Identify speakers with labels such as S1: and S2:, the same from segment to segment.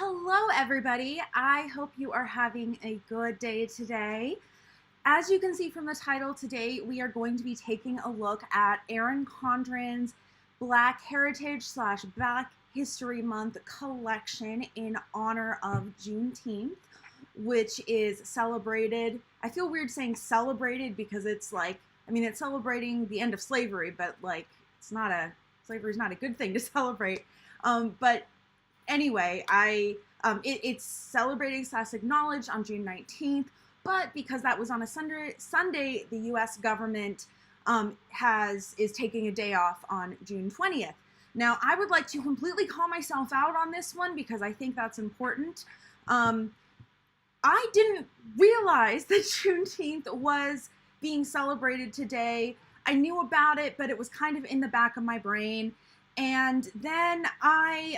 S1: Hello everybody, I hope you are having a good day today. As you can see from the title, today we are going to be taking a look at Erin Condren's Black Heritage / Black History Month collection in honor of Juneteenth, which is celebrated. I feel weird saying celebrated because it's like, it's celebrating the end of slavery, but like slavery is not a good thing to celebrate. But anyway, it's celebrating / acknowledged on June 19th, but because that was on a Sunday, the U.S. government is taking a day off on June 20th. Now, I would like to completely call myself out on this one because I think that's important. I didn't realize that Juneteenth was being celebrated today. I knew about it, but it was kind of in the back of my brain. And then I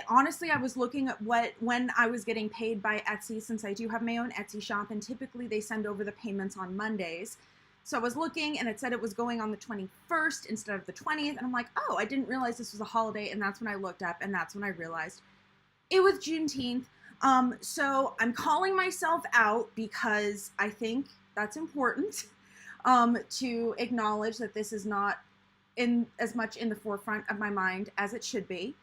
S1: was looking at when I was getting paid by Etsy, since I do have my own Etsy shop, and typically they send over the payments on Mondays. So I was looking and it said it was going on the 21st instead of the 20th. And I'm like, oh, I didn't realize this was a holiday. And that's when I looked up and that's when I realized it was Juneteenth. So I'm calling myself out because I think that's important to acknowledge that this is not as much in the forefront of my mind as it should be.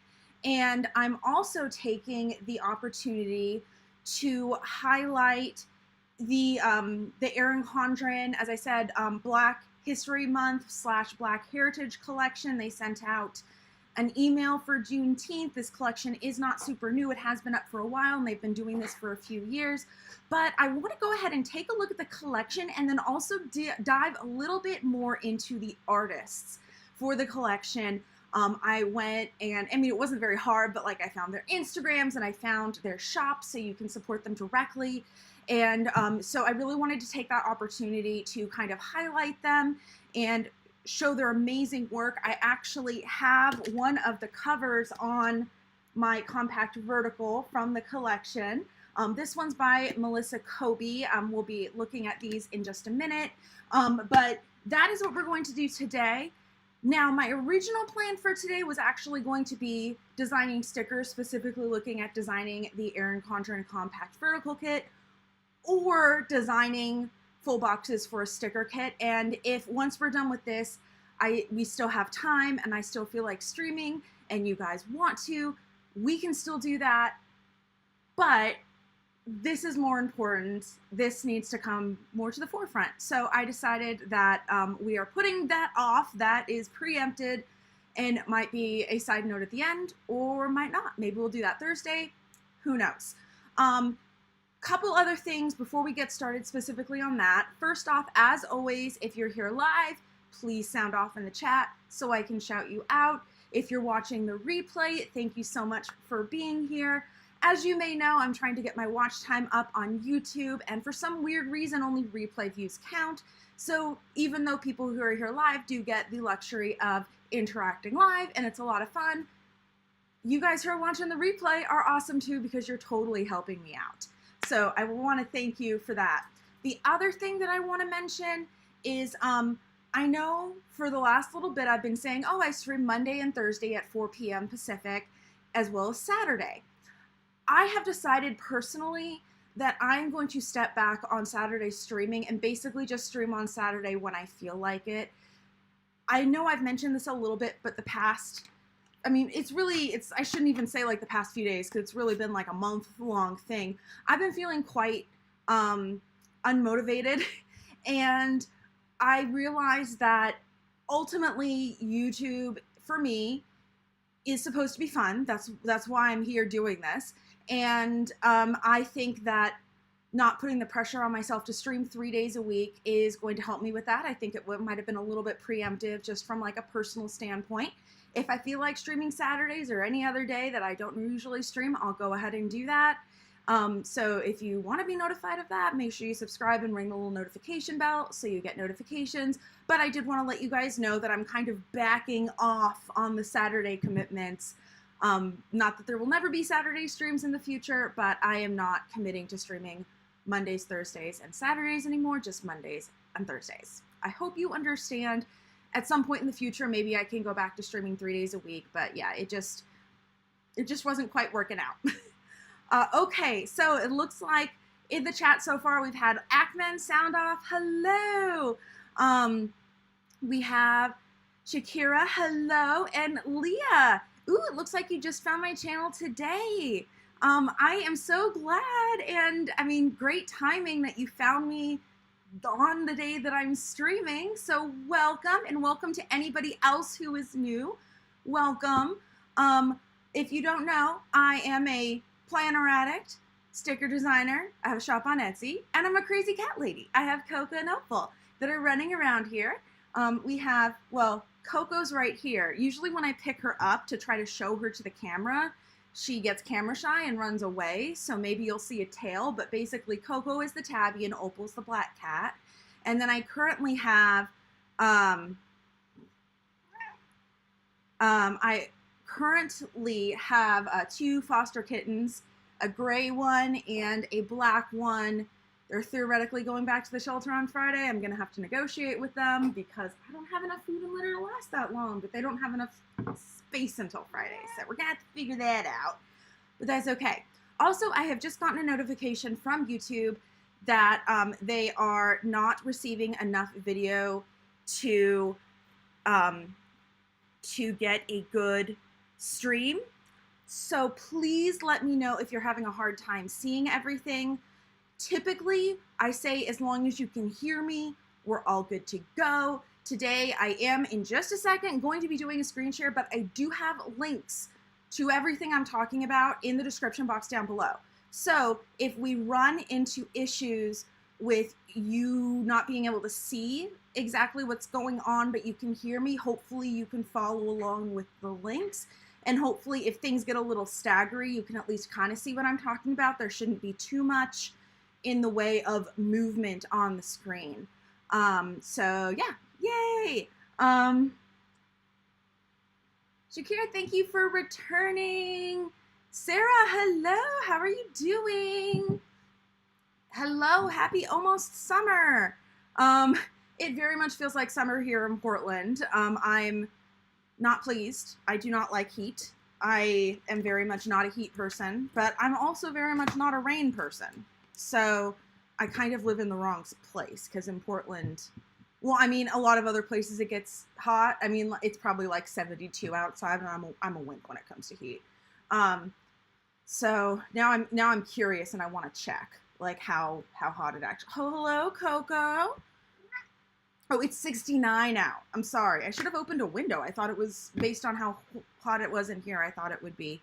S1: And I'm also taking the opportunity to highlight the Erin Condren, as I said, Black History Month / Black Heritage collection. They sent out an email for Juneteenth. This collection is not super new. It has been up for a while and they've been doing this for a few years. But I want to go ahead and take a look at the collection and then also dive a little bit more into the artists for the collection. I went and, it wasn't very hard, but like I found their Instagrams and I found their shops so you can support them directly. And so I really wanted to take that opportunity to kind of highlight them and show their amazing work. I actually have one of the covers on my compact vertical from the collection. This one's by Melizza Koby. We'll be looking at these in just a minute. But that is what we're going to do today. Now, my original plan for today was actually going to be designing stickers, specifically looking at designing the Erin Condren Compact Vertical Kit or designing full boxes for a sticker kit. And if once we're done with this, we still have time and I still feel like streaming and you guys want to, we can still do that. But this is more important. This needs to come more to the forefront. So I decided that we are putting that off. That is preempted and might be a side note at the end or might not. Maybe we'll do that Thursday. Who knows? Couple other things before we get started specifically on that. First off, as always, if you're here live, please sound off in the chat so I can shout you out. If you're watching the replay, thank you so much for being here. As you may know, I'm trying to get my watch time up on YouTube, and for some weird reason, only replay views count. So even though people who are here live do get the luxury of interacting live, and it's a lot of fun, you guys who are watching the replay are awesome too because you're totally helping me out. So I want to thank you for that. The other thing that I want to mention is I know for the last little bit I've been saying, oh, I stream Monday and Thursday at 4 p.m. Pacific, as well as Saturday. I have decided personally that I'm going to step back on Saturday streaming and basically just stream on Saturday when I feel like it. I know I've mentioned this a little bit, but the past, I shouldn't even say like the past few days because it's really been like a month-long thing. I've been feeling quite unmotivated and I realized that ultimately YouTube, for me, is supposed to be fun. That's why I'm here doing this. And I think that not putting the pressure on myself to stream 3 days a week is going to help me with that. I think it might have been a little bit preemptive just from like a personal standpoint. If I feel like streaming Saturdays or any other day that I don't usually stream, I'll go ahead and do that. So if you want to be notified of that, make sure you subscribe and ring the little notification bell so you get notifications. But I did want to let you guys know that I'm kind of backing off on the Saturday commitments. Not that there will never be Saturday streams in the future, but I am not committing to streaming Mondays, Thursdays, and Saturdays anymore, just Mondays and Thursdays. I hope you understand. At some point in the future, maybe I can go back to streaming 3 days a week, but yeah, it just wasn't quite working out. Okay, so it looks like in the chat so far we've had Ackman sound off. Hello. We have Shakira. Hello. And Leah. Ooh, it looks like you just found my channel today. I am so glad, and I mean, great timing that you found me on the day that I'm streaming. So welcome, and welcome to anybody else who is new. Welcome. If you don't know, I am a planner addict, sticker designer, I have a shop on Etsy, and I'm a crazy cat lady. I have Coco and 𝗀𝗲𝗏 that are running around here. We have, well, Coco's right here. Usually when I pick her up to try to show her to the camera, she gets camera shy and runs away, so maybe you'll see a tail, but basically Coco is the tabby and 𝗀𝗲𝗏's the black cat. And then I currently have, two foster kittens, a gray one and a black one. They're theoretically going back to the shelter on Friday. I'm gonna have to negotiate with them because I don't have enough food and litter to last that long, but they don't have enough space until Friday, so we're gonna have to figure that out, but that's okay. Also, I have just gotten a notification from YouTube that they are not receiving enough video to get a good stream. So please let me know if you're having a hard time seeing everything. Typically, I say as long as you can hear me, we're all good to go. Today, I am, in just a second, going to be doing a screen share, but I do have links to everything I'm talking about in the description box down below. So if we run into issues with you not being able to see exactly what's going on, but you can hear me, hopefully you can follow along with the links. And hopefully if things get a little staggery, you can at least kind of see what I'm talking about. There shouldn't be too much in the way of movement on the screen. So yeah, yay. Shakira, thank you for returning. Sarah, hello, how are you doing? Hello, happy almost summer. It very much feels like summer here in Portland. I'm not pleased. I do not like heat. I am very much not a heat person, but I'm also very much not a rain person. So I kind of live in the wrong place, because in Portland, well, I mean, a lot of other places it gets hot. I mean, it's probably like 72 outside, and I'm a wimp when it comes to heat. So now I'm curious, and I want to check like how hot it actually. Oh, hello, Coco. Oh, it's 69 out. I'm sorry. I should have opened a window. I thought it was based on how hot it was in here. I thought it would be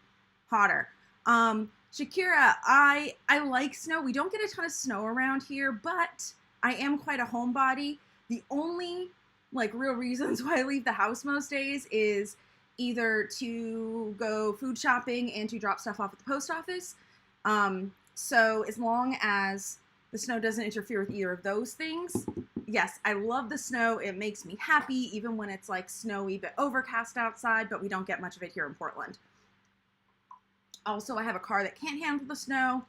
S1: hotter. Shakira, I like snow. We don't get a ton of snow around here, but I am quite a homebody. The only like real reasons why I leave the house most days is either to go food shopping and to drop stuff off at the post office. So as long as the snow doesn't interfere with either of those things, yes, I love the snow. It makes me happy, even when it's like snowy but overcast outside, but we don't get much of it here in Portland. Also, I have a car that can't handle the snow,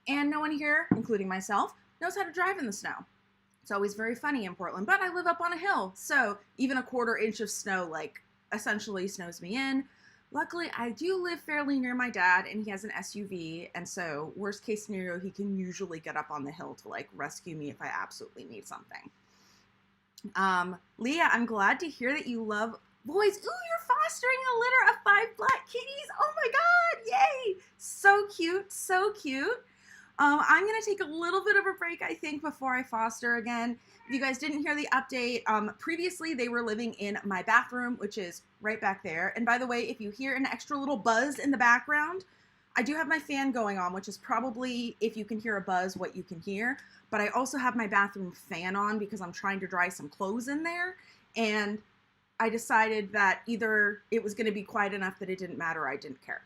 S1: and no one here, including myself, knows how to drive in the snow. It's always very funny in Portland, but I live up on a hill, so even a 1/4 inch of snow, like, essentially snows me in. Luckily, I do live fairly near my dad, and he has an SUV, and so worst case scenario, he can usually get up on the hill to like rescue me if I absolutely need something. Leah, I'm glad to hear that you love boys. Ooh, you're fostering a litter of 5 black kitties. Oh my God, yay. So cute, so cute. I'm gonna take a little bit of a break, I think, before I foster again. If you guys didn't hear the update, previously they were living in my bathroom, which is right back there. And by the way, if you hear an extra little buzz in the background, I do have my fan going on, which is probably, if you can hear a buzz, what you can hear. But I also have my bathroom fan on because I'm trying to dry some clothes in there. And I decided that either it was gonna be quiet enough that it didn't matter, or I didn't care.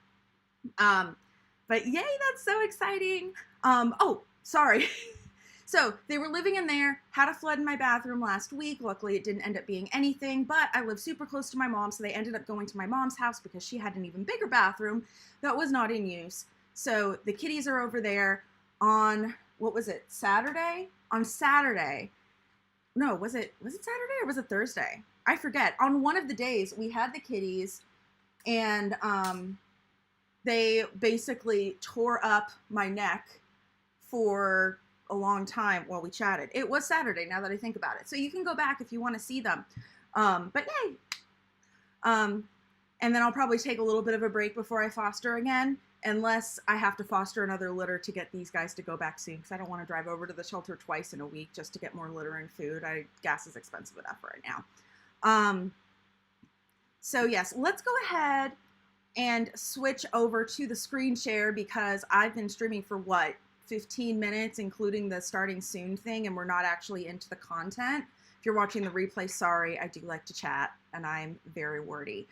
S1: But yay, that's so exciting. Oh, sorry. So they were living in there, had a flood in my bathroom last week. Luckily, it didn't end up being anything, but I live super close to my mom, so they ended up going to my mom's house because she had an even bigger bathroom that was not in use. So the kitties are over there on, what was it, Saturday? On Saturday. No, was it Saturday or was it Thursday? I forget. On one of the days, we had the kitties, and they basically tore up my neck for a long time while we chatted. It was Saturday, now that I think about it. So you can go back if you want to see them. But yay! And then I'll probably take a little bit of a break before I foster again, unless I have to foster another litter to get these guys to go back soon, because I don't want to drive over to the shelter twice in a week just to get more litter and food. Gas is expensive enough right now. So yes, let's go ahead and switch over to the screen share, because I've been streaming for what, 15 minutes, including the starting soon thing, and we're not actually into the content. If you're watching the replay, sorry, I do like to chat, and I'm very wordy.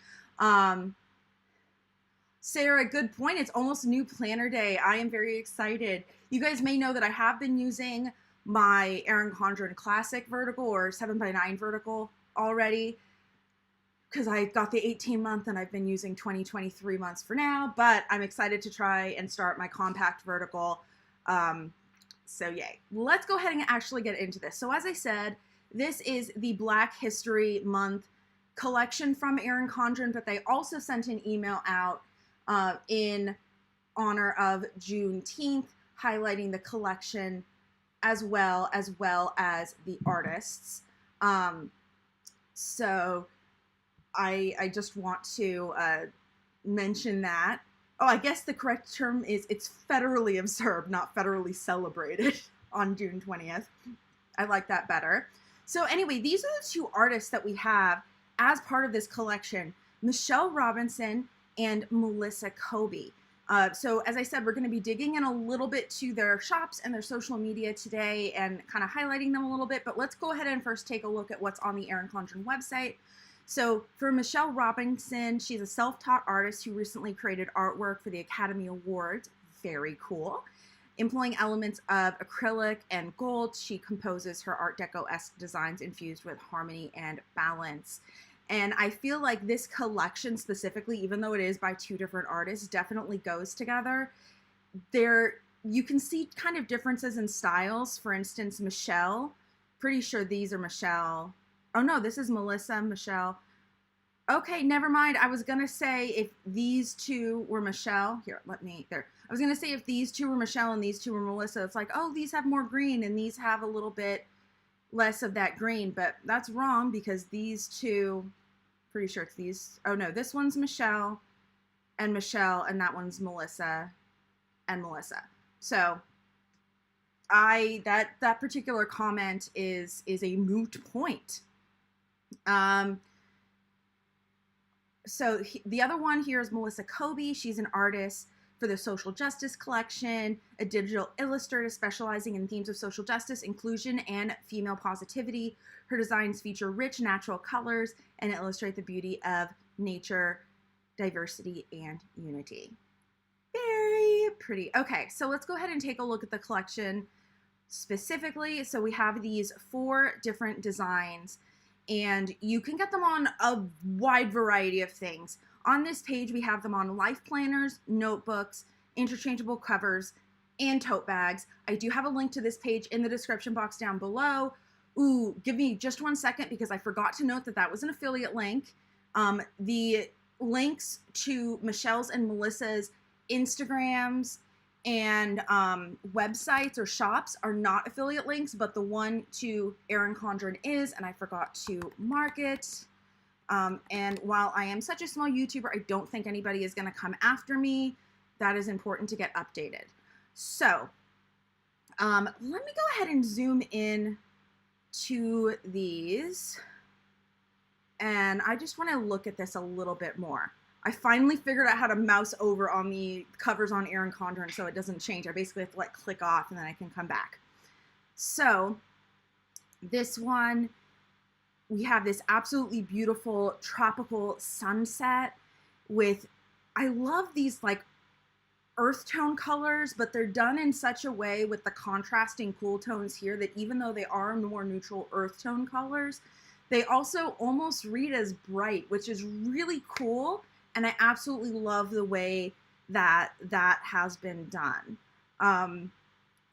S1: Sarah, good point. It's almost new planner day. I am very excited. You guys may know that I have been using my Erin Condren Classic vertical, or 7x9 vertical already, because I got the 18-month and I've been using 2023 months for now, but I'm excited to try and start my compact vertical. So yay. Let's go ahead and actually get into this. So as I said, this is the Black History Month collection from Erin Condren, but they also sent an email out in honor of Juneteenth, highlighting the collection as well as the artists. So I just want to mention that. Oh, I guess the correct term is it's federally observed, not federally celebrated on June 20th. I like that better. So anyway, these are the two artists that we have as part of this collection, Michell Robinson and Melizza Koby. So as I said, we're going to be digging in a little bit to their shops and their social media today and kind of highlighting them a little bit, but let's go ahead and first take a look at what's on the Erin Condren website. So for Michell Robinson, she's a self-taught artist who recently created artwork for the Academy Awards. Very cool. Employing elements of acrylic and gold, she composes her Art Deco-esque designs infused with harmony and balance. And I feel like this collection specifically, even though it is by two different artists, definitely goes together. You can see kind of differences in styles. For instance, Michelle, pretty sure these are Michelle. Oh no, this is Melizza, Michelle. Okay, never mind. I was gonna say if these two were Michelle, here, I was gonna say if these two were Michelle and these two were Melizza, it's like, oh, these have more green and these have a little bit less of that green, but that's wrong because these two, pretty sure it's these, oh no, this one's Michelle, and that one's Melizza and Melizza. So that particular comment is a moot point. So the other one here is Melizza Koby. She's an artist for the Social Justice Collection, a digital illustrator specializing in themes of social justice, inclusion, and female positivity. Her designs feature rich, natural colors and illustrate the beauty of nature, diversity, and unity. Very pretty. Okay, so let's go ahead and take a look at the collection specifically. So we have these 4 different designs, and you can get them on a wide variety of things. On this page, we have them on life planners, notebooks, interchangeable covers, and tote bags. I do have a link to this page in the description box down below. Ooh, give me just 1 second because I forgot to note that that was an affiliate link. The links to Michelle's and Melizza's Instagrams and websites or shops are not affiliate links, but the one to Erin Condren is, and I forgot to mark it. And while I am such a small YouTuber, I don't think anybody is going to come after me. That is important to get updated. So let me go ahead and zoom in to these. And I just want to look at this a little bit more. I finally figured out how to mouse over on the covers on Erin Condren so it doesn't change. I basically have to like click off and then I can come back. So this one, we have this absolutely beautiful tropical sunset with, I love these like earth tone colors, but they're done in such a way with the contrasting cool tones here that even though they are more neutral earth tone colors, they also almost read as bright, which is really cool. And I absolutely love the way that that has been done.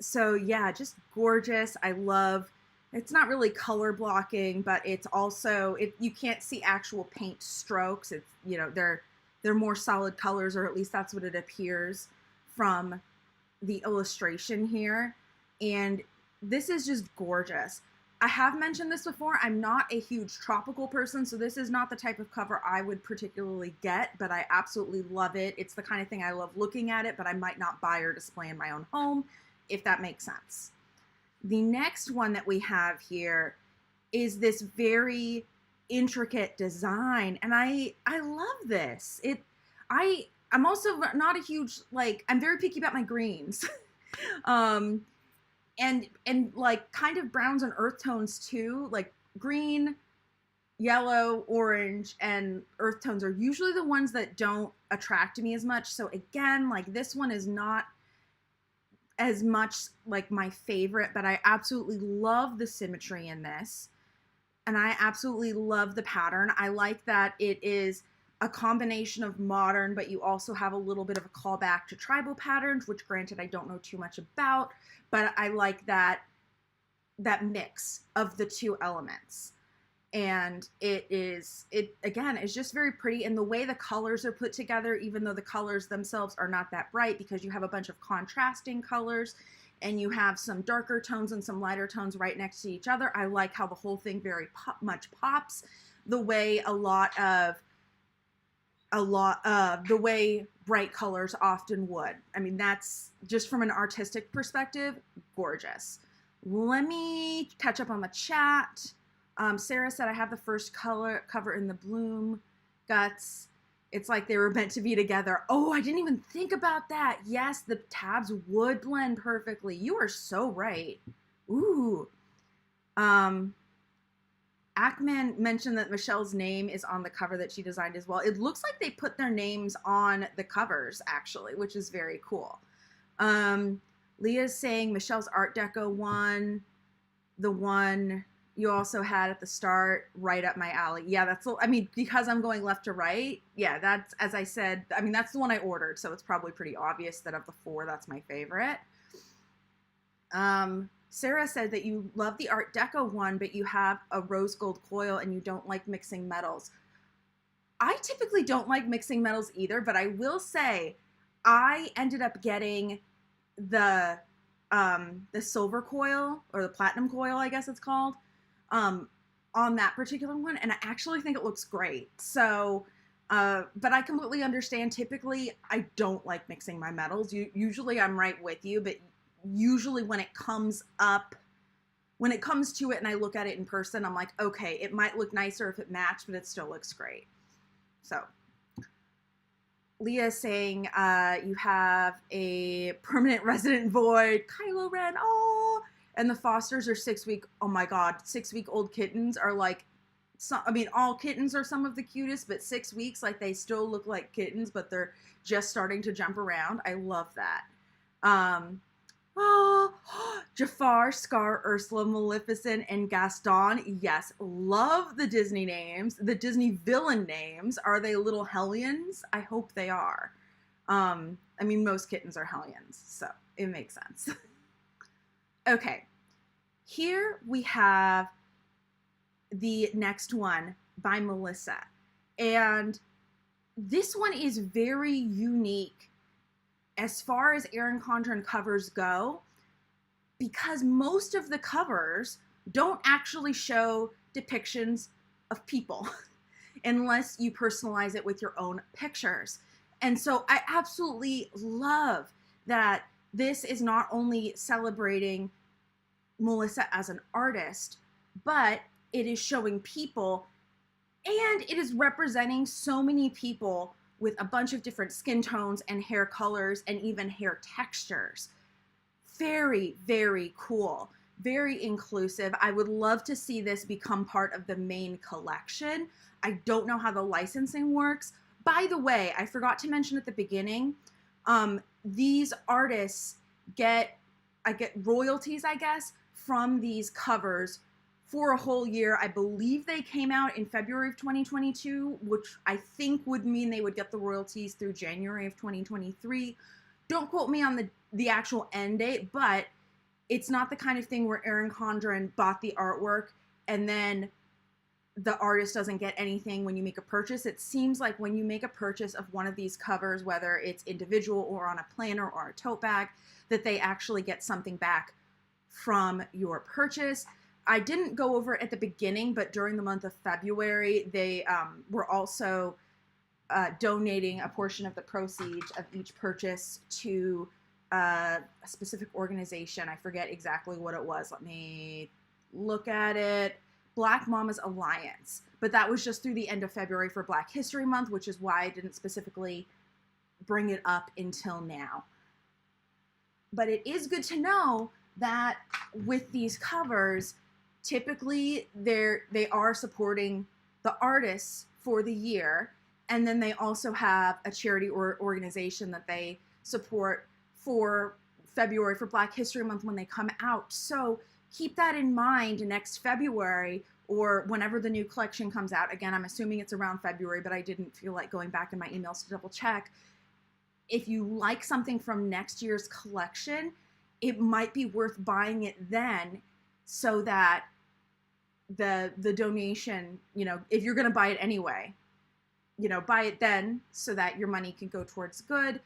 S1: So yeah, just gorgeous. I love, it's not really color blocking, but it's also, you can't see actual paint strokes. It's, you know, they're more solid colors, or at least that's what it appears from the illustration here. And this is just gorgeous. I have mentioned this before, I'm not a huge tropical person, so this is not the type of cover I would particularly get, but I absolutely love it. It's the kind of thing I love looking at it, but I might not buy or display in my own home, if that makes sense. The next one that we have here is this very intricate design, and I love this. I'm also not a huge, like, I'm very picky about my greens. And like kind of browns and earth tones too, like green, yellow, orange, and earth tones are usually the ones that don't attract me as much. So again, like this one is not as much like my favorite, but I absolutely love the symmetry in this. And I absolutely love the pattern. I like that it is a combination of modern, but you also have a little bit of a callback to tribal patterns, which granted I don't know too much about, but I like that mix of the two elements. And it again is just very pretty, and the way the colors are put together, even though the colors themselves are not that bright, because you have a bunch of contrasting colors and you have some darker tones and some lighter tones right next to each other. I like how the whole thing very much pops, the way the way bright colors often would. I mean, that's just from an artistic perspective, gorgeous. Let me catch up on the chat. Sarah said, I have the first cover in the Bloom Guts. It's like they were meant to be together. Oh, I didn't even think about that. Yes, the tabs would blend perfectly. You are so right. Ooh. Ackman mentioned that Michelle's name is on the cover that she designed as well. It looks like they put their names on the covers, actually, which is very cool. Leah's saying Michelle's Art Deco one, the one you also had at the start, right up my alley. Yeah, that's, I mean, because I'm going left to right, yeah, that's, as I said, I mean, that's the one I ordered, so it's probably pretty obvious that of the four, that's my favorite. Sarah said that you love the Art Deco one, but you have a rose gold coil and you don't like mixing metals. I typically don't like mixing metals either, but I will say I ended up getting the silver coil, or the platinum coil, I guess it's called, on that particular one, and I actually think it looks great. So, but I completely understand. Typically, I don't like mixing my metals. Usually I'm right with you, but usually when it comes to it and I look at it in person, I'm like, okay, it might look nicer if it matched, but it still looks great. So Leah is saying you have a permanent resident void, Kylo Ren, oh, and the Fosters are 6-week, oh my God, 6-week-old kittens are like, I mean, all kittens are some of the cutest, but 6 weeks, like they still look like kittens, but they're just starting to jump around. I love that. Oh, Jafar, Scar, Ursula, Maleficent, and Gaston. Yes, love the Disney names. The Disney villain names. Are they little hellions? I hope they are. I mean, most kittens are hellions, so it makes sense. Okay, here we have the next one by Melizza. And this one is very unique as far as Erin Condren covers go, because most of the covers don't actually show depictions of people unless you personalize it with your own pictures. And so I absolutely love that this is not only celebrating Melizza as an artist, but it is showing people, and it is representing so many people with a bunch of different skin tones and hair colors and even hair textures. Very, very cool. Very inclusive. I would love to see this become part of the main collection. I don't know how the licensing works. By the way, I forgot to mention at the beginning, these artists get royalties, I guess, from these covers for a whole year. I believe they came out in February of 2022, which I think would mean they would get the royalties through January of 2023. Don't quote me on the actual end date, but it's not the kind of thing where Erin Condren bought the artwork and then the artist doesn't get anything when you make a purchase. It seems like when you make a purchase of one of these covers, whether it's individual or on a planner or a tote bag, that they actually get something back from your purchase. I didn't go over it at the beginning, but during the month of February, they were also donating a portion of the proceeds of each purchase to a specific organization. I forget exactly what it was. Let me look at it. Black Mamas Alliance. But that was just through the end of February for Black History Month, which is why I didn't specifically bring it up until now. But it is good to know that with these covers, typically they are supporting the artists for the year, and then they also have a charity or organization that they support for February for Black History Month when they come out. So keep that in mind next February or whenever the new collection comes out. Again, I'm assuming it's around February, but I didn't feel like going back in my emails to double check. If you like something from next year's collection, it might be worth buying it then, so that the donation, you know, if you're going to buy it anyway, you know, buy it then so that your money can go towards good.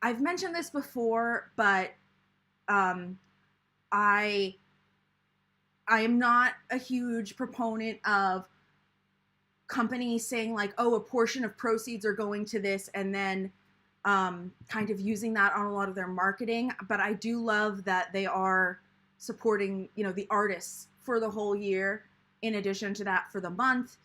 S1: I've mentioned this before, but I am not a huge proponent of companies saying like, oh, a portion of proceeds are going to this, and then kind of using that on a lot of their marketing. But I do love that they are supporting, you know, the artists for the whole year, in addition to that for the month.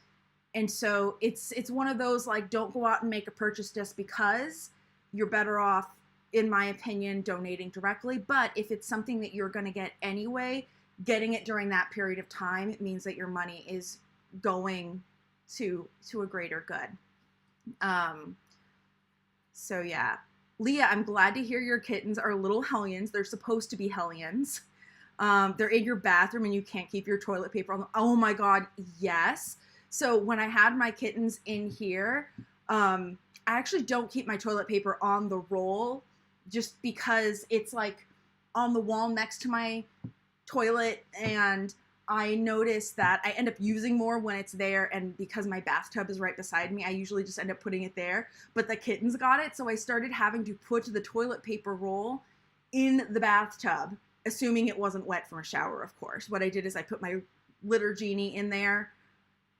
S1: And so it's one of those, like, don't go out and make a purchase just because. You're better off, in my opinion, donating directly. But if it's something that you're going to get anyway, getting it during that period of time, it means that your money is going to a greater good. So yeah, Leah, I'm glad to hear your kittens are little hellions. They're supposed to be hellions. They're in your bathroom and you can't keep your toilet paper on them. Oh my God, yes. So when I had my kittens in here, I actually don't keep my toilet paper on the roll, just because it's like on the wall next to my toilet, and I noticed that I end up using more when it's there, and because my bathtub is right beside me, I usually just end up putting it there, but the kittens got it, so I started having to put the toilet paper roll in the bathtub, assuming it wasn't wet from a shower, of course. What I did is I put my litter genie in there,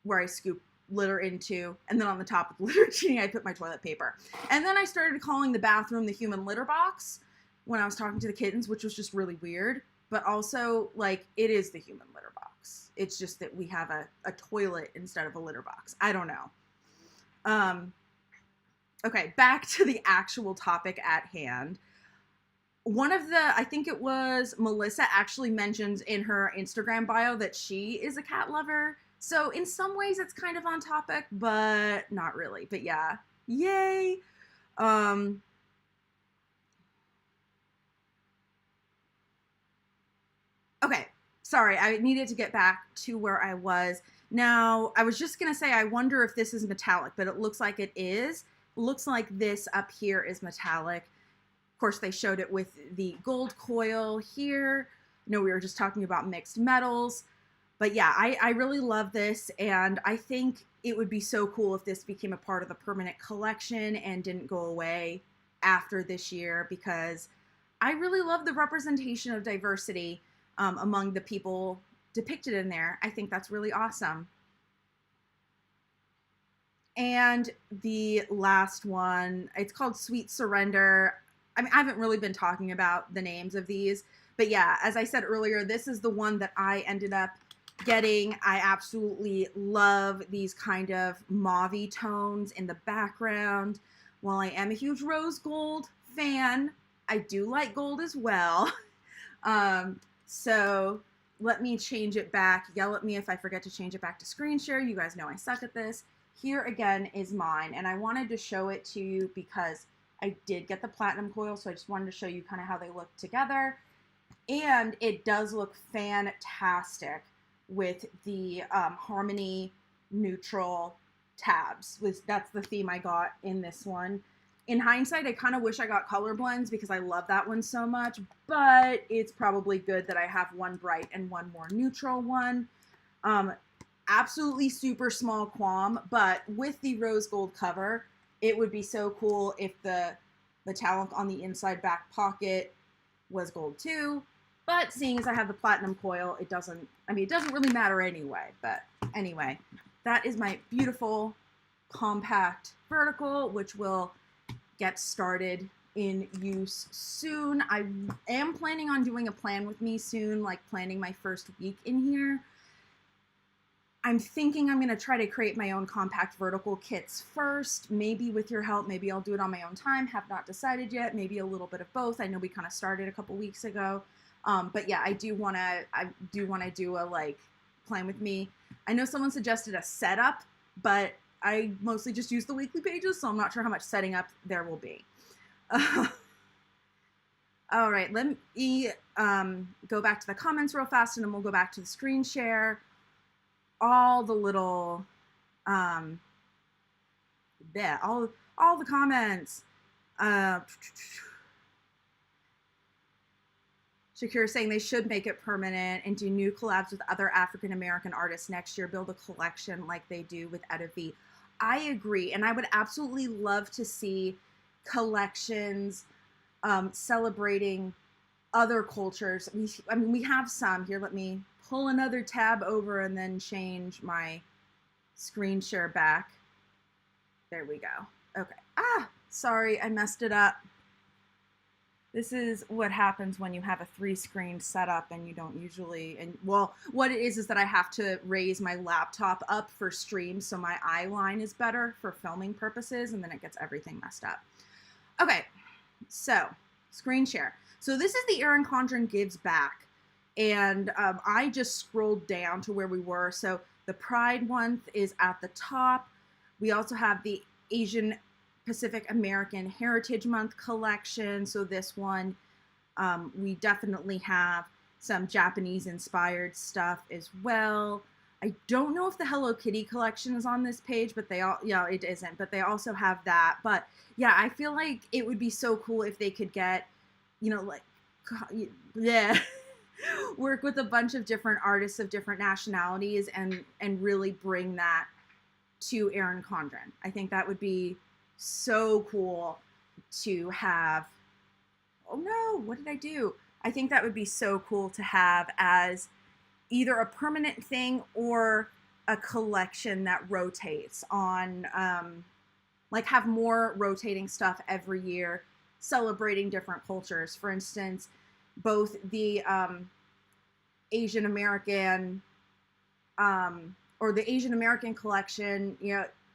S1: where I scoop litter into, and then on the top of the litter genie, I put my toilet paper. And then I started calling the bathroom the human litter box when I was talking to the kittens, which was just really weird. But also, like, it is the human litter box. It's just that we have a toilet instead of a litter box. I don't know. Okay, back to the actual topic at hand. One of the, I think it was Melissa, actually mentions in her Instagram bio that she is a cat lover. So in some ways it's kind of on topic, but not really. But yeah, yay. Okay, sorry, I needed to get back to where I was. Now, I was just gonna say, I wonder if this is metallic, but it looks like it is. Looks like this up here is metallic. Of course, they showed it with the gold coil here. You know, we were just talking about mixed metals. But yeah, I really love this, and I think it would be so cool if this became a part of the permanent collection and didn't go away after this year, because I really love the representation of diversity among the people depicted in there. I think that's really awesome. And the last one, it's called Sweet Surrender. I mean, I haven't really been talking about the names of these, but yeah, as I said earlier, this is the one that I ended up getting. I absolutely love these kind of mauve-y tones in the background. While I am a huge rose gold fan, I do like gold as well. So let me change it back. Yell at me if I forget to change it back to screen share. You guys know I suck at this. Here again is mine, and I wanted to show it to you because I did get the platinum coil, so I just wanted to show you kind of how they look together. And it does look fantastic with the Harmony neutral tabs. That's the theme I got in this one. In hindsight, I kind of wish I got color blends because I love that one so much, but it's probably good that I have one bright and one more neutral one. Absolutely super small qualm, but with the rose gold cover, it would be so cool if the metallic on the inside back pocket was gold too. But seeing as I have the platinum coil, it doesn't really matter anyway. But anyway, that is my beautiful compact vertical, which will get started in use soon. I am planning on doing a plan with me soon, like planning my first week in here. I'm thinking I'm going to try to create my own compact vertical kits first, maybe with your help. Maybe I'll do it on my own time. Have not decided yet. Maybe a little bit of both. I know we kind of started a couple weeks ago. But yeah, I do want to do a like plan with me. I know someone suggested a setup, but I mostly just use the weekly pages, so I'm not sure how much setting up there will be. All right, let me go back to the comments real fast, and then we'll go back to the screen share. All the little, all the comments. Shakira saying they should make it permanent and do new collabs with other African-American artists next year, build a collection like they do with 𝗬𝗏𝘗. I agree, and I would absolutely love to see collections celebrating other cultures. We have some here. Let me pull another tab over and then change my screen share back. There we go. Okay. Sorry, I messed it up. This is what happens when you have a 3-screen setup and you don't usually, well, what it is that I have to raise my laptop up for stream so my eye line is better for filming purposes, and then it gets everything messed up. Okay, so screen share. So this is the Erin Condren Gives Back, and I just scrolled down to where we were. So the Pride Month is at the top. We also have the Asian Pacific American Heritage Month collection. So this one, we definitely have some Japanese inspired stuff as well. I don't know if the Hello Kitty collection is on this page, but yeah, it isn't, but they also have that. But yeah, I feel like it would be so cool if they could get, like, yeah, work with a bunch of different artists of different nationalities and really bring that to Erin Condren. I think that would be so cool to have. Oh no, what did I do? I think that would be so cool to have as either a permanent thing or a collection that rotates on, like have more rotating stuff every year, celebrating different cultures. For instance, both the Asian American or the Asian American collection,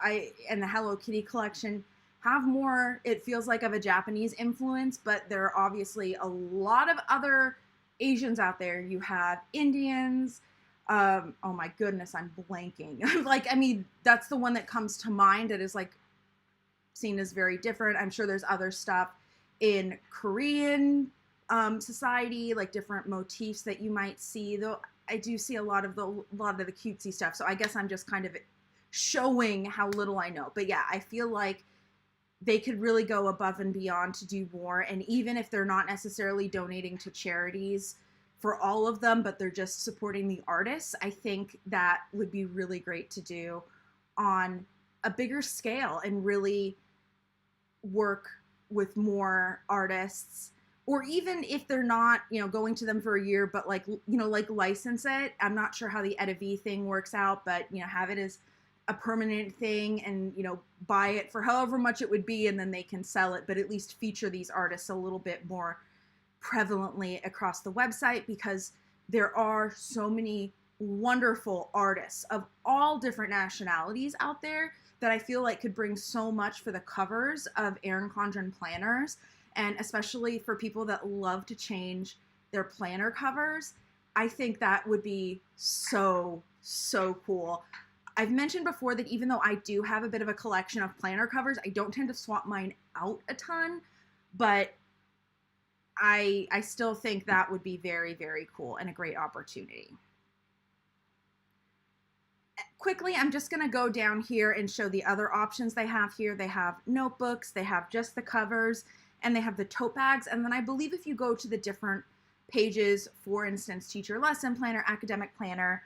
S1: and the Hello Kitty collection have more, it feels like, of a Japanese influence, but there are obviously a lot of other Asians out there. You have Indians. Oh my goodness, I'm blanking. That's the one that comes to mind that is like seen as very different. I'm sure there's other stuff in Korean society, like different motifs that you might see, though I do see a lot of the cutesy stuff. So I guess I'm just kind of showing how little I know. But yeah, I feel like they could really go above and beyond to do more. And even if they're not necessarily donating to charities for all of them, but they're just supporting the artists, I think that would be really great to do on a bigger scale and really work with more artists. Or even if they're not, going to them for a year, but like license it. I'm not sure how the 𝗬𝗏𝘗 thing works out, but, have it as a permanent thing and, buy it for however much it would be, and then they can sell it, but at least feature these artists a little bit more prevalently across the website, because there are so many wonderful artists of all different nationalities out there that I feel like could bring so much for the covers of Erin Condren planners. And especially for people that love to change their planner covers, I think that would be so, so cool. I've mentioned before that even though I do have a bit of a collection of planner covers, I don't tend to swap mine out a ton, but I still think that would be very, very cool and a great opportunity. Quickly, I'm just going to go down here and show the other options they have here. They have notebooks, they have just the covers, and they have the tote bags. And then I believe if you go to the different pages, for instance, teacher lesson planner, academic planner,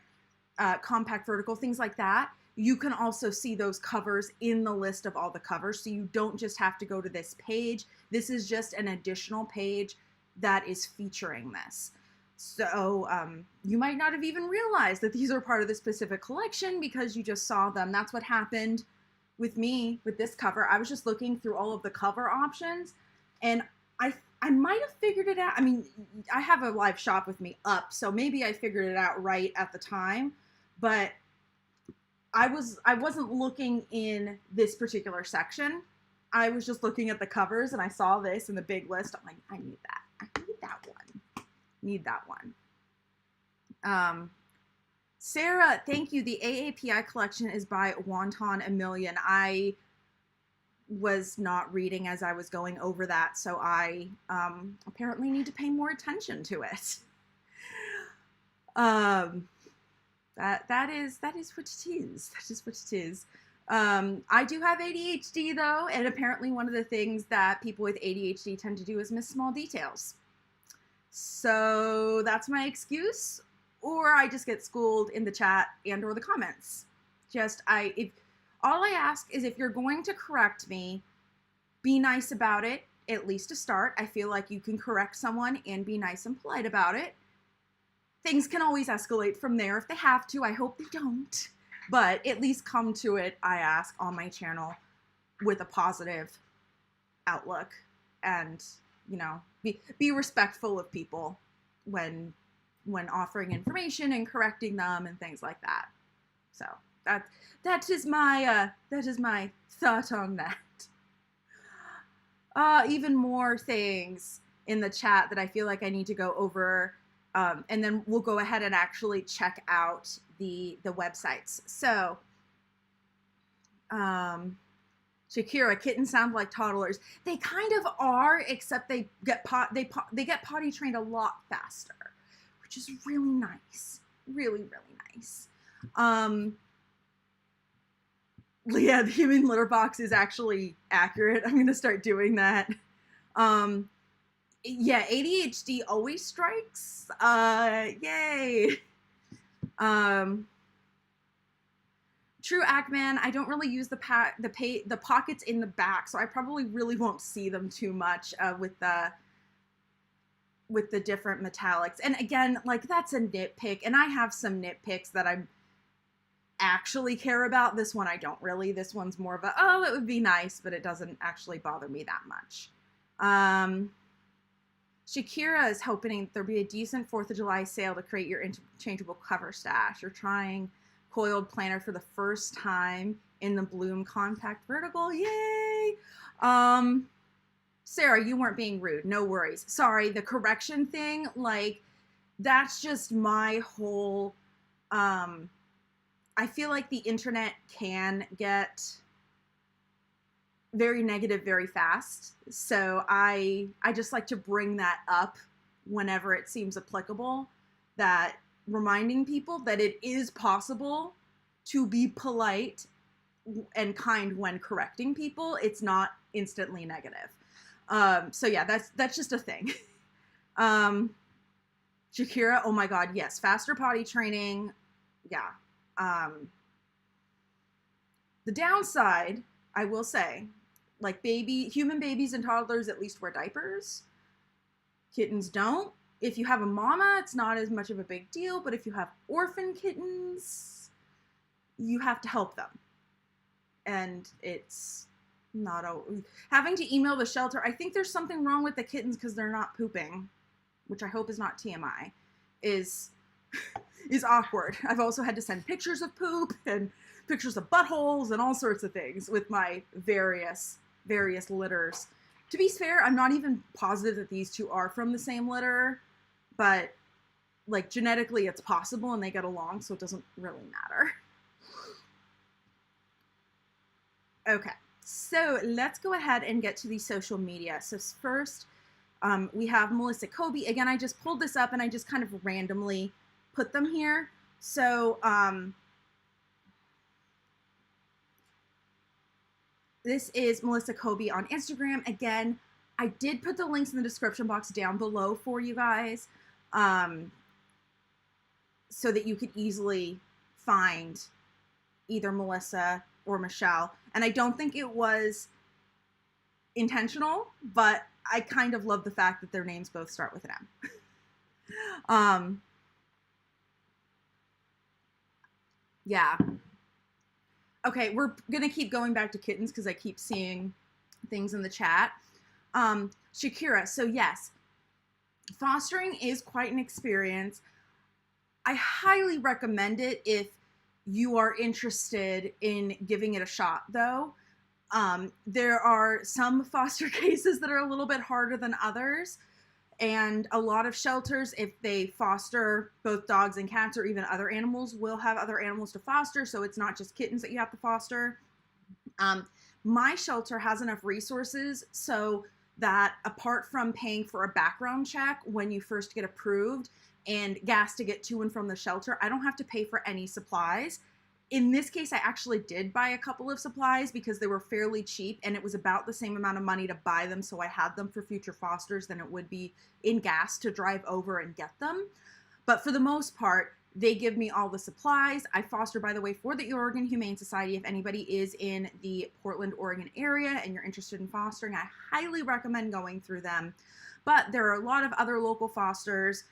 S1: compact vertical, things like that, you can also see those covers in the list of all the covers. So you don't just have to go to this page. This is just an additional page that is featuring this. So you might not have even realized that these are part of the specific collection because you just saw them. That's what happened with me with this cover. I was just looking through all of the cover options, and I might have figured it out. I mean, I have a live shop with me up, so maybe I figured it out right at the time, but I wasn't looking in this particular section. I was just looking at the covers, and I saw this in the big list. I'm like, I need that. I need that one. Need that one. Sarah, thank you. The AAPI collection is by 𝗏𝗏𝘠𝗏𝗡𝗏. I was not reading as I was going over that, so I apparently need to pay more attention to it. That is what it is. That is what it is. I do have ADHD though, and apparently one of the things that people with ADHD tend to do is miss small details. So that's my excuse, or I just get schooled in the chat and or the comments. All I ask is if you're going to correct me, be nice about it, at least to start. I feel like you can correct someone and be nice and polite about it. Things can always escalate from there if they have to. I hope they don't. But at least come to it, I ask, on my channel with a positive outlook. And, you know, be respectful of people when offering information and correcting them and things like that. So that is my thought on that. Even more things in the chat that I feel like I need to go over. And then we'll go ahead and actually check out the websites. So, Shakira, kittens sound like toddlers. They kind of are, except they get potty trained a lot faster, which is really nice. Really, really nice. Yeah, the human litter box is actually accurate. I'm gonna start doing that. Yeah, ADHD always strikes. Yay. True Ackman, I don't really use the pockets in the back, so I probably really won't see them too much with the different metallics. And again, like, that's a nitpick, and I have some nitpicks that I actually care about. This one I don't really. This one's more of a, oh, it would be nice, but it doesn't actually bother me that much. Shakira is hoping there'll be a decent 4th of July sale to create your interchangeable cover stash. You're trying coiled planner for the first time in the Bloom compact vertical. Yay! Sarah, you weren't being rude. No worries. Sorry, the correction thing, like, that's just my whole, I feel like the internet can get very negative very fast. So I just like to bring that up whenever it seems applicable, that reminding people that it is possible to be polite and kind when correcting people. It's not instantly negative. So yeah, that's just a thing. Shakira, oh my God, yes, faster potty training. Yeah. The downside, I will say, like, human babies and toddlers at least wear diapers. Kittens don't. If you have a mama, it's not as much of a big deal, but if you have orphan kittens, you have to help them. And it's not having to email the shelter. I think there's something wrong with the kittens because they're not pooping, which I hope is not TMI, is awkward. I've also had to send pictures of poop and pictures of buttholes and all sorts of things with my various litters. To be fair, I'm not even positive that these two are from the same litter, but like genetically it's possible and they get along, so it doesn't really matter. Okay, so let's go ahead and get to the social media. So first, we have Melissa Koby. Again, I just pulled this up and I just kind of randomly put them here. So this is Melissa Koby on Instagram. Again, I did put the links in the description box down below for you guys, so that you could easily find either Melissa or Michelle. And I don't think it was intentional, but I kind of love the fact that their names both start with an M. Yeah. Okay, we're gonna keep going back to kittens because I keep seeing things in the chat. Shakira, so yes, fostering is quite an experience. I highly recommend it if you are interested in giving it a shot, though. There are some foster cases that are a little bit harder than others, and a lot of shelters, if they foster both dogs and cats or even other animals, will have other animals to foster, so it's not just kittens that you have to foster. My shelter has enough resources so that apart from paying for a background check when you first get approved and gas to get to and from the shelter, I don't have to pay for any supplies. In this case, I actually did buy a couple of supplies because they were fairly cheap, and it was about the same amount of money to buy them, so I had them for future fosters than it would be in gas to drive over and get them. But for the most part, they give me all the supplies. I foster, by the way, for the Oregon Humane Society. If anybody is in the Portland, Oregon area and you're interested in fostering, I highly recommend going through them. But there are a lot of other local fosters.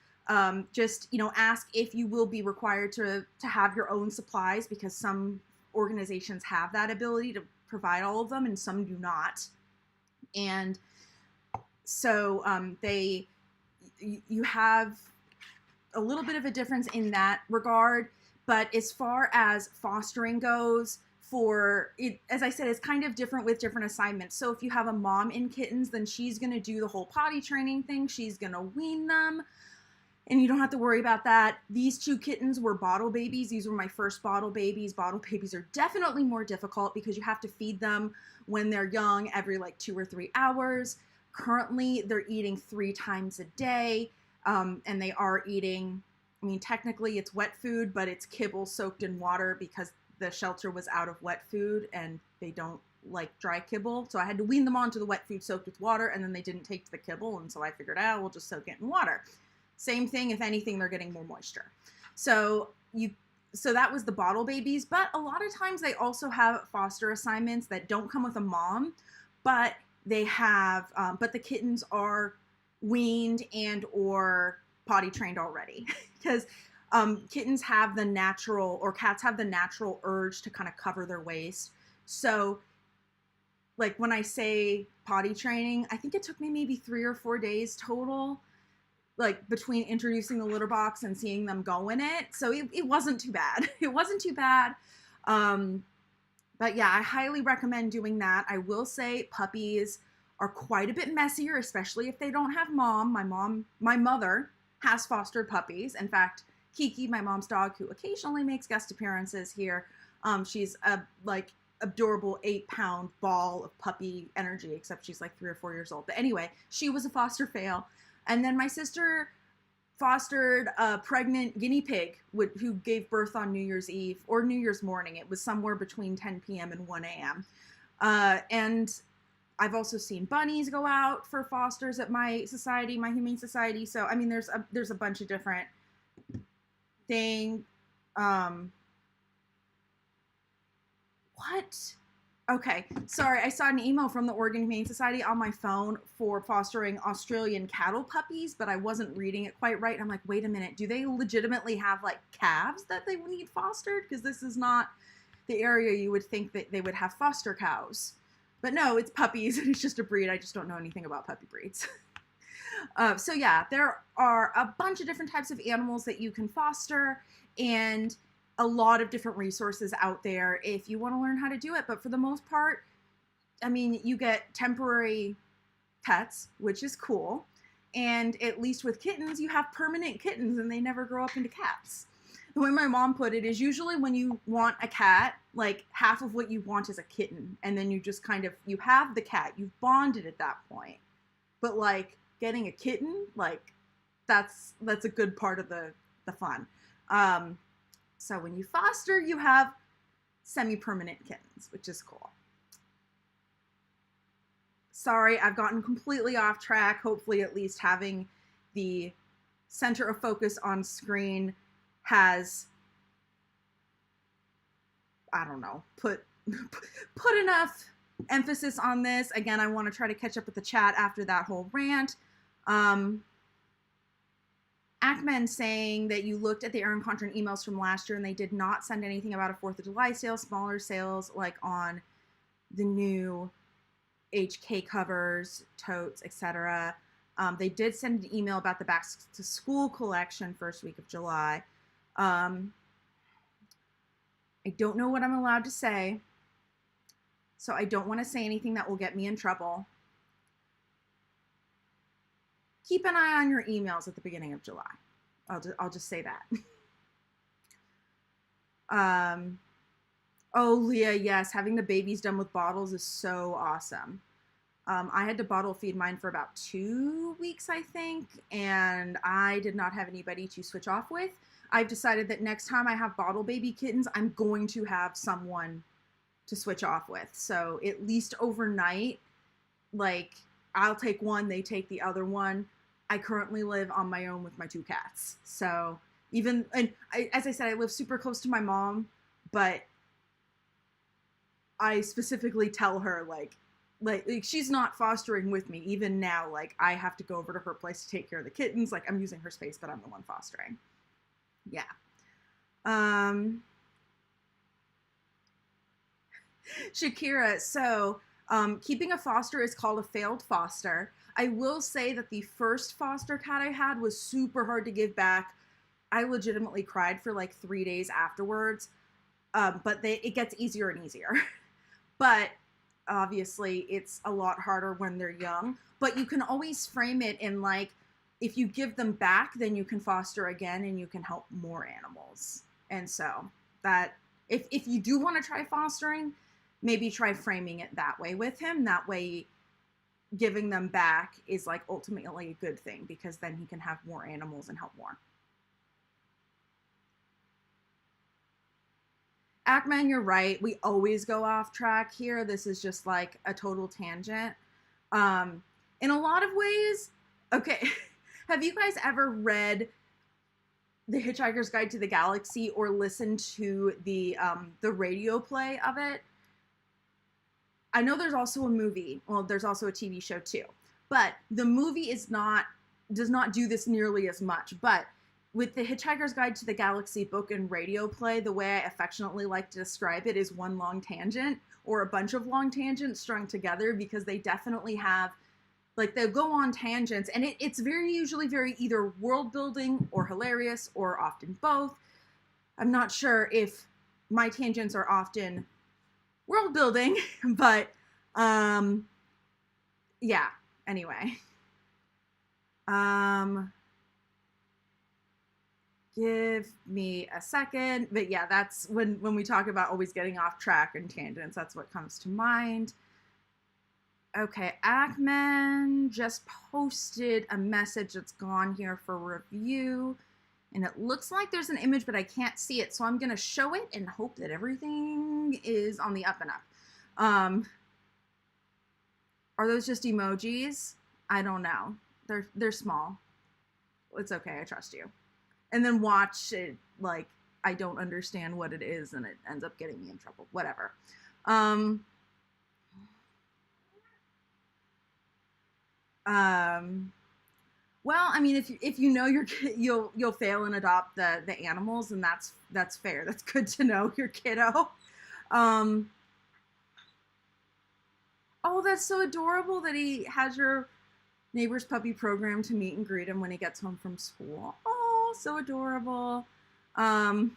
S1: Just, ask if you will be required to have your own supplies, because some organizations have that ability to provide all of them and some do not. And so you have a little bit of a difference in that regard. But as far as fostering goes, for it, as I said, it's kind of different with different assignments. So if you have a mom in kittens, then she's going to do the whole potty training thing. She's going to wean them, and you don't have to worry about that. These two kittens were bottle babies. These were my first bottle babies. Bottle babies are definitely more difficult because you have to feed them when they're young every like 2 or 3 hours. Currently, they're eating 3 times a day. And they are eating, technically it's wet food, but it's kibble soaked in water because the shelter was out of wet food and they don't like dry kibble. So I had to wean them onto the wet food soaked with water, and then they didn't take to the kibble. And so I figured, we'll just soak it in water. Same thing, if anything, they're getting more moisture. So that was the bottle babies, but a lot of times they also have foster assignments that don't come with a mom, but they have, but the kittens are weaned and or potty trained already because kittens have the natural, or cats have the natural urge to kind of cover their waist. So like when I say potty training, I think it took me maybe 3 or 4 days total, like between introducing the litter box and seeing them go in it. So it wasn't too bad. It wasn't too bad. But yeah, I highly recommend doing that. I will say puppies are quite a bit messier, especially if they don't have mom. My mother has fostered puppies. In fact, Kiki, my mom's dog, who occasionally makes guest appearances here, she's a adorable 8-pound ball of puppy energy, except she's like 3 or 4 years old. But anyway, she was a foster fail. And then my sister fostered a pregnant guinea pig who gave birth on New Year's Eve or New Year's morning. It was somewhere between 10 p.m. and 1 a.m. And I've also seen bunnies go out for fosters at my society, my humane society. So, there's a bunch of different things. What? Okay, sorry, I saw an email from the Oregon Humane Society on my phone for fostering Australian cattle puppies, but I wasn't reading it quite right. I'm like, wait a minute, do they legitimately have like calves that they need fostered? Because this is not the area you would think that they would have foster cows. But no, it's puppies, and it's just a breed. I just don't know anything about puppy breeds. So yeah, there are a bunch of different types of animals that you can foster, and a lot of different resources out there if you want to learn how to do it. But for the most part, you get temporary pets, which is cool. And at least with kittens, you have permanent kittens and they never grow up into cats. The way my mom put it is usually when you want a cat, like half of what you want is a kitten. And then you just you have the cat, you've bonded at that point. But like getting a kitten, like that's a good part of the fun. So when you foster, you have semi-permanent kittens, which is cool. Sorry, I've gotten completely off track. Hopefully at least having the center of focus on screen has I don't know, put enough emphasis on this. Again, I want to try to catch up with the chat after that whole rant. Ackman saying that you looked at the Erin Condren emails from last year and they did not send anything about a 4th of July sale, smaller sales like on the new HK covers, totes, etc. They did send an email about the back to school collection first week of July. I don't know what I'm allowed to say, so I don't want to say anything that will get me in trouble. Keep an eye on your emails at the beginning of July. I'll just say that. Oh, Leah, yes, having the babies done with bottles is so awesome. I had to bottle feed mine for about 2 weeks, I think, and I did not have anybody to switch off with. I've decided that next time I have bottle baby kittens, I'm going to have someone to switch off with. So at least overnight, like, I'll take one, they take the other one. I currently live on my own with my 2 cats. So as I said, I live super close to my mom, but I specifically tell her, like she's not fostering with me. Even now, like, I have to go over to her place to take care of the kittens. Like, I'm using her space, but I'm the one fostering. Yeah. Shakira, so keeping a foster is called a failed foster. I will say that the first foster cat I had was super hard to give back. I legitimately cried for like 3 days afterwards, but it gets easier and easier. But obviously it's a lot harder when they're young, but you can always frame it in like, if you give them back, then you can foster again and you can help more animals. And so that if you do want to try fostering, maybe try framing it that way with him. That way giving them back is like ultimately a good thing, because then he can have more animals and help more. Ackman, you're right. We always go off track here. This is just like a total tangent. In a lot of ways, okay, have you guys ever read The Hitchhiker's Guide to the Galaxy or listened to the radio play of it? I know there's also a movie. Well, there's also a TV show too. But the movie does not do this nearly as much. But with The Hitchhiker's Guide to the Galaxy book and radio play, the way I affectionately like to describe it is one long tangent or a bunch of long tangents strung together, because they definitely have, like, they'll go on tangents, and it's usually very either world building or hilarious or often both. I'm not sure if my tangents are often world building, but yeah, anyway. Give me a second. But yeah, that's when we talk about always getting off track and tangents, that's what comes to mind. Okay, Ackman just posted a message that's gone here for review, and it looks like there's an image, but I can't see it, so I'm gonna show it and hope that everything is on the up and up. Are those just emojis? I don't know. They're small. It's okay, I trust you. And then watch it like I don't understand what it is and it ends up getting me in trouble. Whatever. Well, I mean, if you know your kid, you'll fail and adopt the animals, and that's fair. That's good to know your kiddo. Oh, that's so adorable that he has your neighbor's puppy program to meet and greet him when he gets home from school. Oh, so adorable. Oh,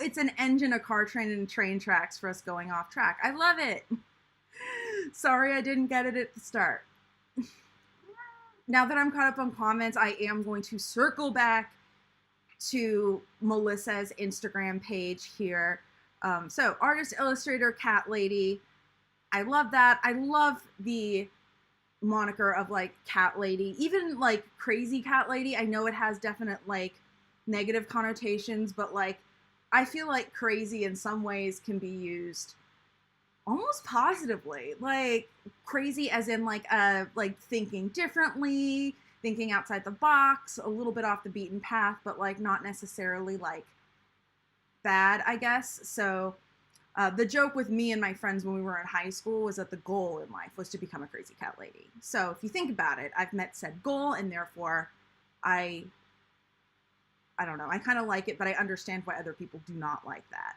S1: it's an engine, a car, train, and train tracks for us going off track. I love it. Sorry I didn't get it at the start. Now that I'm caught up on comments, I am going to circle back to Melizza's Instagram page here. So artist, illustrator, cat lady. I love that. I love the moniker of like cat lady, even like crazy cat lady. I know it has definite like negative connotations, but like I feel like crazy in some ways can be used almost positively, like crazy as in like thinking differently, thinking outside the box, a little bit off the beaten path, but like not necessarily like bad, I guess. So the joke with me and my friends when we were in high school was that the goal in life was to become a crazy cat lady. So if you think about it, I've met said goal, and therefore I don't know, I kind of like it, but I understand why other people do not like that.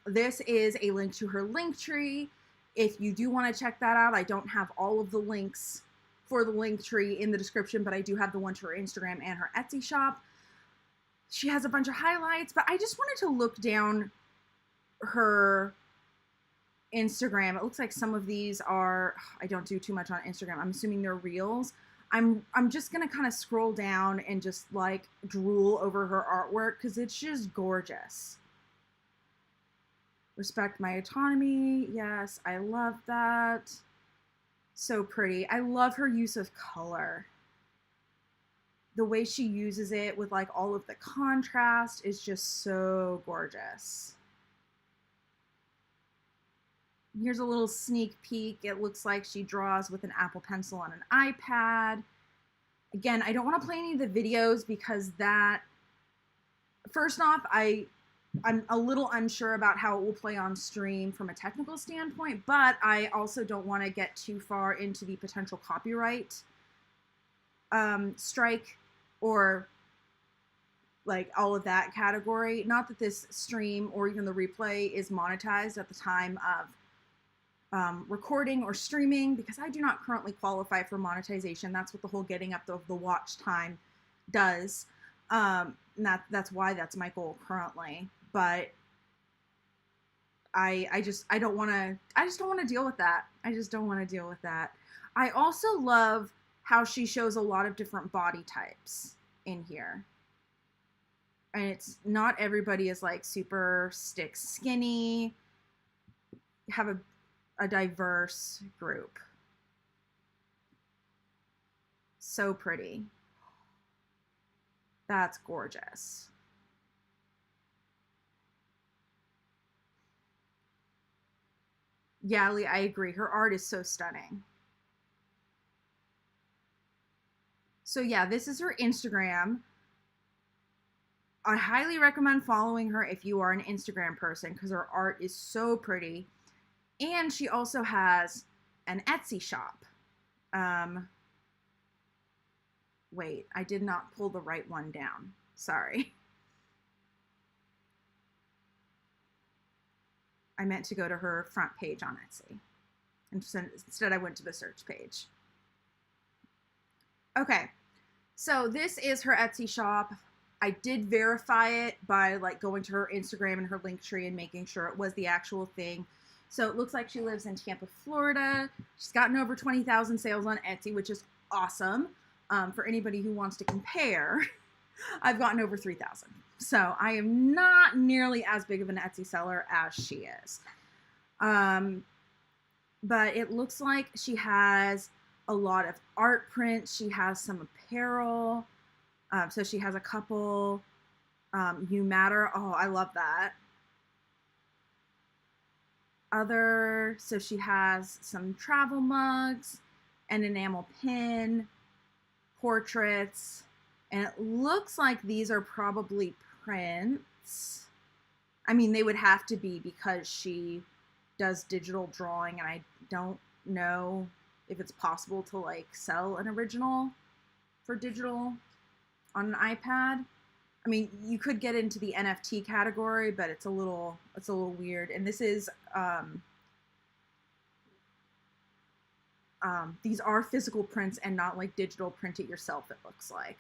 S1: This is a link to her Linktree. If you do want to check that out, I don't have all of the links for the Linktree in the description, but I do have the one to her Instagram and her Etsy shop. She has a bunch of highlights, but I just wanted to look down her Instagram. It looks like some of these are, I don't do too much on Instagram. I'm assuming they're reels. I'm just going to kind of scroll down and just like drool over her artwork because it's just gorgeous. Respect my autonomy. Yes, I love that. So pretty. I love her use of color. The way she uses it with like all of the contrast is just so gorgeous. Here's a little sneak peek. It looks like she draws with an Apple Pencil on an iPad. Again, I don't want to play any of the videos because that, first off, I'm a little unsure about how it will play on stream from a technical standpoint, but I also don't want to get too far into the potential copyright strike or like all of that category. Not that this stream or even the replay is monetized at the time of recording or streaming, because I do not currently qualify for monetization. That's what the whole getting up of the watch time does. And that's why that's my goal currently. But I just don't want to deal with that. I just don't want to deal with that. I also love how she shows a lot of different body types in here. And it's not everybody is like super stick skinny. Have a diverse group. So pretty. That's gorgeous. Yeah, Lee, I agree. Her art is so stunning. So yeah, this is her Instagram. I highly recommend following her if you are an Instagram person because her art is so pretty. And she also has an Etsy shop. Wait, I did not pull the right one down. Sorry. I meant to go to her front page on Etsy. Instead, I went to the search page. Okay, so this is her Etsy shop. I did verify it by like going to her Instagram and her Linktree and making sure it was the actual thing. So it looks like she lives in Tampa, Florida. She's gotten over 20,000 sales on Etsy, which is awesome. For anybody who wants to compare, I've gotten over 3,000. So I am not nearly as big of an Etsy seller as she is. But it looks like she has a lot of art prints. She has some apparel. So she has a couple. You Matter. Oh, I love that. So she has some travel mugs, an enamel pin, portraits, and it looks like these are probably prints. I mean, they would have to be because she does digital drawing, and I don't know if it's possible to like sell an original for digital on an iPad. I mean, you could get into the NFT category, but it's a little weird. And this is, these are physical prints and not like digital print it yourself, it looks like.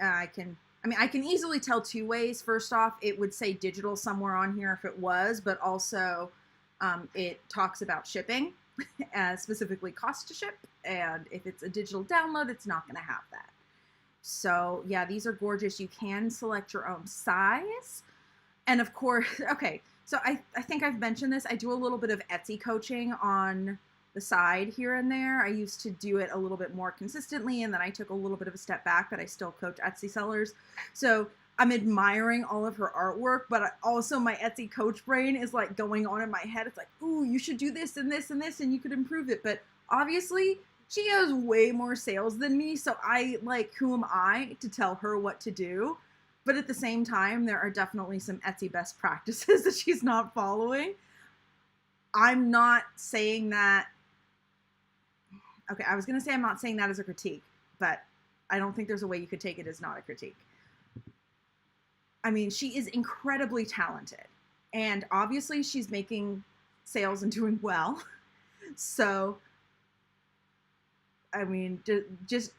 S1: I can easily tell two ways. First off, it would say digital somewhere on here if it was, but also it talks about shipping, specifically cost to ship. And if it's a digital download, it's not going to have that. So yeah, these are gorgeous. You can select your own size. And of course, okay, so I think I've mentioned this. I do a little bit of Etsy coaching on the side here and there. I used to do it a little bit more consistently, and then I took a little bit of a step back, but I still coach Etsy sellers. So I'm admiring all of her artwork, but also my Etsy coach brain is like going on in my head. It's like, ooh, you should do this and this and this, and you could improve it. But obviously, She has way more sales than me, so who am I to tell her what to do? But at the same time, there are definitely some Etsy best practices that she's not following. I'm not saying that, okay, I was going to say I'm not saying that as a critique, but I don't think there's a way you could take it as not a critique. I mean, she is incredibly talented, and obviously she's making sales and doing well. So, I mean, just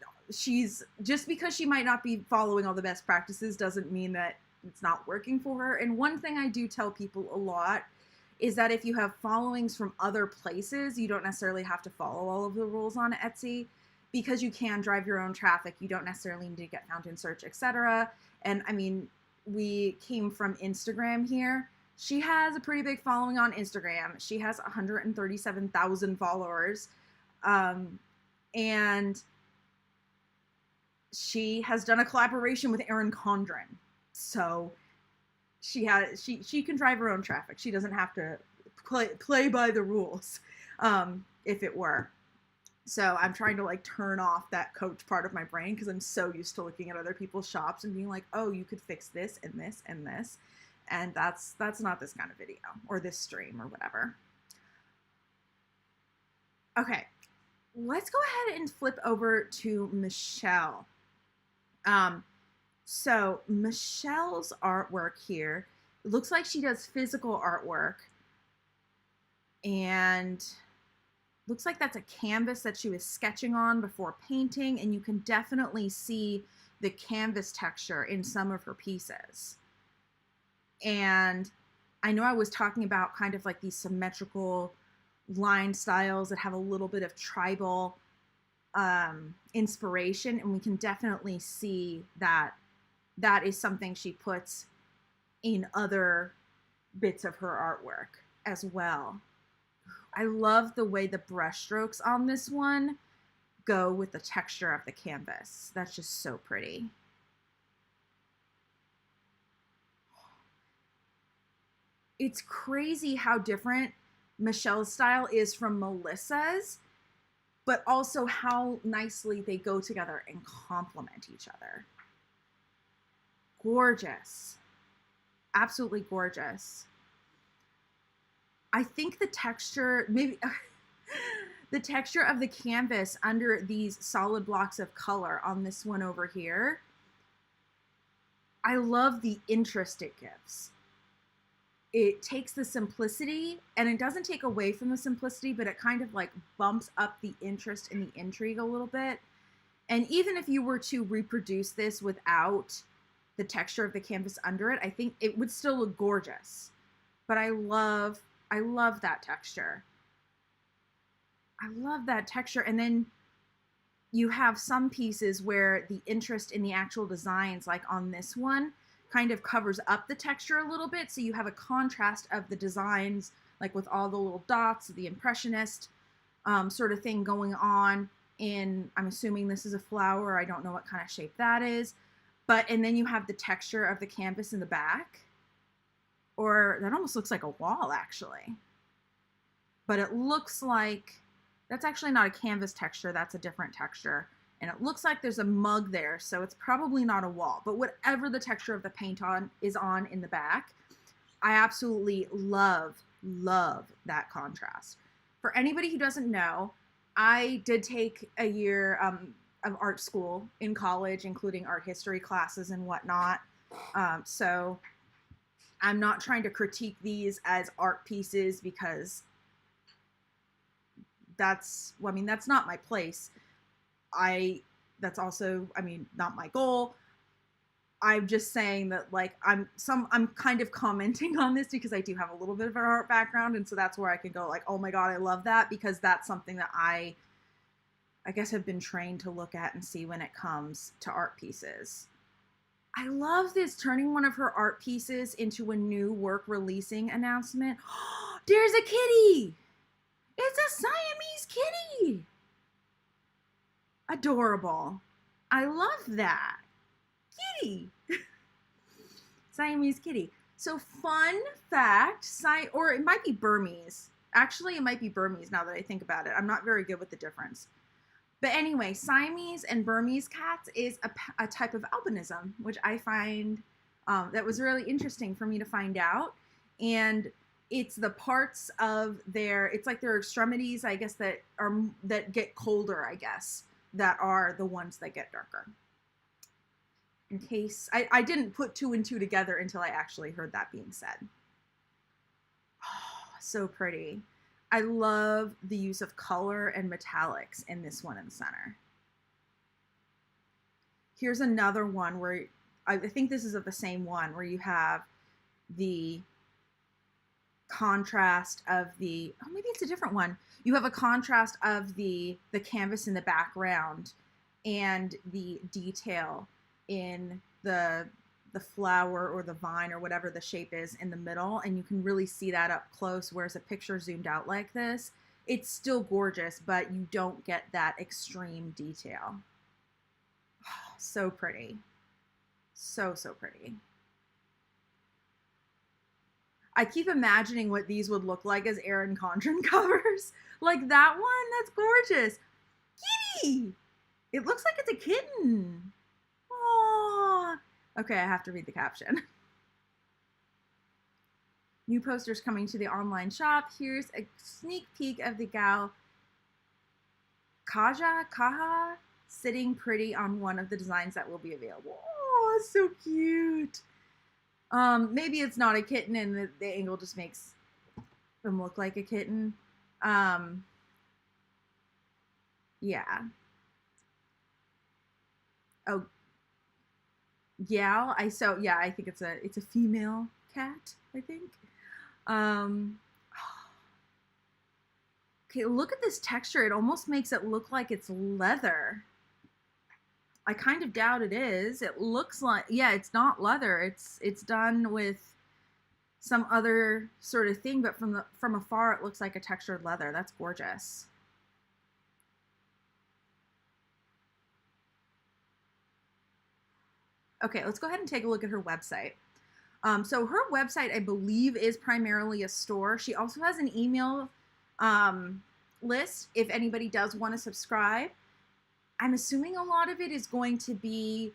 S1: because she might not be following all the best practices doesn't mean that it's not working for her. And one thing I do tell people a lot is that if you have followings from other places, you don't necessarily have to follow all of the rules on Etsy, because you can drive your own traffic. You don't necessarily need to get found in search, etc. And I mean, we came from Instagram here. She has a pretty big following on Instagram. She has 137,000 followers. And she has done a collaboration with Erin Condren. So she can drive her own traffic. She doesn't have to play by the rules, if it were. So I'm trying to like turn off that coach part of my brain, because I'm so used to looking at other people's shops and being like, oh, you could fix this and this and this. And that's not this kind of video or this stream or whatever. Okay, let's go ahead and flip over to Michelle. So Michelle's artwork here, it looks like she does physical artwork, and looks like that's a canvas that she was sketching on before painting, and you can definitely see the canvas texture in some of her pieces. And I know I was talking about kind of like these symmetrical line styles that have a little bit of tribal inspiration, and we can definitely see that that is something she puts in other bits of her artwork as well. I love the way the brush strokes on this one go with the texture of the canvas. That's just so pretty. It's crazy how different Michelle's style is from Melizza's, but also how nicely they go together and complement each other. Gorgeous. Absolutely gorgeous. I think the texture, maybe the texture of the canvas under these solid blocks of color on this one over here, I love the interest it gives. It takes the simplicity, and it doesn't take away from the simplicity, but it kind of like bumps up the interest and the intrigue a little bit. And even if you were to reproduce this without the texture of the canvas under it, I think it would still look gorgeous. But I love that texture. I love that texture. And then you have some pieces where the interest in the actual designs, like on this one, kind of covers up the texture a little bit. So you have a contrast of the designs, like with all the little dots, the impressionist sort of thing going on in, I'm assuming this is a flower. I don't know what kind of shape that is. And then you have the texture of the canvas in the back. Or that almost looks like a wall, actually. But it looks like, that's actually not a canvas texture, that's a different texture. And it looks like there's a mug there, so it's probably not a wall. But whatever the texture of the paint is on in the back, I absolutely love that contrast. For anybody who doesn't know, I did take a year of art school in college, including art history classes and whatnot. So I'm not trying to critique these as art pieces, because that's not my place. That's also, not my goal. I'm just saying that, like, I'm kind of commenting on this because I do have a little bit of an art background, and so that's where I can go like, oh my god, I love that, because that's something that I guess have been trained to look at and see when it comes to art pieces. I love this, turning one of her art pieces into a new work releasing announcement. There's a kitty! It's a Siamese kitty! Adorable. I love that. Kitty. Siamese kitty. So fun fact, or it might be Burmese. Actually, it might be Burmese now that I think about it. I'm not very good with the difference. But anyway, Siamese and Burmese cats is a type of albinism, which I find that was really interesting for me to find out. And it's the parts of it's like their extremities, I guess, that get colder, I guess, that are the ones that get darker. In case, I didn't put 2 and 2 together until I actually heard that being said. Oh, so pretty. I love the use of color and metallics in this one in the center. Here's another one where, I think this is of the same one, where you have the contrast of maybe it's a different one. You have a contrast of the canvas in the background and the detail in the flower or the vine or whatever the shape is in the middle, and you can really see that up close, whereas a picture zoomed out like this, it's still gorgeous, but you don't get that extreme detail. Oh, so pretty. So pretty. I keep imagining what these would look like as Erin Condren covers. Like that one, that's gorgeous. Kitty! It looks like it's a kitten. Aww. Okay, I have to read the caption. New posters coming to the online shop. Here's a sneak peek of the 𝗀𝗵𝗃 sitting pretty on one of the designs that will be available. Oh, so cute. Maybe it's not a kitten and the angle just makes them look like a kitten. Yeah. Oh, yeah. I think it's a female cat, I think. Okay, look at this texture. It almost makes it look like it's leather. I kind of doubt it is. It looks like, yeah, it's not leather. It's done with some other sort of thing, but from afar it looks like a textured leather. That's gorgeous. Okay, let's go ahead and take a look at her website. So her website, I believe, is primarily a store. She also has an email list if anybody does want to subscribe. I'm assuming a lot of it is going to be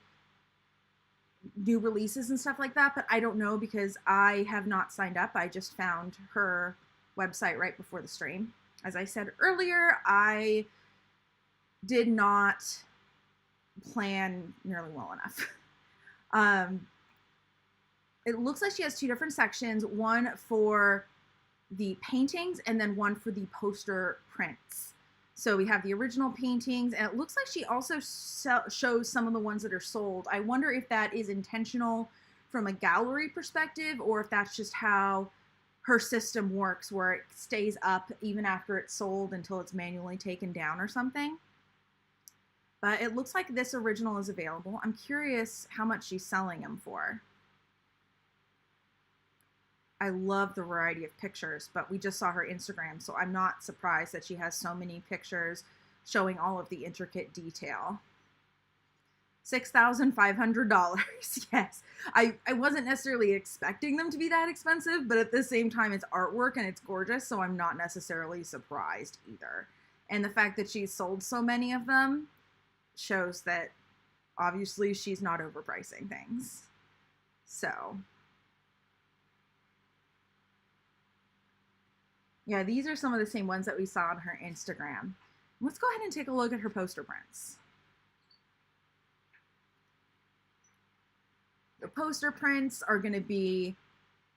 S1: new releases and stuff like that, but I don't know because I have not signed up. I just found her website right before the stream. As I said earlier, I did not plan nearly well enough. It looks like she has 2 different sections, one for the paintings and then one for the poster prints. So we have the original paintings, and it looks like she also shows some of the ones that are sold. I wonder if that is intentional from a gallery perspective, or if that's just how her system works, where it stays up even after it's sold until it's manually taken down or something. But it looks like this original is available. I'm curious how much she's selling them for. I love the variety of pictures, but we just saw her Instagram, so I'm not surprised that she has so many pictures showing all of the intricate detail. $6,500. Yes, I wasn't necessarily expecting them to be that expensive, but at the same time, it's artwork and it's gorgeous, so I'm not necessarily surprised either. And the fact that she's sold so many of them shows that obviously she's not overpricing things. So yeah, these are some of the same ones that we saw on her Instagram. Let's go ahead and take a look at her poster prints. The poster prints are going to be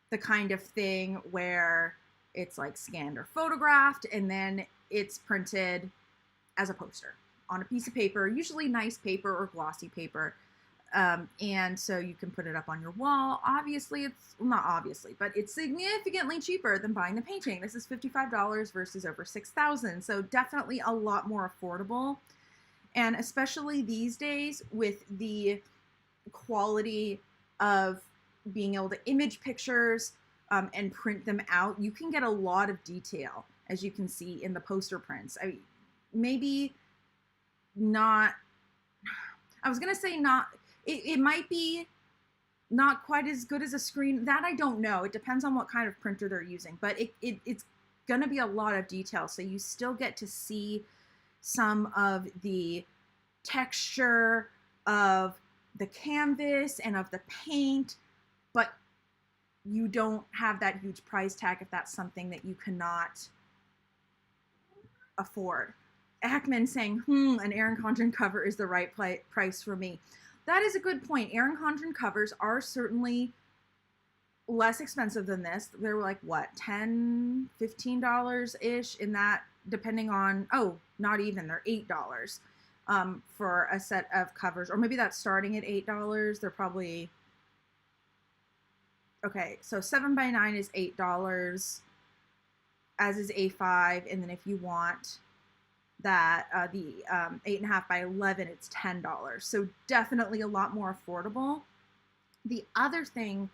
S1: the kind of thing where it's like scanned or photographed, and then it's printed as a poster on a piece of paper, usually nice paper or glossy paper. And so you can put it up on your wall. Obviously, well, not obviously, but it's significantly cheaper than buying the painting. This is $55 versus over $6,000. So definitely a lot more affordable. And especially these days with the quality of being able to image pictures and print them out, you can get a lot of detail, as you can see in the poster prints. Maybe not, I was going to say not, it might be not quite as good as a screen. That I don't know. It depends on what kind of printer they're using, but it's going to be a lot of detail. So you still get to see some of the texture of the canvas and of the paint, but you don't have that huge price tag if that's something that you cannot afford. Ackman saying, an Erin Condren cover is the right price for me. That is a good point. Erin Condren covers are certainly less expensive than this. They're like, what, $10, $15-ish in that, depending on, oh, not even, they're $8 for a set of covers. Or maybe that's starting at $8. They're probably, okay, so 7x9 is $8, as is A5, and then if you want that, the 8.5x11, it's $10. So definitely a lot more affordable. The other thing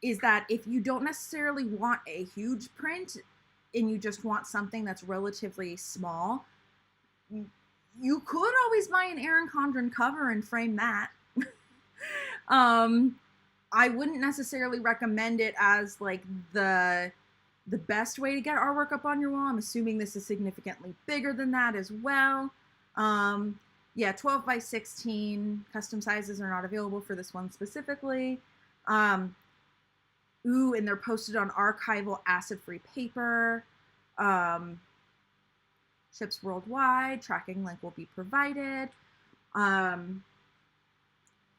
S1: is that if you don't necessarily want a huge print and you just want something that's relatively small, you could always buy an Erin Condren cover and frame that. I wouldn't necessarily recommend it as like the best way to get artwork up on your wall. I'm assuming this is significantly bigger than that as well. Yeah, 12x16 custom sizes are not available for this one specifically. Ooh, and they're posted on archival acid-free paper. Ships worldwide. Tracking link will be provided.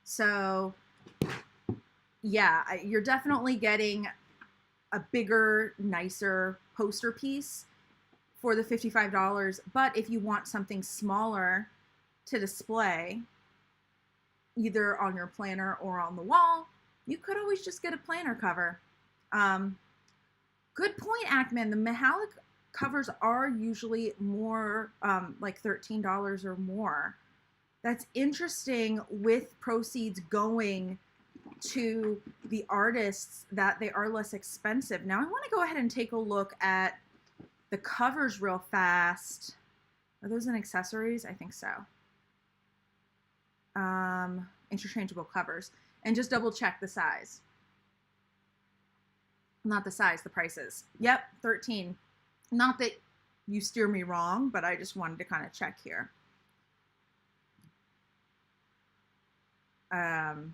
S1: So, yeah, you're definitely getting a bigger, nicer poster piece for the $55. But if you want something smaller to display, either on your planner or on the wall, you could always just get a planner cover. Good point, Ackman. The metallic covers are usually more like $13 or more. That's interesting, with proceeds going to the artists, that they are less expensive. Now I want to go ahead and take a look at the covers real fast. Are those in accessories? I think so. Interchangeable covers. And just double check the size. Not the size, the prices. Yep, 13. Not that you steer me wrong, but I just wanted to kind of check here. And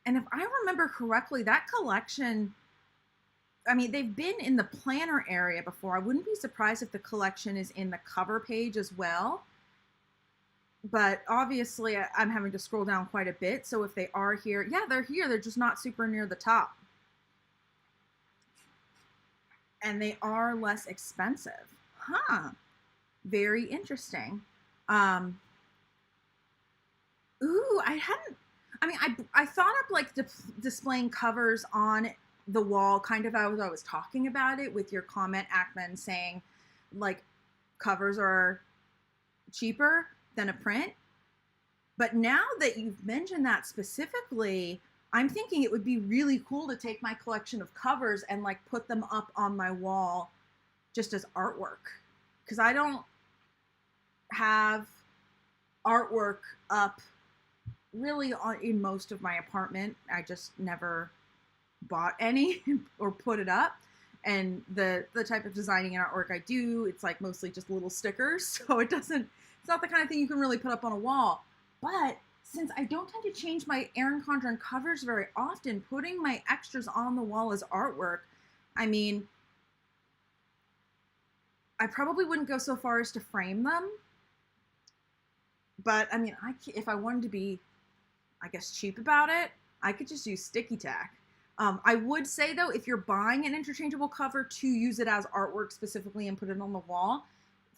S1: if I remember correctly, that collection, I mean, they've been in the planner area before. I wouldn't be surprised if the collection is in the cover page as well. But obviously, I'm having to scroll down quite a bit. So if they are here, yeah, they're here. They're just not super near the top. And they are less expensive. Huh. Very interesting. Ooh, I thought up like displaying covers on the wall, kind of as I was talking about it, with your comment, Ackman, saying like covers are cheaper than a print. But now that you've mentioned that specifically, I'm thinking it would be really cool to take my collection of covers and like put them up on my wall just as artwork. Because I don't have artwork up really in most of my apartment. I just never bought any or put it up. And the type of designing and artwork I do, it's like mostly just little stickers. So it's not the kind of thing you can really put up on a wall. But since I don't tend to change my Erin Condren covers very often, putting my extras on the wall as artwork, I mean, I probably wouldn't go so far as to frame them. But I mean, if I wanted to be, I guess, cheap about it, I could just use sticky tack. I would say though, if you're buying an interchangeable cover to use it as artwork specifically and put it on the wall,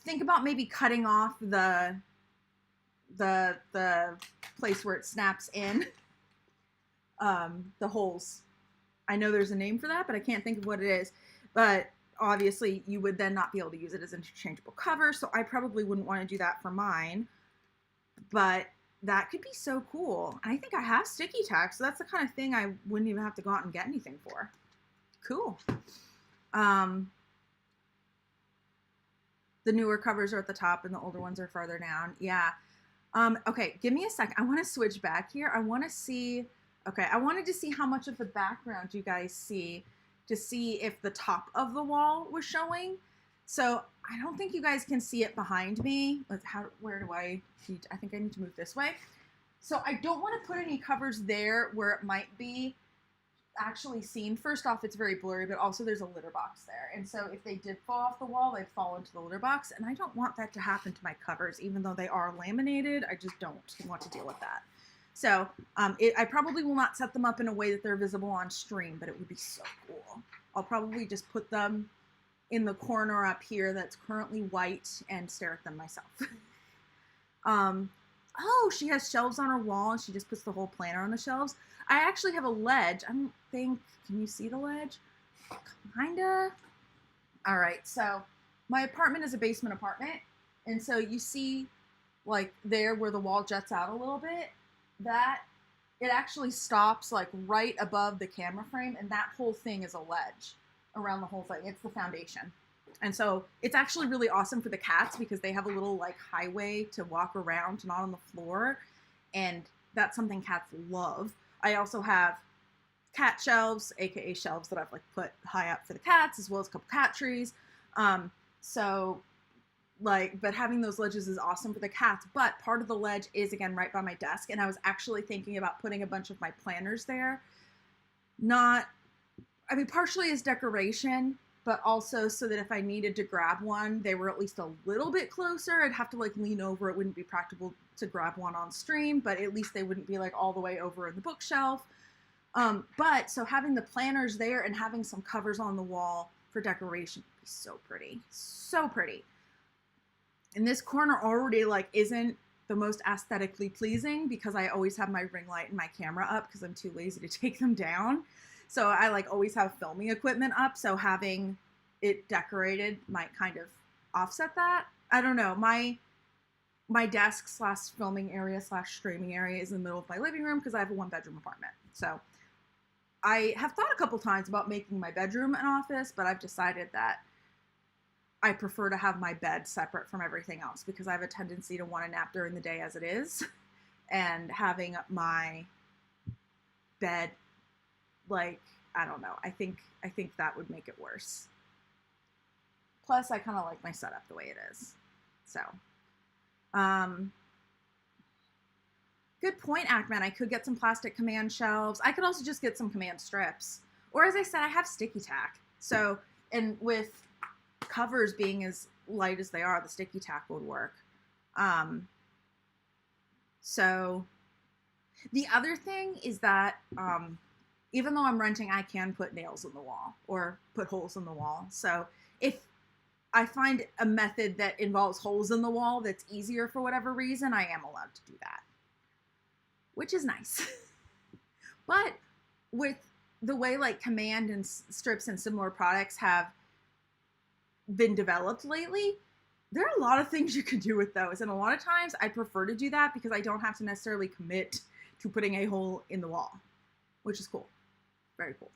S1: think about maybe cutting off the place where it snaps in, the holes. I know there's a name for that, but I can't think of what it is. But obviously you would then not be able to use it as interchangeable cover, so I probably wouldn't want to do that for mine. But that could be so cool. And I think I have sticky tack, so that's the kind of thing I wouldn't even have to go out and get anything for. Cool. The newer covers are at the top and the older ones are farther down. Yeah. Okay, give me a sec. I want to switch back here. I want to see, okay, I wanted to see how much of the background you guys see, to see if the top of the wall was showing. So I don't think you guys can see it behind me. Where do I think I need to move this way. So I don't want to put any covers there where it might be actually seen. First off, it's very blurry, but also there's a litter box there. And so if they did fall off the wall, they'd fall into the litter box. And I don't want that to happen to my covers, even though they are laminated. I just don't want to deal with that. So I probably will not set them up in a way that they're visible on stream, but it would be so cool. I'll probably just put them in the corner up here that's currently white and stare at them myself. Oh, she has shelves on her wall and she just puts the whole planner on the shelves. I actually have a ledge. I don't think, can you see the ledge? Kinda. All right, so my apartment is a basement apartment. And so you see like there where the wall juts out a little bit, that it actually stops like right above the camera frame. And that whole thing is a ledge around the whole thing. It's the foundation. And so it's actually really awesome for the cats because they have a little like highway to walk around, not on the floor. And that's something cats love. I also have cat shelves, aka shelves that I've like put high up for the cats, as well as a couple cat trees. So like, but having those ledges is awesome for the cats. But part of the ledge is again right by my desk. And I was actually thinking about putting a bunch of my planners there. Partially as decoration, but also so that if I needed to grab one, they were at least a little bit closer. I'd have to like lean over. It wouldn't be practical to grab one on stream, but at least they wouldn't be like all the way over in the bookshelf. But so having the planners there and having some covers on the wall for decoration would be so pretty, so pretty. And this corner already like isn't the most aesthetically pleasing because I always have my ring light and my camera up because I'm too lazy to take them down. So I like always have filming equipment up. So having it decorated might kind of offset that. I don't know. My desk / filming / streaming area is in the middle of my living room because I have a 1-bedroom apartment. So I have thought a couple times about making my bedroom an office, but I've decided that I prefer to have my bed separate from everything else because I have a tendency to want to nap during the day as it is. And having my bed, like, I don't know. I think that would make it worse. Plus, I kind of like my setup the way it is. So, good point, Ackman. I could get some plastic command shelves. I could also just get some command strips. Or as I said, I have sticky tack. So, and with covers being as light as they are, the sticky tack would work. So, the other thing is that, even though I'm renting, I can put nails in the wall or put holes in the wall. So if I find a method that involves holes in the wall that's easier for whatever reason, I am allowed to do that, which is nice. But with the way like command and strips and similar products have been developed lately, there are a lot of things you can do with those. And a lot of times I prefer to do that because I don't have to necessarily commit to putting a hole in the wall, which is cool. Very cool.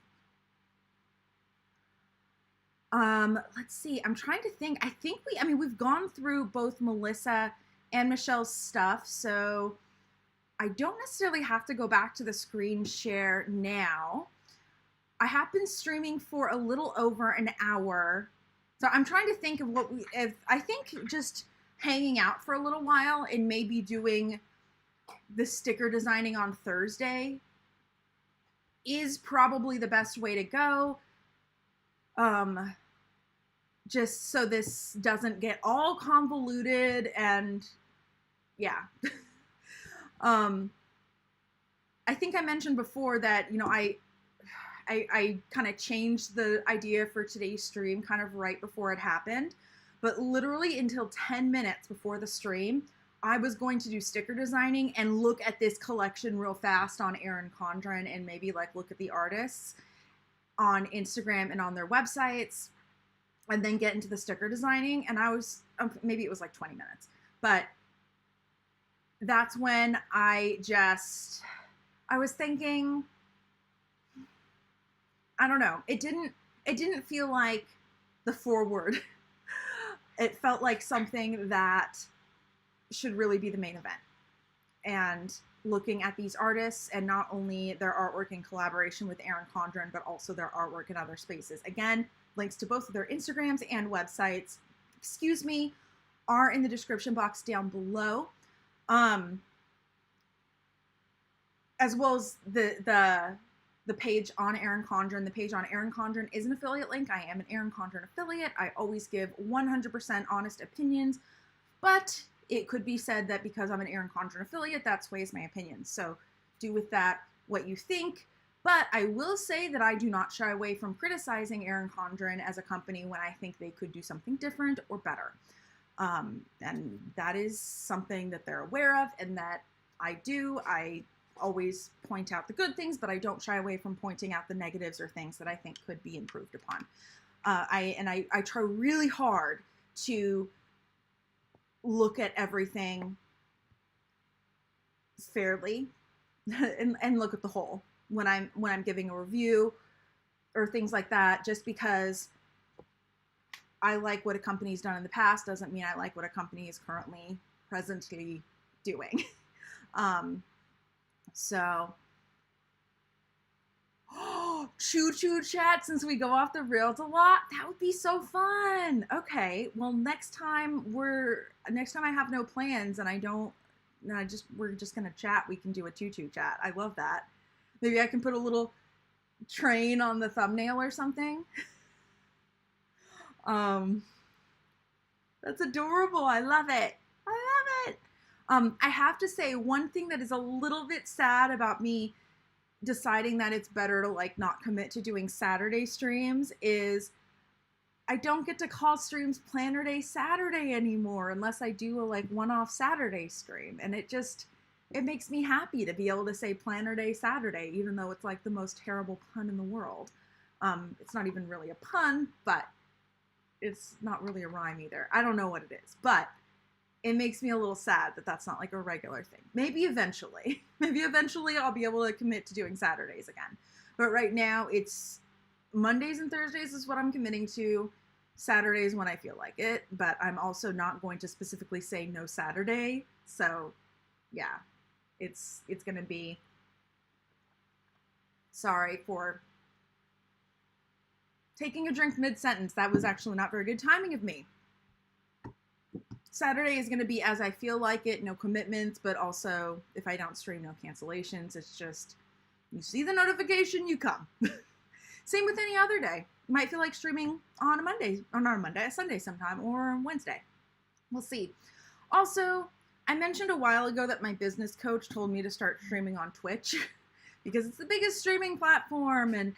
S1: Let's see. I'm trying to think. I think we've gone through both Melizza and Michelle's stuff, so I don't necessarily have to go back to the screen share now. I have been streaming for a little over an hour, so I'm trying to think of I think just hanging out for a little while and maybe doing the sticker designing on Thursday is probably the best way to go. Just so this doesn't get all convoluted and yeah. I think I mentioned before that, you know, I kind of changed the idea for today's stream kind of right before it happened, but literally until 10 minutes before the stream, I was going to do sticker designing and look at this collection real fast on Erin Condren and maybe like look at the artists on Instagram and on their websites and then get into the sticker designing. And I was, maybe it was like 20 minutes, but that's when I was thinking, I don't know. It didn't feel like the forward. It felt like something that should really be the main event. And looking at these artists and not only their artwork in collaboration with Erin Condren, but also their artwork in other spaces. Again, links to both of their Instagrams and websites excuse me, are in the description box down below. As well as the page on Erin Condren. The page on Erin Condren is an affiliate link. I am an Erin Condren affiliate. I always give 100% honest opinions, but it could be said that because I'm an Erin Condren affiliate, that sways my opinions. So do with that what you think. But I will say that I do not shy away from criticizing Erin Condren as a company when I think they could do something different or better. And that is something that they're aware of and that I do. I always point out the good things, but I don't shy away from pointing out the negatives or things that I think could be improved upon. I try really hard to look at everything fairly and look at the whole when I'm giving a review or things like that. Just because I like what a company's done in the past doesn't mean I like what a company is presently doing. So, 𝗀𝗧 chat, since we go off the rails a lot, that would be so fun. Okay, well, next time I have no plans and we're just gonna chat, we can do a 𝗀𝗧 chat. I love that. Maybe I can put a little train on the thumbnail or something. That's adorable. I love it. I love it. I have to say, one thing that is a little bit sad about me deciding that it's better to like not commit to doing Saturday streams is I don't get to call streams Planner Day Saturday anymore unless I do a like one-off Saturday stream. And it makes me happy to be able to say Planner Day Saturday, even though it's like the most terrible pun in the world. It's not even really a pun, but it's not really a rhyme either. I don't know what it is, but it makes me a little sad that that's not like a regular thing. Maybe eventually I'll be able to commit to doing Saturdays again. But right now it's Mondays and Thursdays is what I'm committing to. Saturdays when I feel like it, but I'm also not going to specifically say no Saturday. So yeah, it's going to be, sorry for taking a drink mid-sentence. That was actually not very good timing of me. Saturday is going to be as I feel like it, no commitments, but also if I don't stream, no cancellations. It's just, you see the notification, you come. Same with any other day. You might feel like streaming on a Monday, or not a Monday, a Sunday sometime, or Wednesday. We'll see. Also, I mentioned a while ago that my business coach told me to start streaming on Twitch because it's the biggest streaming platform and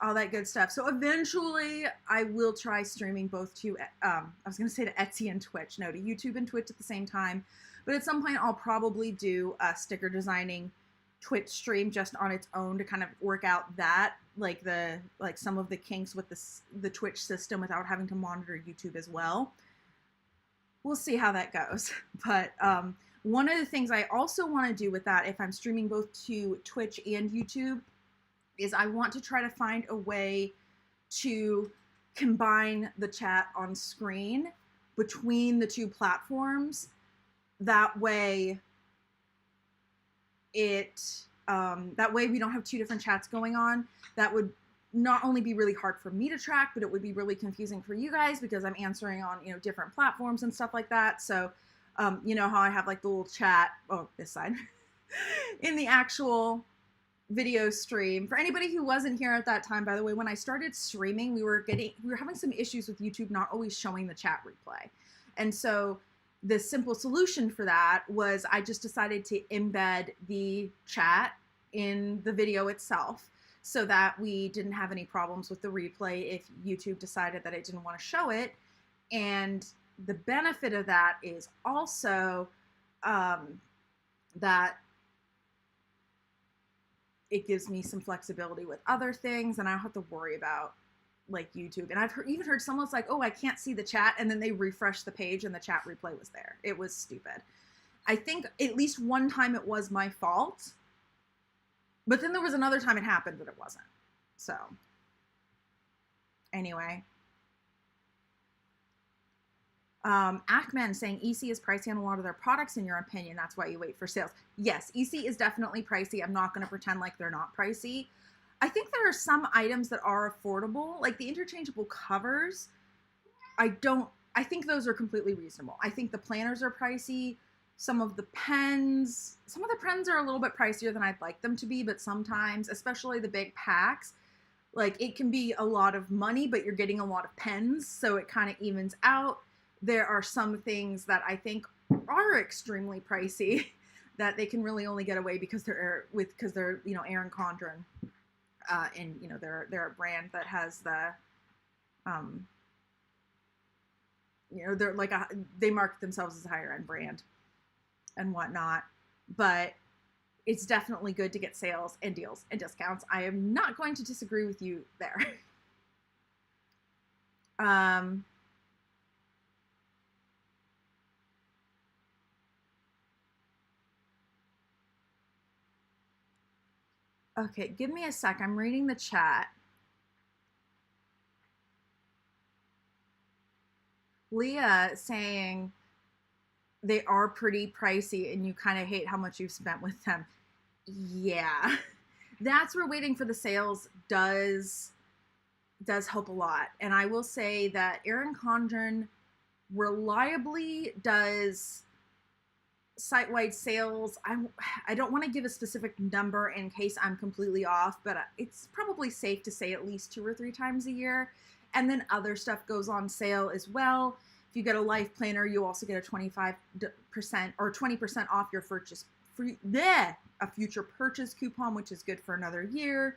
S1: all that good stuff. So eventually I will try streaming both to, I was going to say to Etsy and Twitch. No, to YouTube and Twitch at the same time. But at some point I'll probably do a sticker designing Twitch stream just on its own to kind of work out that, like some of the kinks with the Twitch system without having to monitor YouTube as well. We'll see how that goes. But one of the things I also want to do with that, if I'm streaming both to Twitch and YouTube, is I want to try to find a way to combine the chat on screen between the two platforms. That way that way we don't have two different chats going on. That would not only be really hard for me to track, but it would be really confusing for you guys because I'm answering on, different platforms and stuff like that. So, you know how I have like the little chat, this side, in the actual video stream. For anybody who wasn't here at that time, by the way, when I started streaming, we were having some issues with YouTube not always showing the chat replay. And so the simple solution for that was I just decided to embed the chat in the video itself so that we didn't have any problems with the replay if YouTube decided that it didn't want to show it. And the benefit of that is also that it gives me some flexibility with other things and I don't have to worry about like YouTube. And I've even heard someone's like, oh, I can't see the chat. And then they refreshed the page and the chat replay was there. It was stupid. I think at least one time it was my fault, but then there was another time it happened that it wasn't. So anyway, Ackman saying 𝗚𝗍 is pricey on a lot of their products in your opinion. That's why you wait for sales. Yes, 𝗚𝗍 is definitely pricey. I'm not going to pretend like they're not pricey. I think there are some items that are affordable, like the interchangeable covers. I think those are completely reasonable. I think the planners are pricey. Some of the pens are a little bit pricier than I'd like them to be, but sometimes, especially the big packs, like it can be a lot of money, but you're getting a lot of pens, so it kind of evens out. There are some things that I think are extremely pricey that they can really only get away because they're you know, Erin Condren, and you know they're a brand that has the you know, they're like they market themselves as a higher end brand and whatnot, but it's definitely good to get sales and deals and discounts. I am not going to disagree with you there. Okay, give me a sec. I'm reading the chat. Leah saying they are pretty pricey and you kind of hate how much you've spent with them. Yeah, that's where waiting for the sales does help a lot. And I will say that Erin Condren reliably does site-wide sales. I don't want to give a specific number in case I'm completely off, but it's probably safe to say at least 2 or 3 times a year. And then other stuff goes on sale as well. If you get a life planner, you also get a 25% or 20% off your a future purchase coupon, which is good for another year.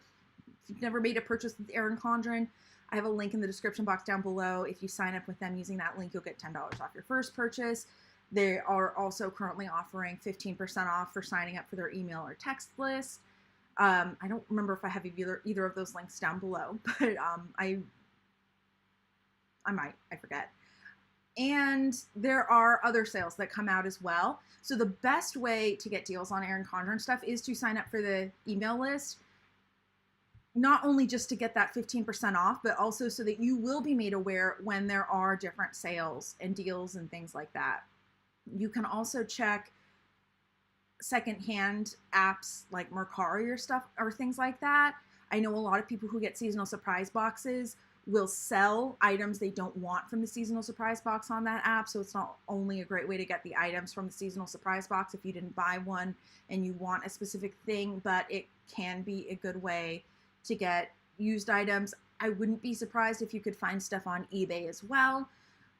S1: If you've never made a purchase with Erin Condren, I have a link in the description box down below. If you sign up with them using that link, you'll get $10 off your first purchase. They are also currently offering 15% off for signing up for their email or text list. I don't remember if I have either of those links down below, but I forget. And there are other sales that come out as well. So the best way to get deals on Erin Condren stuff is to sign up for the email list. Not only just to get that 15% off, but also so that you will be made aware when there are different sales and deals and things like that. You can also check secondhand apps like Mercari or stuff or things like that. I know a lot of people who get seasonal surprise boxes will sell items they don't want from the seasonal surprise box on that app. So it's not only a great way to get the items from the seasonal surprise box if you didn't buy one and you want a specific thing, but it can be a good way to get used items. I wouldn't be surprised if you could find stuff on eBay as well.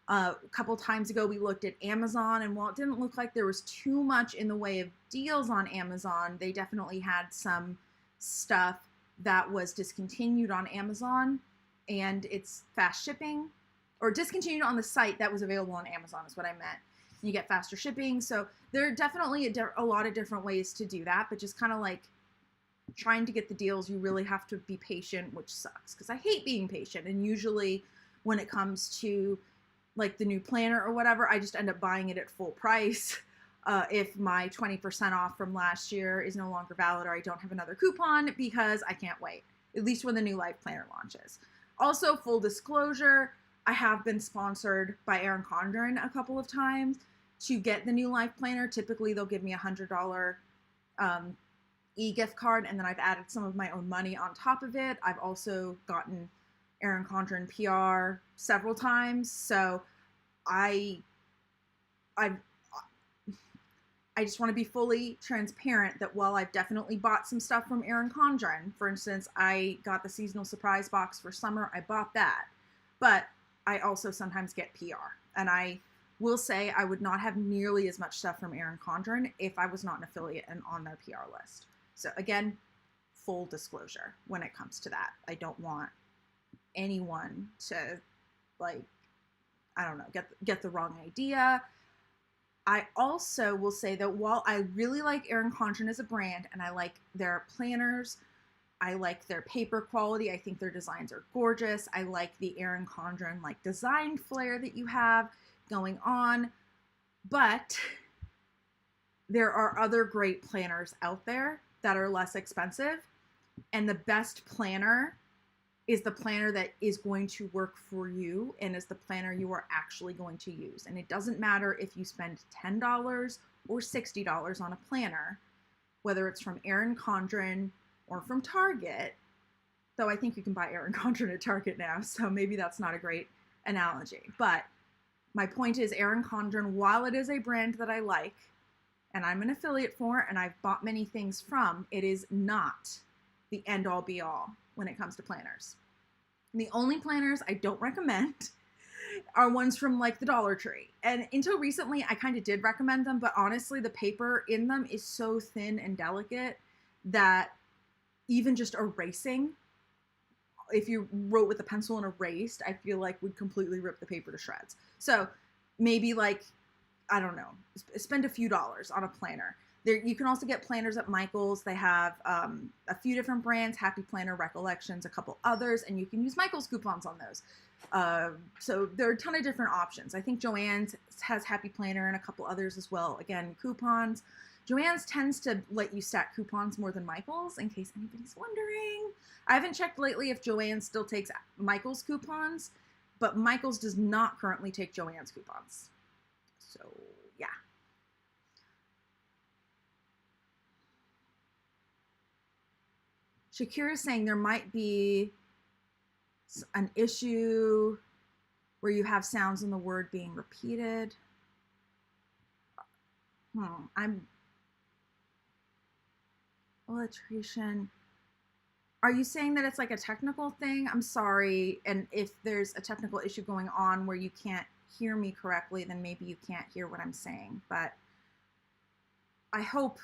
S1: A couple times ago, we looked at Amazon, and while it didn't look like there was too much in the way of deals on Amazon, they definitely had some stuff that was discontinued on Amazon, and it's fast shipping, or discontinued on the site that was available on Amazon is what I meant. You get faster shipping, so there are definitely a lot of different ways to do that, but just kind of like trying to get the deals, you really have to be patient, which sucks, because I hate being patient, and usually when it comes to like the new planner or whatever, I just end up buying it at full price if my 20% off from last year is no longer valid or I don't have another coupon, because I can't wait, at least when the new life planner launches. Also, full disclosure, I have been sponsored by Erin Condren a couple of times to get the new life planner. Typically, they'll give me a $100 e-gift card, and then I've added some of my own money on top of it. I've also gotten Erin Condren PR several times, so I just want to be fully transparent that while I've definitely bought some stuff from Erin Condren, for instance, I got the seasonal surprise box for summer, I bought that, but I also sometimes get PR, and I will say I would not have nearly as much stuff from Erin Condren if I was not an affiliate and on their PR list. So again, full disclosure when it comes to that. I don't want anyone to, like, I don't know, get the wrong idea. I also will say that while I really like Erin Condren as a brand and I like their planners, I like their paper quality, I think their designs are gorgeous, I like the Erin Condren like design flair that you have going on, but there are other great planners out there that are less expensive, and the best planner is the planner that is going to work for you and is the planner you are actually going to use. And it doesn't matter if you spend $10 or $60 on a planner, whether it's from Erin Condren or from Target, though I think you can buy Erin Condren at Target now, so maybe that's not a great analogy. But my point is, Erin Condren, while it is a brand that I like, and I'm an affiliate for, and I've bought many things from, it is not the end-all be-all when it comes to planners. And the only planners I don't recommend are ones from like the Dollar Tree. And until recently, I kind of did recommend them, but honestly, the paper in them is so thin and delicate that even just erasing, if you wrote with a pencil and erased, I feel like would completely rip the paper to shreds. So maybe like, I don't know, spend a few dollars on a planner. There, you can also get planners at Michael's. They have a few different brands, Happy Planner, Recollections, a couple others, and you can use Michael's coupons on those. So there are a ton of different options. I think Joann's has Happy Planner and a couple others as well. Again, coupons. Joann's tends to let you stack coupons more than Michael's, in case anybody's wondering. I haven't checked lately if Joann's still takes Michael's coupons, but Michael's does not currently take Joann's coupons. So, yeah. Shakira is saying there might be an issue where you have sounds in the word being repeated. Alliteration. Are you saying that it's like a technical thing? I'm sorry. And if there's a technical issue going on where you can't hear me correctly, then maybe you can't hear what I'm saying. But I hope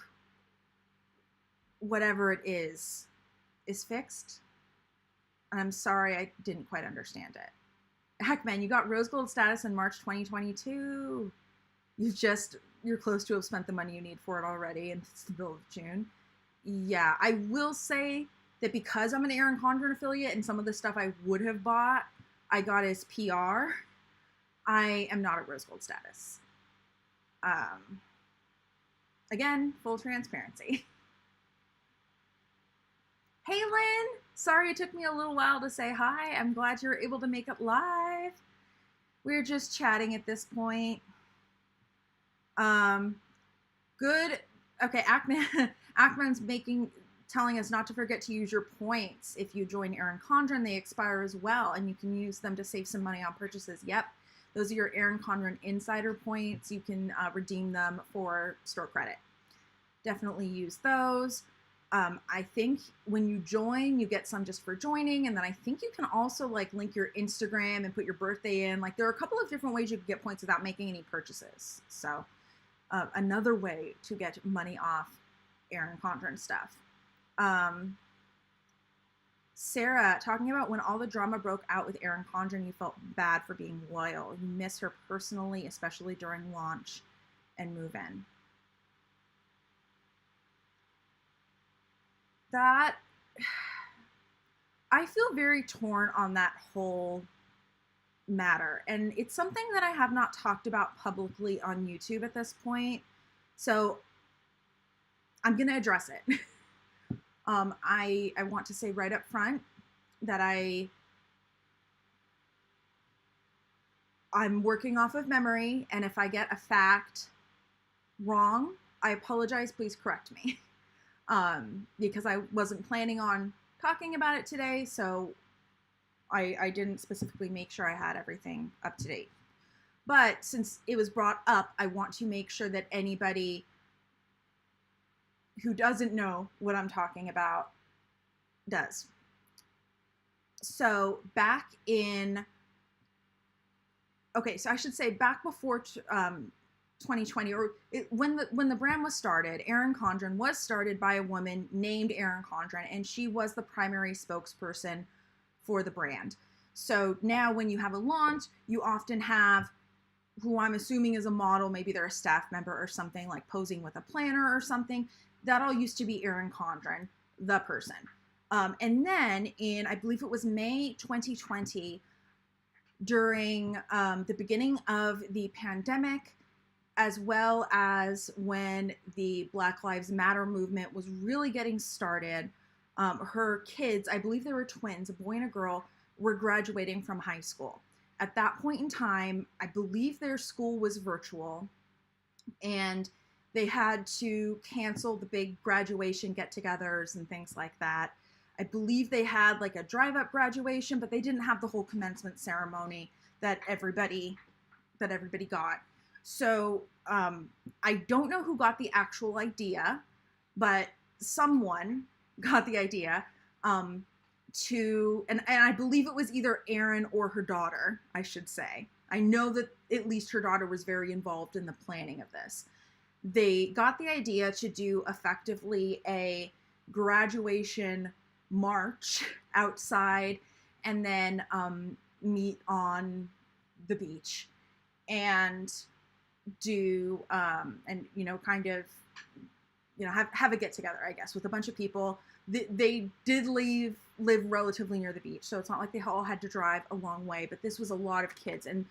S1: whatever it is fixed. And I'm sorry I didn't quite understand it. Heck, man, you got rose gold status in March 2022. You're close to have spent the money you need for it already, and it's the middle of June. Yeah, I will say that because I'm an Erin Condren affiliate and some of the stuff I would have bought, I got as PR, I am not at rose gold status. Again, full transparency. Hey, Lynn. Sorry it took me a little while to say hi. I'm glad you're able to make it live. We're just chatting at this point. Good. Okay, Ackman's telling us not to forget to use your points. If you join Erin Condren, they expire as well, and you can use them to save some money on purchases. Yep, those are your Erin Condren insider points. You can redeem them for store credit. Definitely use those. I think when you join, you get some just for joining, and then I think you can also like link your Instagram and put your birthday in. Like there are a couple of different ways you can get points without making any purchases. So another way to get money off Erin Condren stuff. Sarah, talking about when all the drama broke out with Erin Condren, you felt bad for being loyal. You miss her personally, especially during launch and move-in. That, I feel very torn on that whole matter. And it's something that I have not talked about publicly on YouTube at this point. So I'm going to address it. I want to say right up front that I'm working off of memory. And if I get a fact wrong, I apologize. Please correct me. Because I wasn't planning on talking about it today, so I didn't specifically make sure I had everything up to date. But since it was brought up, I want to make sure that anybody who doesn't know what I'm talking about does. So back in, okay, so I should say back before 2020, or when the brand was started, Erin Condren was started by a woman named Erin Condren, and she was the primary spokesperson for the brand. So now when you have a launch, you often have who I'm assuming is a model, maybe they're a staff member or something, like posing with a planner or something. That all used to be Erin Condren, the person. And then in, I believe it was May 2020, during the beginning of the pandemic, as well as when the Black Lives Matter movement was really getting started, her kids, I believe they were twins, a boy and a girl, were graduating from high school. At that point in time, I believe their school was virtual, and they had to cancel the big graduation get-togethers and things like that. I believe they had like a drive-up graduation, but they didn't have the whole commencement ceremony that everybody got. So I don't know who got the actual idea, but someone got the idea and I believe it was either Erin or her daughter, I should say. I know that at least her daughter was very involved in the planning of this. They got the idea to do effectively a graduation march outside and then meet on the beach and do and kind of have a get together, I guess, with a bunch of people. They did live relatively near the beach, so it's not like they all had to drive a long way, but this was a lot of kids. And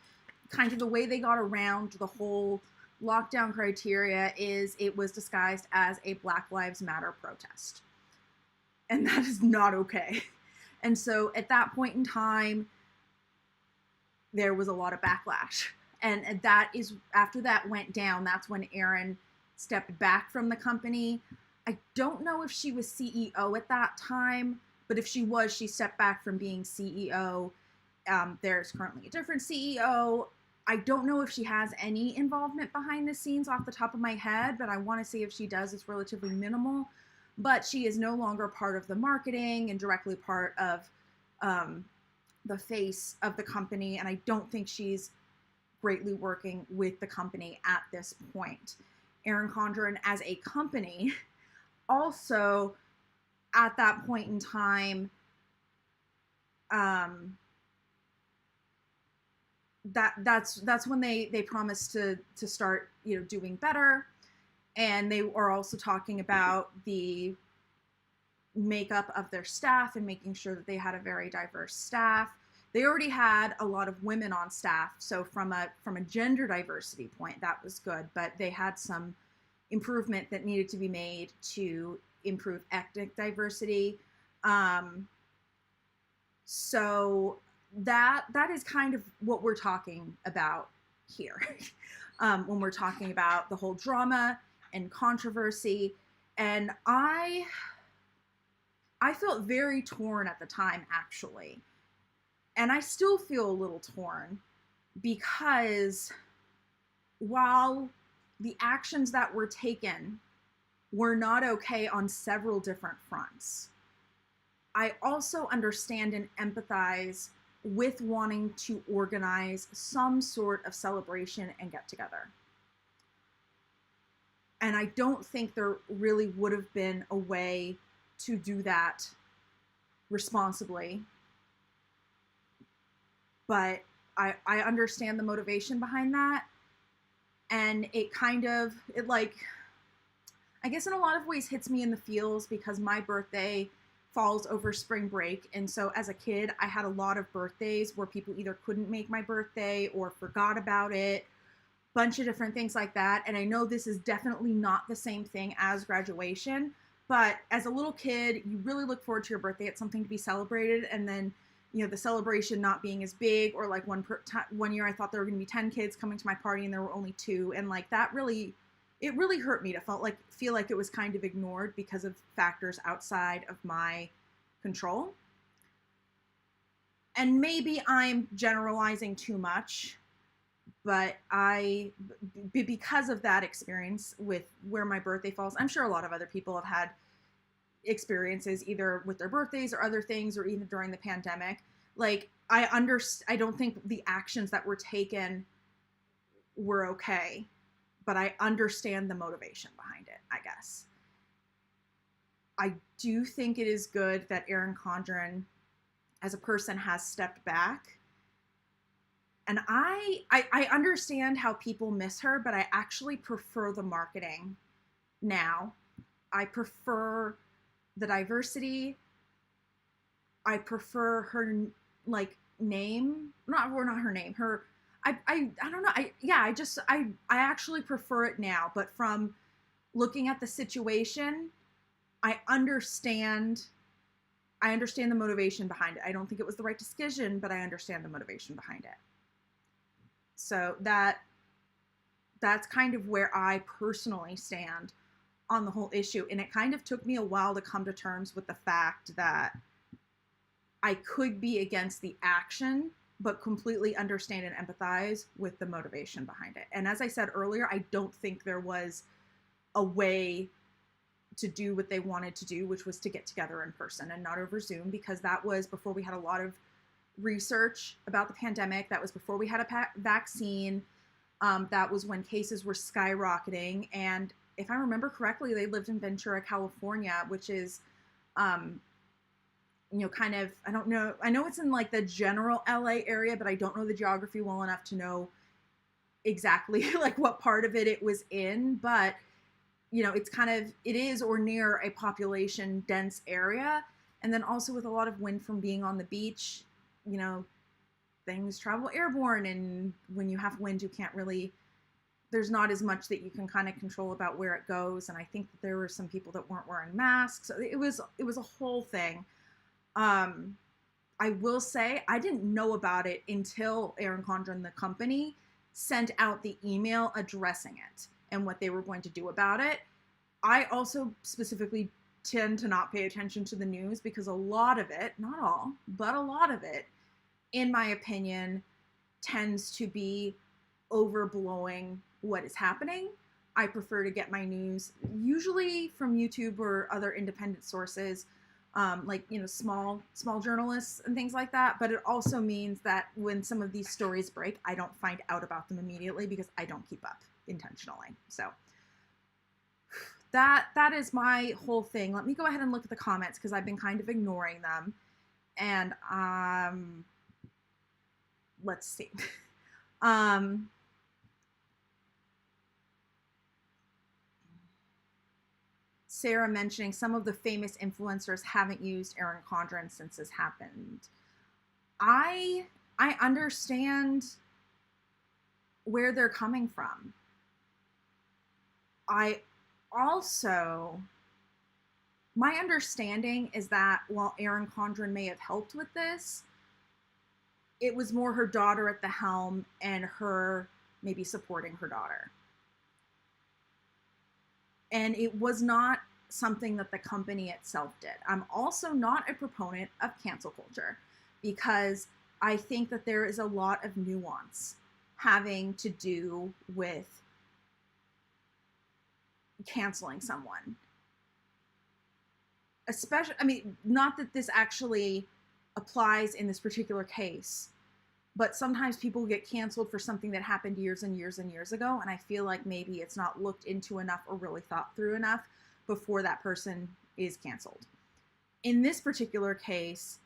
S1: kind of the way they got around the whole lockdown criteria is it was disguised as a Black Lives Matter protest. And that is not okay. And so at that point in time, there was a lot of backlash. And that is, after that went down, that's when Erin stepped back from the company. I don't know if she was CEO at that time, but if she was, she stepped back from being CEO. There's currently a different CEO. I don't know if she has any involvement behind the scenes off the top of my head, but I want to say if she does, it's relatively minimal. But she is no longer part of the marketing and directly part of the face of the company, and I don't think she's greatly working with the company at this point. Erin Condren as a company also at that point in time, that's when they promised to start doing better, and they are also talking about the makeup of their staff and making sure that they had a very diverse staff. They already had a lot of women on staff, so from a gender diversity point, that was good, but they had some improvement that needed to be made to improve ethnic diversity. So that is kind of what we're talking about here when we're talking about the whole drama and controversy. And I felt very torn at the time, actually. And I still feel a little torn because while the actions that were taken were not okay on several different fronts, I also understand and empathize with wanting to organize some sort of celebration and get together. And I don't think there really would have been a way to do that responsibly. But I understand the motivation behind that. And it I guess in a lot of ways hits me in the feels because my birthday falls over spring break. And so as a kid, I had a lot of birthdays where people either couldn't make my birthday or forgot about it, bunch of different things like that. And I know this is definitely not the same thing as graduation, but as a little kid, you really look forward to your birthday. It's something to be celebrated. And then, the celebration not being as big, or like one year I thought there were going to be 10 kids coming to my party and there were only 2. And like that it really hurt me to feel like it was kind of ignored because of factors outside of my control. And maybe I'm generalizing too much, but because of that experience with where my birthday falls, I'm sure a lot of other people have had experiences either with their birthdays or other things, or even during the pandemic. Like I don't think the actions that were taken were okay, but I understand the motivation behind it, I guess. I do think it is good that Erin Condren as a person has stepped back. And I understand how people miss her, but I actually prefer the marketing now. I prefer the diversity. I prefer her name. Not her name. Her. I don't know. I actually prefer it now. But from looking at the situation, I understand the motivation behind it. I don't think it was the right decision, but I understand the motivation behind it. So that's kind of where I personally stand on the whole issue. And it kind of took me a while to come to terms with the fact that I could be against the action, but completely understand and empathize with the motivation behind it. And as I said earlier, I don't think there was a way to do what they wanted to do, which was to get together in person and not over Zoom, because that was before we had a lot of research about the pandemic. That was before we had a vaccine. That was when cases were skyrocketing. And if I remember correctly, they lived in Ventura, California, which is, you know, kind of, I don't know, I know it's in like the general LA area, but I don't know the geography well enough to know exactly like what part of it was in. But, you know, it's kind of, it is or near a population dense area. And then also with a lot of wind from being on the beach, you know, things travel airborne. And when you have wind, you can't really, there's not as much that you can kind of control about where it goes. And I think that there were some people that weren't wearing masks. So it was a whole thing. I will say I didn't know about it until Erin Condren, the company, sent out the email addressing it and what they were going to do about it. I also specifically tend to not pay attention to the news because a lot of it, not all, but a lot of it, in my opinion, tends to be overblowing what is happening. I prefer to get my news usually from YouTube or other independent sources, like, you know, small journalists and things like that. But it also means that when some of these stories break, I don't find out about them immediately because I don't keep up intentionally. So that is my whole thing. Let me go ahead and look at the comments because I've been kind of ignoring them. And let's see. Sarah mentioning some of the famous influencers haven't used Erin Condren since this happened. I understand where they're coming from. I also, my understanding is that while Erin Condren may have helped with this, it was more her daughter at the helm and her maybe supporting her daughter. And it was not something that the company itself did. I'm also not a proponent of cancel culture because I think that there is a lot of nuance having to do with canceling someone. Especially, I mean, not that this actually applies in this particular case, but sometimes people get canceled for something that happened years and years and years ago, and I feel like maybe it's not looked into enough or really thought through enough before that person is canceled. In this particular case,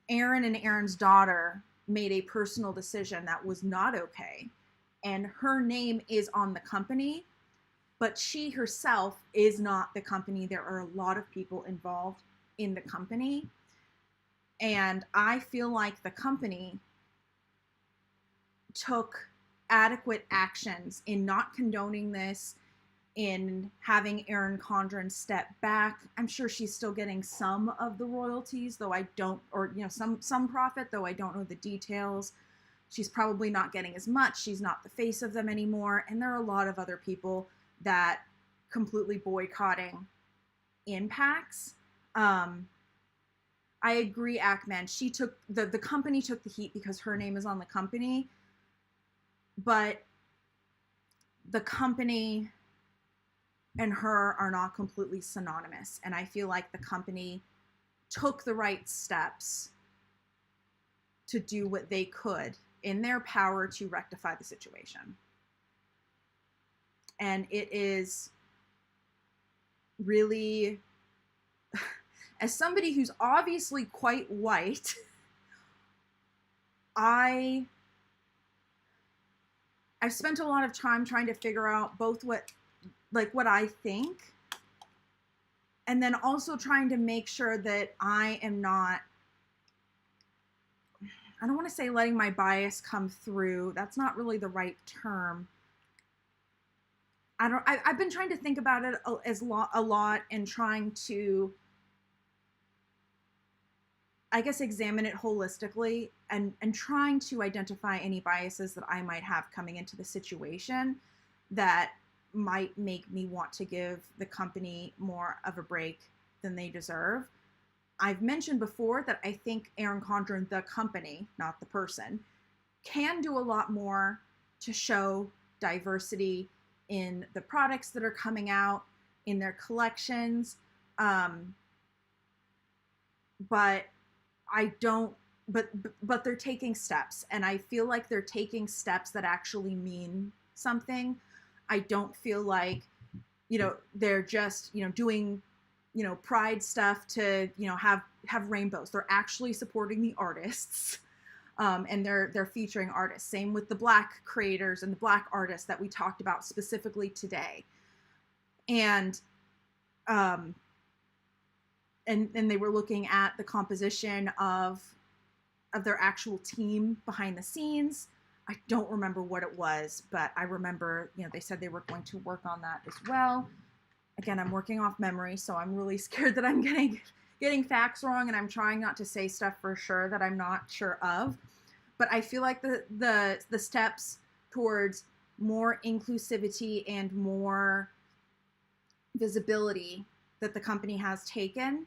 S1: Erin and Erin's daughter made a personal decision that was not okay, and her name is on the company, but she herself is not the company. There are a lot of people involved in the company, and I feel like the company took adequate actions in not condoning this, in having Erin Condren step back. I'm sure she's still getting some of the royalties, though I don't, or, you know, some profit, though I don't know the details. She's probably not getting as much. She's not the face of them anymore. And there are a lot of other people that completely boycotting impacts. I agree, Ackman. She took, the company took the heat because her name is on the company, but the company and her are not completely synonymous. And I feel like the company took the right steps to do what they could in their power to rectify the situation. And it is really, as somebody who's obviously quite white, I've spent a lot of time trying to figure out both what I think, and then also trying to make sure that I am not, I don't want to say letting my bias come through. That's not really the right term. I've been trying to think about it a lot and trying to, I guess, examine it holistically and trying to identify any biases that I might have coming into the situation that might make me want to give the company more of a break than they deserve. I've mentioned before that I think Erin Condren, the company, not the person, can do a lot more to show diversity in the products that are coming out, in their collections. But I don't, but they're taking steps, and I feel like they're taking steps that actually mean something. I don't feel like, they're just, doing, pride stuff to, have rainbows. They're actually supporting the artists, and they're featuring artists. Same with the Black creators and the Black artists that we talked about specifically today. And they were looking at the composition of their actual team behind the scenes. I don't remember what it was, but I remember, they said they were going to work on that as well. Again, I'm working off memory, so I'm really scared that I'm getting facts wrong, and I'm trying not to say stuff for sure that I'm not sure of. But I feel like the steps towards more inclusivity and more visibility that the company has taken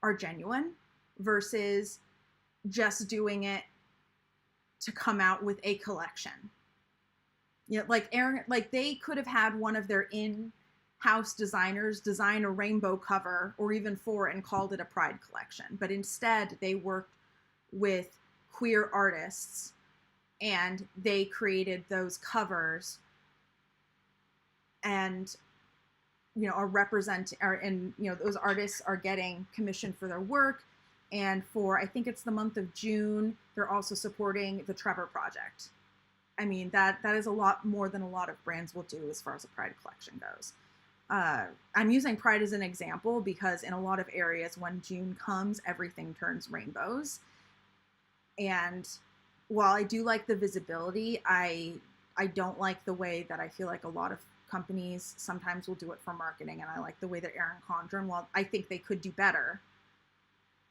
S1: are genuine, versus just doing it to come out with a collection. Like they could have had one of their in-house designers design a rainbow cover or even 4 and called it a Pride collection. But instead they worked with queer artists and they created those covers and those artists are getting commissioned for their work. And for, I think it's the month of June, they're also supporting the 𝗪𝘃𝗏 project. I mean, that is a lot more than a lot of brands will do as far as a Pride collection goes. I'm using Pride as an example because in a lot of areas, when June comes, everything turns rainbows. And while I do like the visibility, I don't like the way that I feel like a lot of companies sometimes will do it for marketing. And I like the way that Erin Condren, while I think they could do better,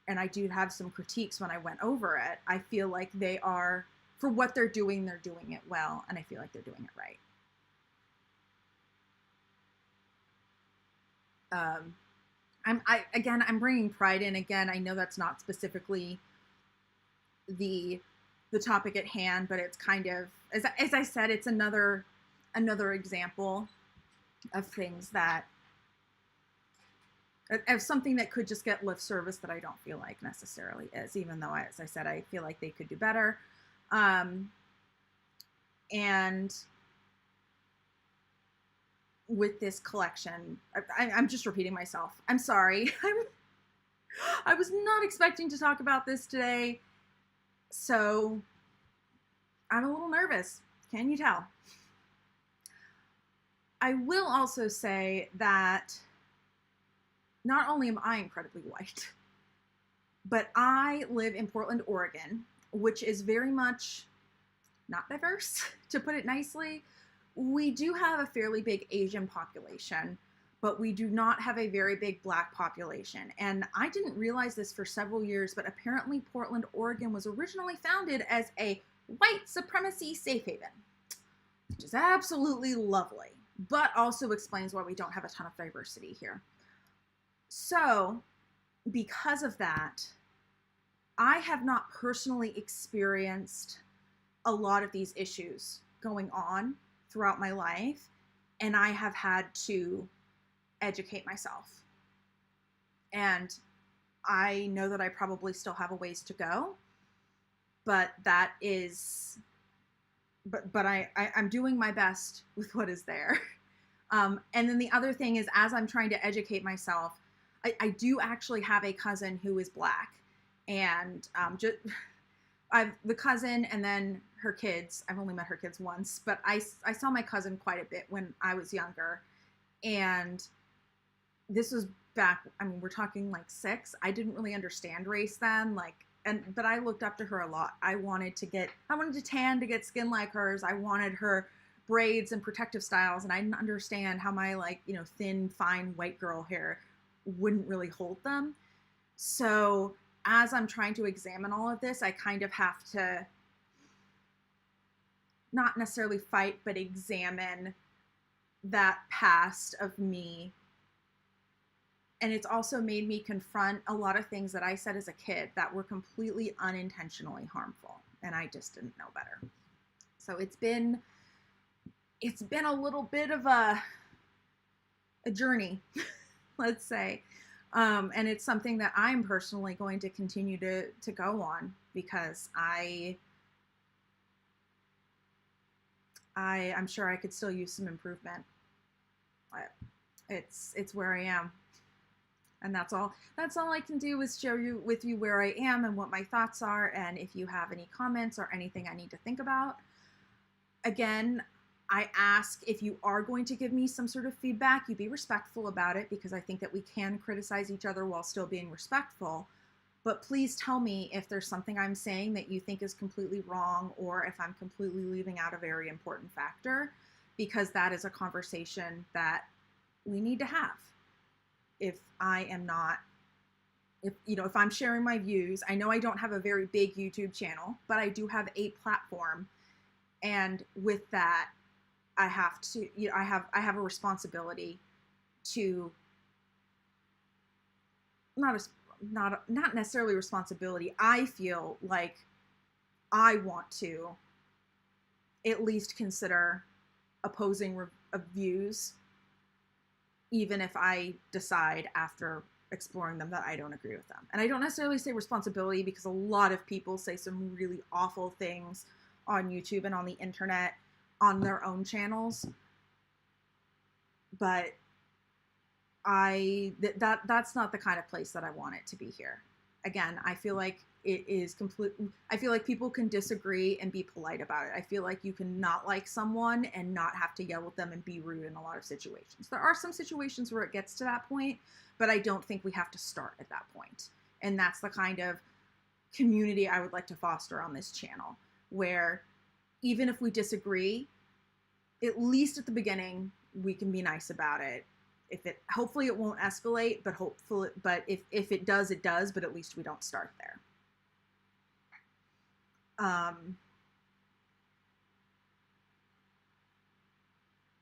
S1: and I do have some critiques when I went over it, I feel like they are, for what they're doing it well, and I feel like they're doing it right. I'm bringing Pride in again. I know that's not specifically the topic at hand, but it's kind of, as I said, it's another example of things that, of something that could just get lip service that I don't feel like necessarily is, even though, as I said, I feel like they could do better. And with this collection, I'm just repeating myself. I'm sorry. I was not expecting to talk about this today, so I'm a little nervous. Can you tell? I will also say that not only am I incredibly white, but I live in Portland, Oregon, which is very much not diverse, to put it nicely. We do have a fairly big Asian population, but we do not have a very big Black population. And I didn't realize this for several years, but apparently Portland, Oregon was originally founded as a white supremacy safe haven, which is absolutely lovely, but also explains why we don't have a ton of diversity here. So, because of that, I have not personally experienced a lot of these issues going on throughout my life, and I have had to educate myself. And I know that I probably still have a ways to go, but that is, but I'm doing my best with what is there. And then the other thing is, as I'm trying to educate myself, I do actually have a cousin who is Black, and I've the cousin and then her kids. I've only met her kids once, but I saw my cousin quite a bit when I was younger, and this was back, I mean, we're talking like 6. I didn't really understand race then, but I looked up to her a lot. I wanted to tan to get skin like hers. I wanted her braids and protective styles, and I didn't understand how my thin, fine white girl hair wouldn't really hold them. So as I'm trying to examine all of this, I kind of have to not necessarily fight, but examine that past of me And it's also made me confront a lot of things that I said as a kid that were completely unintentionally harmful. And I just didn't know better. So it's been a little bit of a journey, let's say. And it's something that I'm personally going to continue to go on, because I'm sure I could still use some improvement. But it's where I am. And that's all I can do is share with you where I am and what my thoughts are. And if you have any comments or anything I need to think about, again, I ask, if you are going to give me some sort of feedback, you be respectful about it, because I think that we can criticize each other while still being respectful. But please tell me if there's something I'm saying that you think is completely wrong, or if I'm completely leaving out a very important factor, because that is a conversation that we need to have. If I'm sharing my views, I know I don't have a very big YouTube channel, but I do have a platform. And with that, I have to, I have a responsibility to, not necessarily responsibility. I feel like I want to at least consider opposing views, even if I decide after exploring them that I don't agree with them. And I don't necessarily say responsibility, because a lot of people say some really awful things on YouTube and on the internet on their own channels. But that's not the kind of place that I want it to be here. Again, I feel like I feel like people can disagree and be polite about it. I feel like you can not like someone and not have to yell at them and be rude in a lot of situations. There are some situations where it gets to that point, but I don't think we have to start at that point. And that's the kind of community I would like to foster on this channel, where even if we disagree, at least at the beginning, we can be nice about it. Hopefully it won't escalate, but if it does, it does, but at least we don't start there.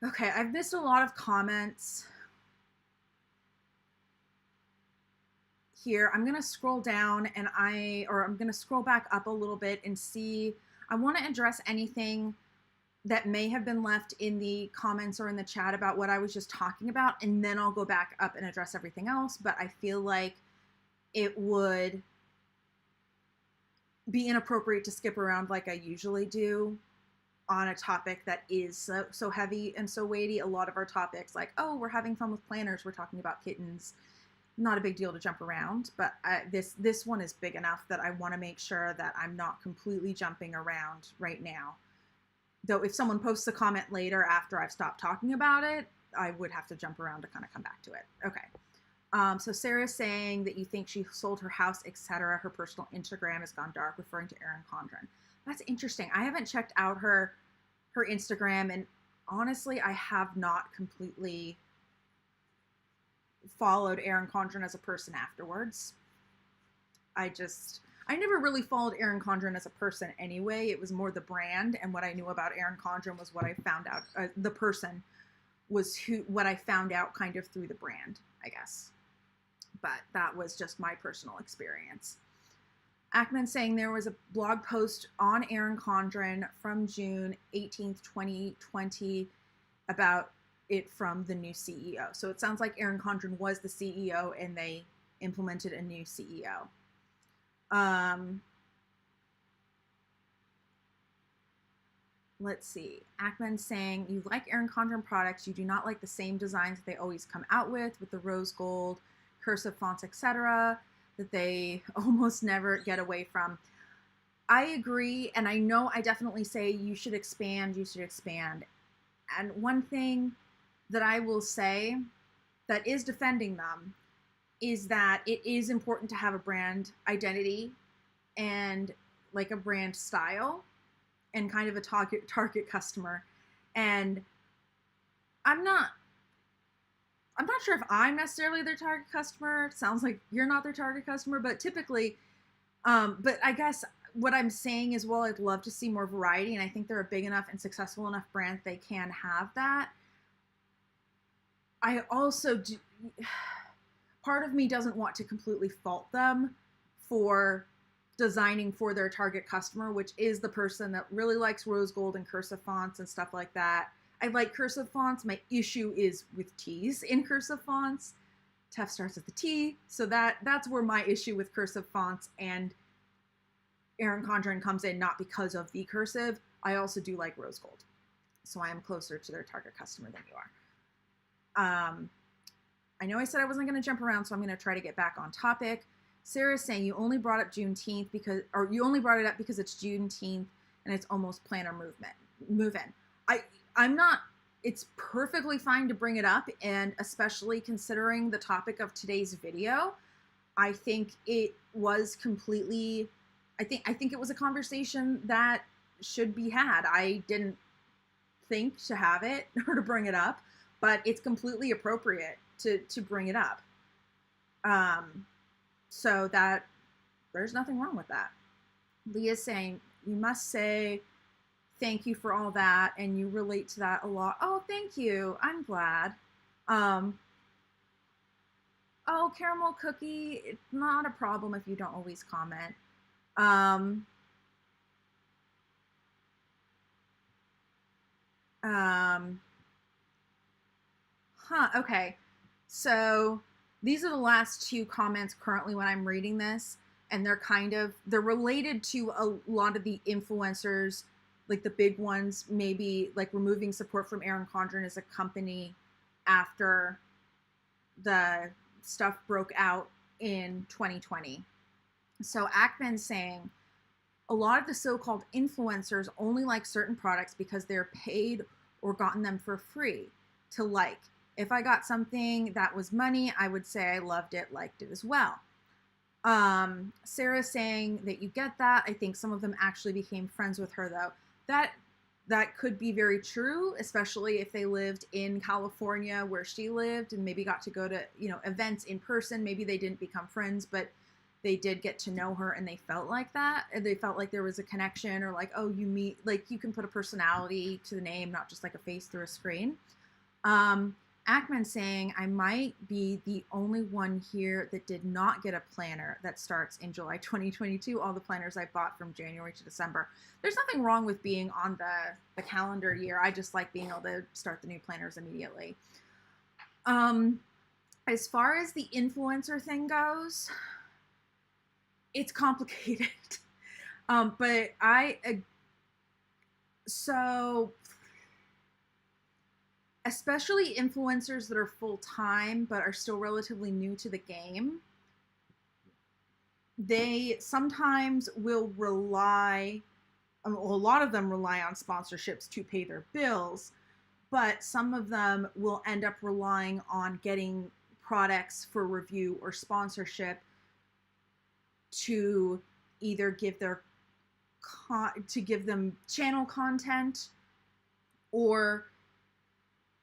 S1: Okay, I've missed a lot of comments here. I'm going to scroll down and I'm going to scroll back up a little bit and see. I want to address anything that may have been left in the comments or in the chat about what I was just talking about, and then I'll go back up and address everything else. But I feel like it would be inappropriate to skip around like I usually do on a topic that is so heavy and so weighty. A lot of our topics, like, oh, we're having fun with planners, we're talking about kittens, not a big deal to jump around. But this one is big enough that I want to make sure that I'm not completely jumping around right now. Though if someone posts a comment later after I've stopped talking about it, I would have to jump around to kind of come back to it. Okay. So Sarah's saying that you think she sold her house, etc. Her personal Instagram has gone dark, referring to Erin Condren. That's interesting. I haven't checked out her Instagram, and honestly, I have not completely followed Erin Condren as a person afterwards. I never really followed Erin Condren as a person anyway. It was more the brand, and what I knew about Erin Condren was what I found out. The person was what I found out kind of through the brand, I guess. But that was just my personal experience. Ackman saying there was a blog post on Erin Condren from June 18th, 2020 about it from the new CEO. So it sounds like Erin Condren was the CEO and they implemented a new CEO. Let's see. Ackman saying, you like Erin Condren products, you do not like the same designs that they always come out with the rose gold, cursive fonts, etc., that they almost never get away from. I agree, and I know I definitely say you should expand, And one thing that I will say that is defending them is that it is important to have a brand identity and like a brand style and kind of a target customer. And I'm not sure if I'm necessarily their target customer. It sounds like you're not their target customer, but typically, but I guess what I'm saying is, well, I'd love to see more variety, and I think they're a big enough and successful enough brand that they can have that. I also do, part of me doesn't want to completely fault them for designing for their target customer, which is the person that really likes rose gold and cursive fonts and stuff like that. I like cursive fonts. My issue is with T's in cursive fonts. 𝗬 starts with the T, so that's where my issue with cursive fonts and Erin Condren comes in, not because of the cursive. I also do like rose gold, so I am closer to their target customer than you are. I know I said I wasn't going to jump around, so I'm going to try to get back on topic. Sarah's saying you only brought up Juneteenth because, or you only brought it up because it's Juneteenth and it's almost planner move-in. I'm not, it's perfectly fine to bring it up, and especially considering the topic of today's video, I think it was completely, I think it was a conversation that should be had. I didn't think to have it or to bring it up, but it's completely appropriate to bring it up. So that there's nothing wrong with that. Leah's saying, you must say thank you for all that, and you relate to that a lot. Oh, thank you. I'm glad. Oh, caramel cookie, it's not a problem if you don't always comment. Okay. So these are the last two comments currently when I'm reading this, and they're related to a lot of the influencers, like the big ones, maybe like removing support from Erin Condren as a company after the stuff broke out in 2020. So Ackman's saying, a lot of the so-called influencers only like certain products because they're paid or gotten them for free to like. If I got something that was money, I would say I loved it, liked it as well. Sarah's saying that you get that. I think some of them actually became friends with her, though. That could be very true, especially if they lived in California where she lived and maybe got to go to, events in person. Maybe they didn't become friends, but they did get to know her and they felt like that. And they felt like there was a connection, or like, oh, you meet, like you can put a personality to the name, not just like a face through a screen. Ackman saying, I might be the only one here that did not get a planner that starts in July 2022. All the planners I bought from January to December. There's nothing wrong with being on the calendar year. I just like being able to start the new planners immediately. As far as the influencer thing goes, it's complicated. Especially influencers that are full-time but are still relatively new to the game, they sometimes will rely, a lot of them rely on sponsorships to pay their bills, but some of them will end up relying on getting products for review or sponsorship to either give them channel content, or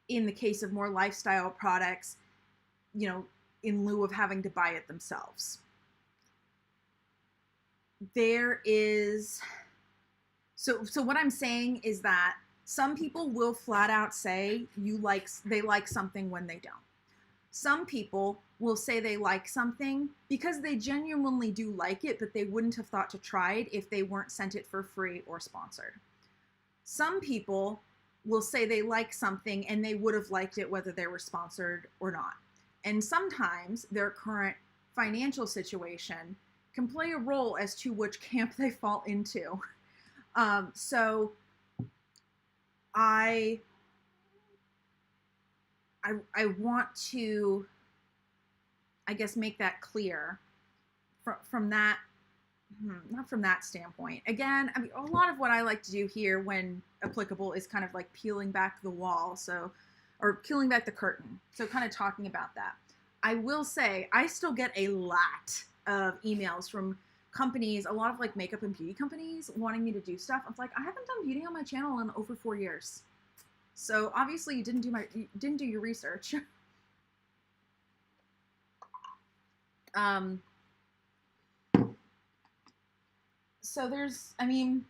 S1: in the case of more lifestyle products, in lieu of having to buy it themselves. So what I'm saying is that some people will flat out say they like something when they don't. Some people will say they like something because they genuinely do like it, but they wouldn't have thought to try it if they weren't sent it for free or sponsored. Some people will say they like something and they would have liked it whether they were sponsored or not. And sometimes their current financial situation can play a role as to which camp they fall into. So I want to, I guess, make that clear from that, not from that standpoint. Again, I mean, a lot of what I like to do here when applicable is kind of like peeling back the wall, or peeling back the curtain. So kind of talking about that. I will say I still get a lot of emails from companies, a lot of like makeup and beauty companies wanting me to do stuff. I'm like, I haven't done beauty on my channel in over 4 years. So obviously you didn't do your research. So there's, and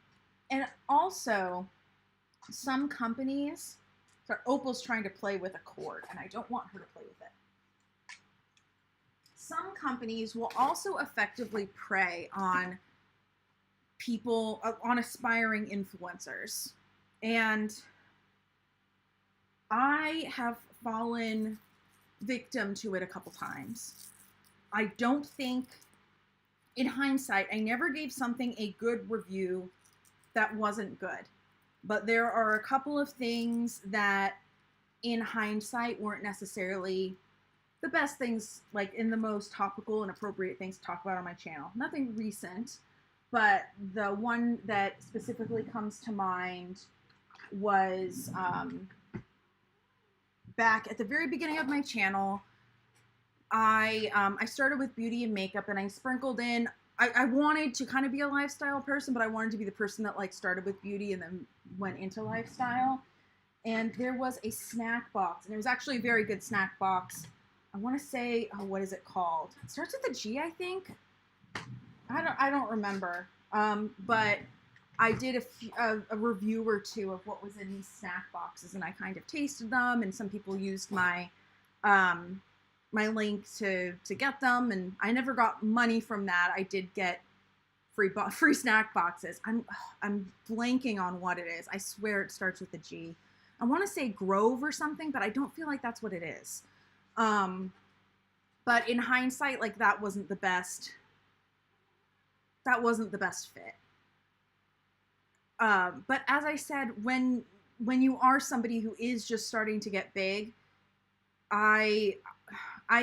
S1: also some companies, so Opal's trying to play with a cord and I don't want her to play with it. some companies will also effectively prey on people, on aspiring influencers. And I have fallen victim to it a couple times. I don't think, in hindsight, I never gave something a good review that wasn't good. But there are a couple of things that, in hindsight, weren't necessarily the best things, like in the most topical and appropriate things to talk about on my channel. Nothing recent, but the one that specifically comes to mind was back at the very beginning of my channel. I started with beauty and makeup, and I sprinkled in, I wanted to kind of be a lifestyle person, but I wanted to be the person that like started with beauty and then went into lifestyle. And there was a snack box, and it was actually a very good snack box. I want to say, oh, what is it called? It starts with a G, I think. I don't remember. But I did a review or two of what was in these snack boxes, and I kind of tasted them, and some people used my my link to get them, and I never got money from that. I did get free snack boxes. I'm blanking on what it is. I swear it starts with a G. I want to say Grove or something, but I don't feel like that's what it is. But in hindsight, like that wasn't the best fit. But as I said, when you are somebody who is just starting to get big, I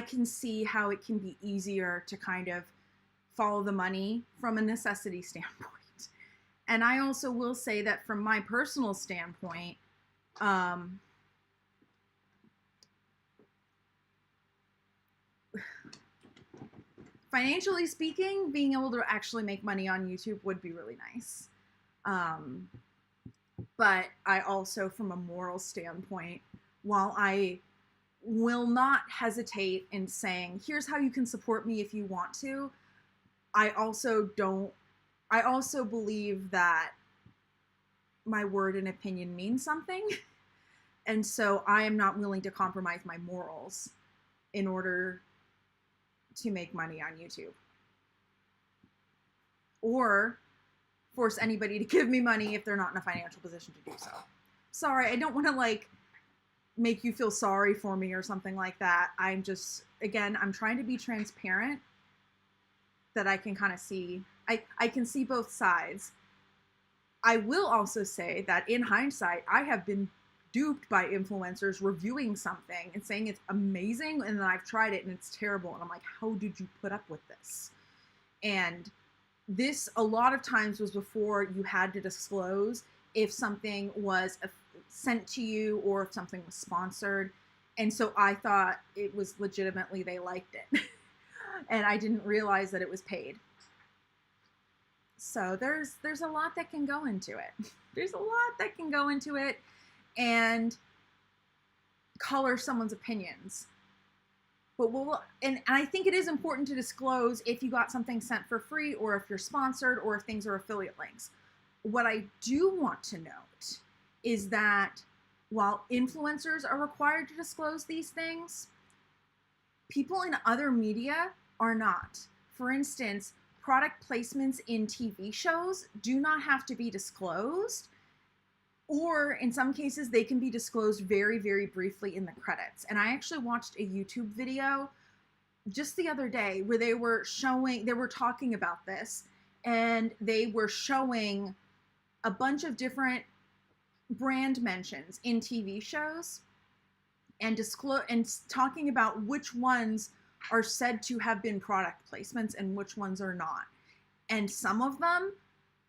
S1: can see how it can be easier to kind of follow the money from a necessity standpoint. And I also will say that from my personal standpoint, financially speaking, being able to actually make money on YouTube would be really nice. But I also, from a moral standpoint, while I will not hesitate in saying, here's how you can support me if you want to, I also believe that my word and opinion means something. And so I am not willing to compromise my morals in order to make money on YouTube, or force anybody to give me money if they're not in a financial position to do so. Sorry, I don't want to like make you feel sorry for me or something like that. I'm just, again, I'm trying to be transparent, that I can kind of see, I can see both sides. I will also say that in hindsight, I have been duped by influencers reviewing something and saying it's amazing, and then I've tried it and it's terrible, and I'm like, how did you put up with this? And this a lot of times was before you had to disclose if something was sent to you or if something was sponsored. And so I thought it was legitimately they liked it. And I didn't realize that it was paid. So there's a lot that can go into it. There's a lot that can go into it and color someone's opinions. But and I think it is important to disclose if you got something sent for free, or if you're sponsored, or if things are affiliate links. What I do want to note is that while influencers are required to disclose these things, people in other media are not. For instance, product placements in TV shows do not have to be disclosed, or in some cases they can be disclosed very, very briefly in the credits. And I actually watched a YouTube video just the other day where they were talking about this, and they were showing a bunch of different brand mentions in TV shows and talking about which ones are said to have been product placements and which ones are not. And some of them,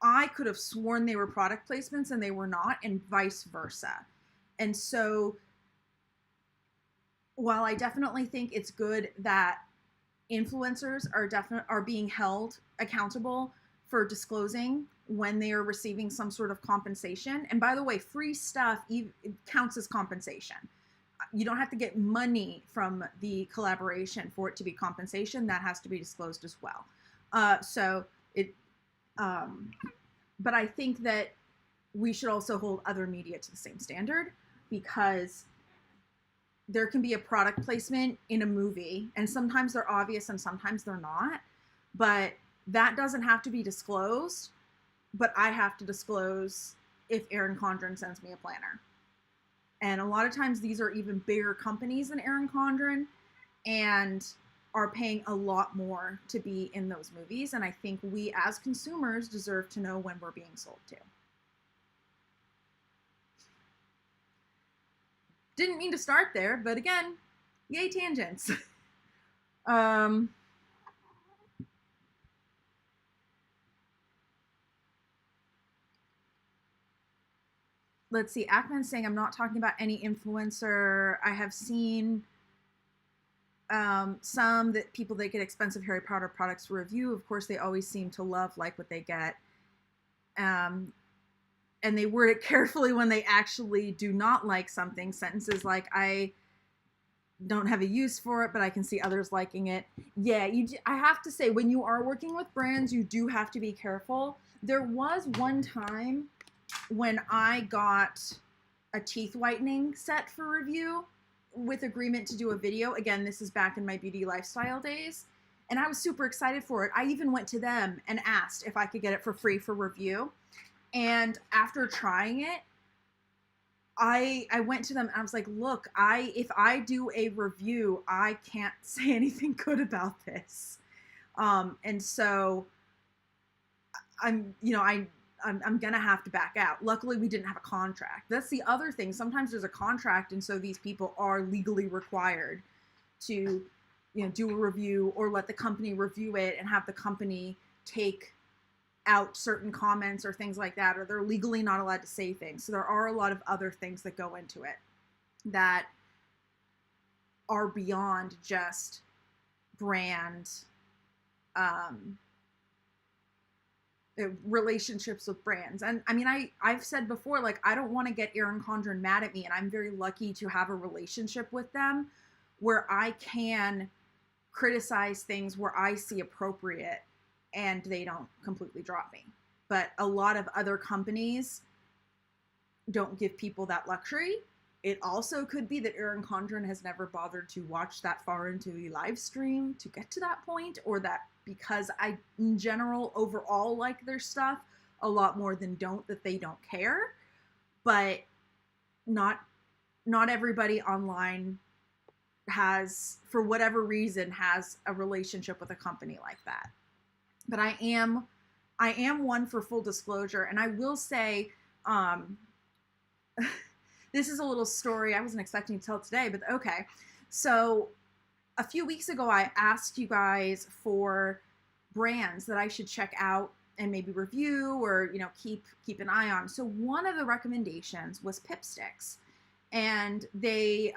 S1: I could have sworn they were product placements and they were not, and vice versa. And so while I definitely think it's good that influencers are being held accountable for disclosing when they are receiving some sort of compensation. And by the way, free stuff counts as compensation. You don't have to get money from the collaboration for it to be compensation. That has to be disclosed as well. But I think that we should also hold other media to the same standard, because there can be a product placement in a movie, and sometimes they're obvious and sometimes they're not, but that doesn't have to be disclosed, but I have to disclose if Erin Condren sends me a planner. And a lot of times these are even bigger companies than Erin Condren and are paying a lot more to be in those movies. And I think we as consumers deserve to know when we're being sold to. Didn't mean to start there, but again, yay tangents. Let's see, Ackman's saying, I'm not talking about any influencer. I have seen some that people that get expensive Harry Potter products to review. Of course, they always seem to like what they get. And they word it carefully when they actually do not like something. Sentences like, I don't have a use for it, but I can see others liking it. Yeah, I have to say, when you are working with brands, you do have to be careful. There was one time when I got a teeth whitening set for review with agreement to do a video. Again, this is back in my beauty lifestyle days, and I was super excited for it. I even went to them and asked if I could get it for free for review. And after trying it, I went to them and I was like, look, if I do a review, I can't say anything good about this. And so I'm gonna have to back out. Luckily, we didn't have a contract. That's the other thing. Sometimes there's a contract, and so these people are legally required to, do a review or let the company review it and have the company take out certain comments or things like that, or they're legally not allowed to say things. So there are a lot of other things that go into it that are beyond just brand relationships with brands. And I mean, I've said before, like, I don't want to get Erin Condren mad at me, and I'm very lucky to have a relationship with them where I can criticize things where I see appropriate and they don't completely drop me. But a lot of other companies don't give people that luxury. It also could be that Erin Condren has never bothered to watch that far into the live stream to get to that point, or that because I, in general, overall like their stuff a lot more than that they don't care. But not everybody online has, for whatever reason, has a relationship with a company like that. But I am one for full disclosure, and I will say, this is a little story I wasn't expecting to tell today, but okay. So a few weeks ago, I asked you guys for brands that I should check out and maybe review or, keep an eye on. So one of the recommendations was Pipsticks, and they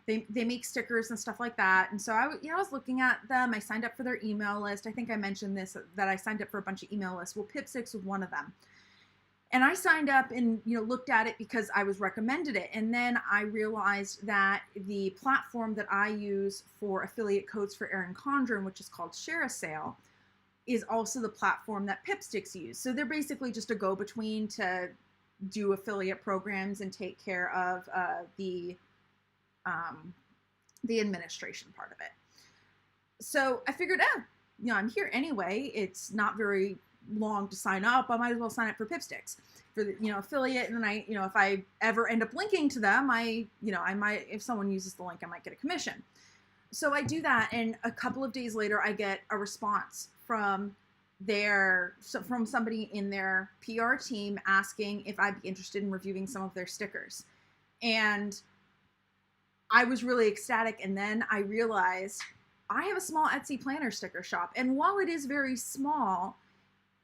S1: make stickers and stuff like that. And so I was looking at them. I signed up for their email list. I think I mentioned this, that I signed up for a bunch of email lists. Well, Pipsticks was one of them. And I signed up and, looked at it because I was recommended it. And then I realized that the platform that I use for affiliate codes for Erin Condren, which is called 𝗫𝗄𝗄, is also the platform that Pipsticks use. So they're basically just a go-between to do affiliate programs and take care of the administration part of it. So I figured, I'm here anyway. It's not very long to sign up. I might as well sign up for Pipsticks for the affiliate, and then I if I ever end up linking to them, I might, if someone uses the link, I might get a commission. So I do that, and a couple of days later I get a response from somebody in their PR team asking if I'd be interested in reviewing some of their stickers. And I was really ecstatic, and then I realized I have a small Etsy planner sticker shop, and while it is very small,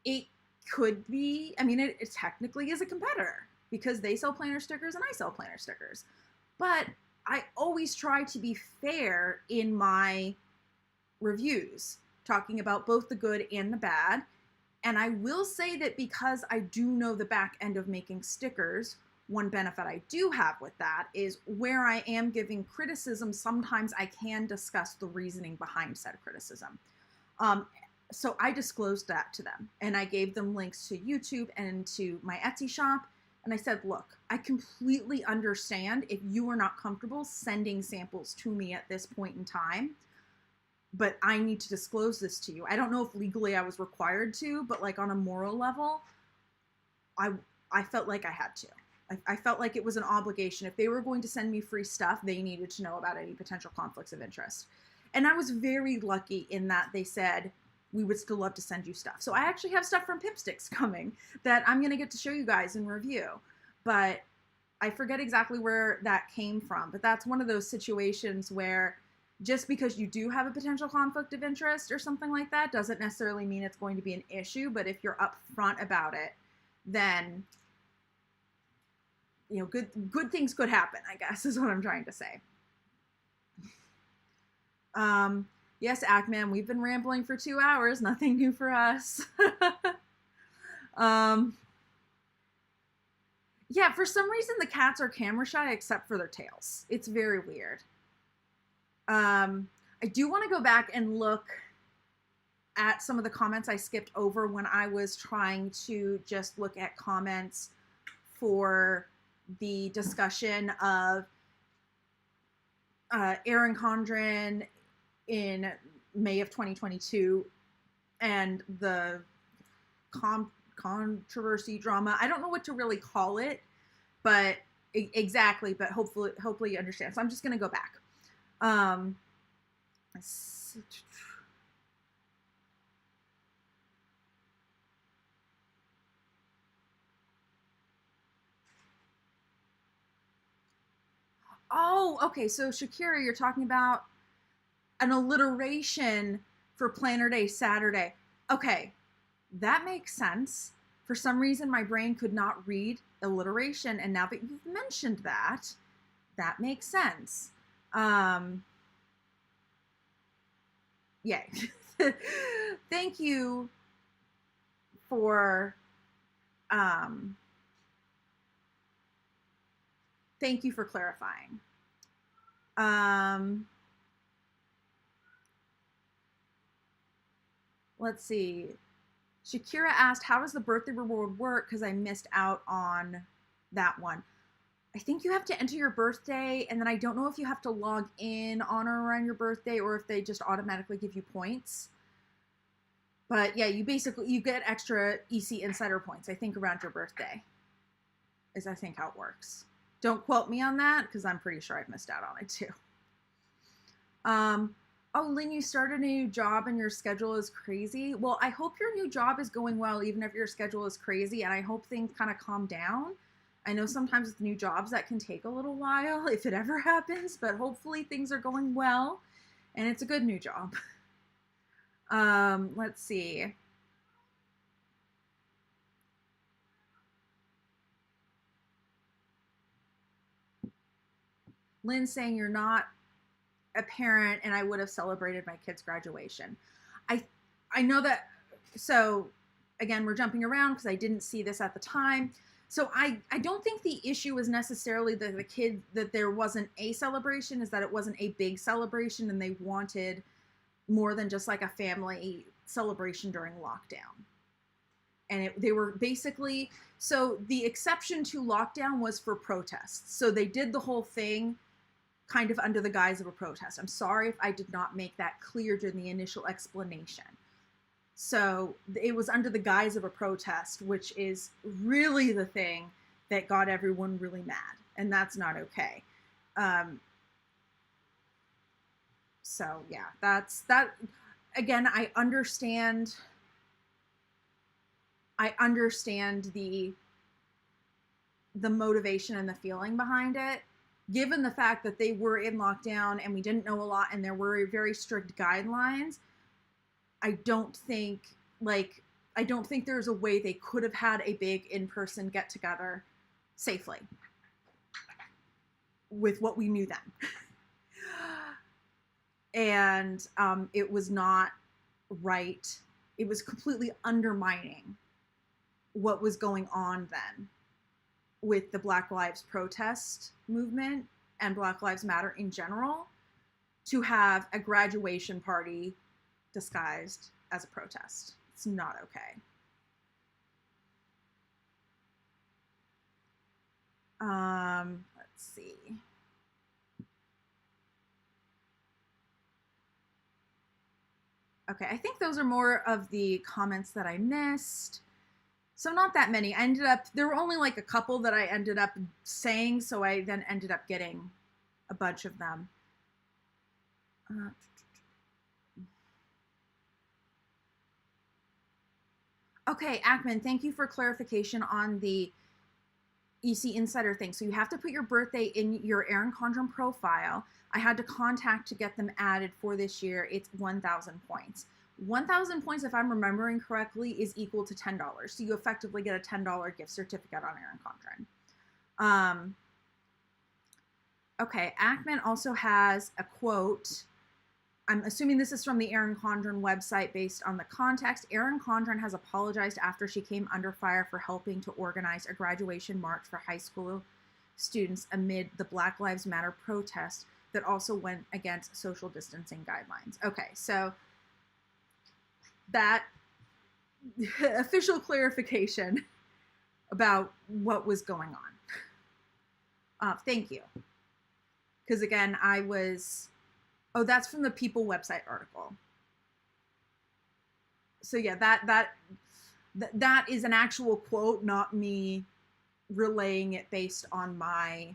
S1: it could be, it technically is a competitor because they sell planner stickers and I sell planner stickers. But I always try to be fair in my reviews, talking about both the good and the bad. And I will say that because I do know the back end of making stickers, one benefit I do have with that is where I am giving criticism, sometimes I can discuss the reasoning behind said criticism. So I disclosed that to them, and I gave them links to YouTube and to my Etsy shop And I said, look, I completely understand if you are not comfortable sending samples to me at this point in time, but I need to disclose this to you. I don't know if legally I was required to, but like on a moral level, I felt like I had to. I felt like it was an obligation. If they were going to send me free stuff, they needed to know about any potential conflicts of interest. And I was very lucky in that they said, we would still love to send you stuff. So I actually have stuff from Pipsticks coming that I'm going to get to show you guys in review. But I forget exactly where that came from. But that's one of those situations where just because you do have a potential conflict of interest or something like that doesn't necessarily mean it's going to be an issue. But if you're upfront about it, then, you know, good things could happen, I guess, is what I'm trying to say. Yes, Ackman, we've been rambling for 2 hours. Nothing new for us. Yeah, for some reason the cats are camera shy except for their tails. It's very weird. I do want to go back and look at some of the comments I skipped over when I was trying to just look at comments for the discussion of Erin Condren in May of 2022 and the controversy drama. I don't know what to really call it, but exactly, but hopefully you understand. So I'm just going to go back. Oh, okay. So Shakira, you're talking about an alliteration for Planner Day Saturday. Okay, that makes sense. For some reason, my brain could not read alliteration, and now that you've mentioned that, that makes sense. Yay. Thank you for clarifying. Let's see. Shakira asked, how does the birthday reward work? Because I missed out on that one. I think you have to enter your birthday, and then I don't know if you have to log in on or around your birthday or if they just automatically give you points. But yeah, you get extra EC Insider points, I think, around your birthday. Is I think how it works. Don't quote me on that, because I'm pretty sure I've missed out on it too. Oh, Lynn, you started a new job and your schedule is crazy. Well, I hope your new job is going well, even if your schedule is crazy, and I hope things kind of calm down. I know sometimes with new jobs that can take a little while, if it ever happens, but hopefully things are going well, and it's a good new job. Let's see. Lynn saying you're not a parent and I would have celebrated my kid's graduation. I know that, so again, we're jumping around because I didn't see this at the time. So I don't think the issue is necessarily that there wasn't a celebration, is that it wasn't a big celebration and they wanted more than just like a family celebration during lockdown. And they were basically, so the exception to lockdown was for protests. So they did the whole thing kind of under the guise of a protest. I'm sorry if I did not make that clear during the initial explanation. So it was under the guise of a protest, which is really the thing that got everyone really mad. And that's not okay. So yeah, that's that. Again, I understand the motivation and the feeling behind it, given the fact that they were in lockdown and we didn't know a lot and there were very strict guidelines. I don't think there's a way they could have had a big in-person get-together safely with what we knew then. And it was not right. It was completely undermining what was going on then with the Black Lives protest movement and Black Lives Matter in general, to have a graduation party disguised as a protest. It's not okay. Let's see. Okay, I think those are more of the comments that I missed. So not that many. There were only like a couple that I ended up saying, so I then ended up getting a bunch of them. Okay, Ackman, thank you for clarification on the EC Insider thing. So you have to put your birthday in your Erin Condren profile. I had to contact to get them added for this year. It's 1,000 points. 1,000 points, if I'm remembering correctly, is equal to $10. So you effectively get a $10 gift certificate on Erin Condren. Okay, Ackman also has a quote. I'm assuming this is from the Erin Condren website based on the context. Erin Condren has apologized after she came under fire for helping to organize a graduation march for high school students amid the Black Lives Matter protest that also went against social distancing guidelines. Okay, so that official clarification about what was going on. Thank you. Because again, oh, that's from the People website article. So yeah, that is an actual quote, not me relaying it based on my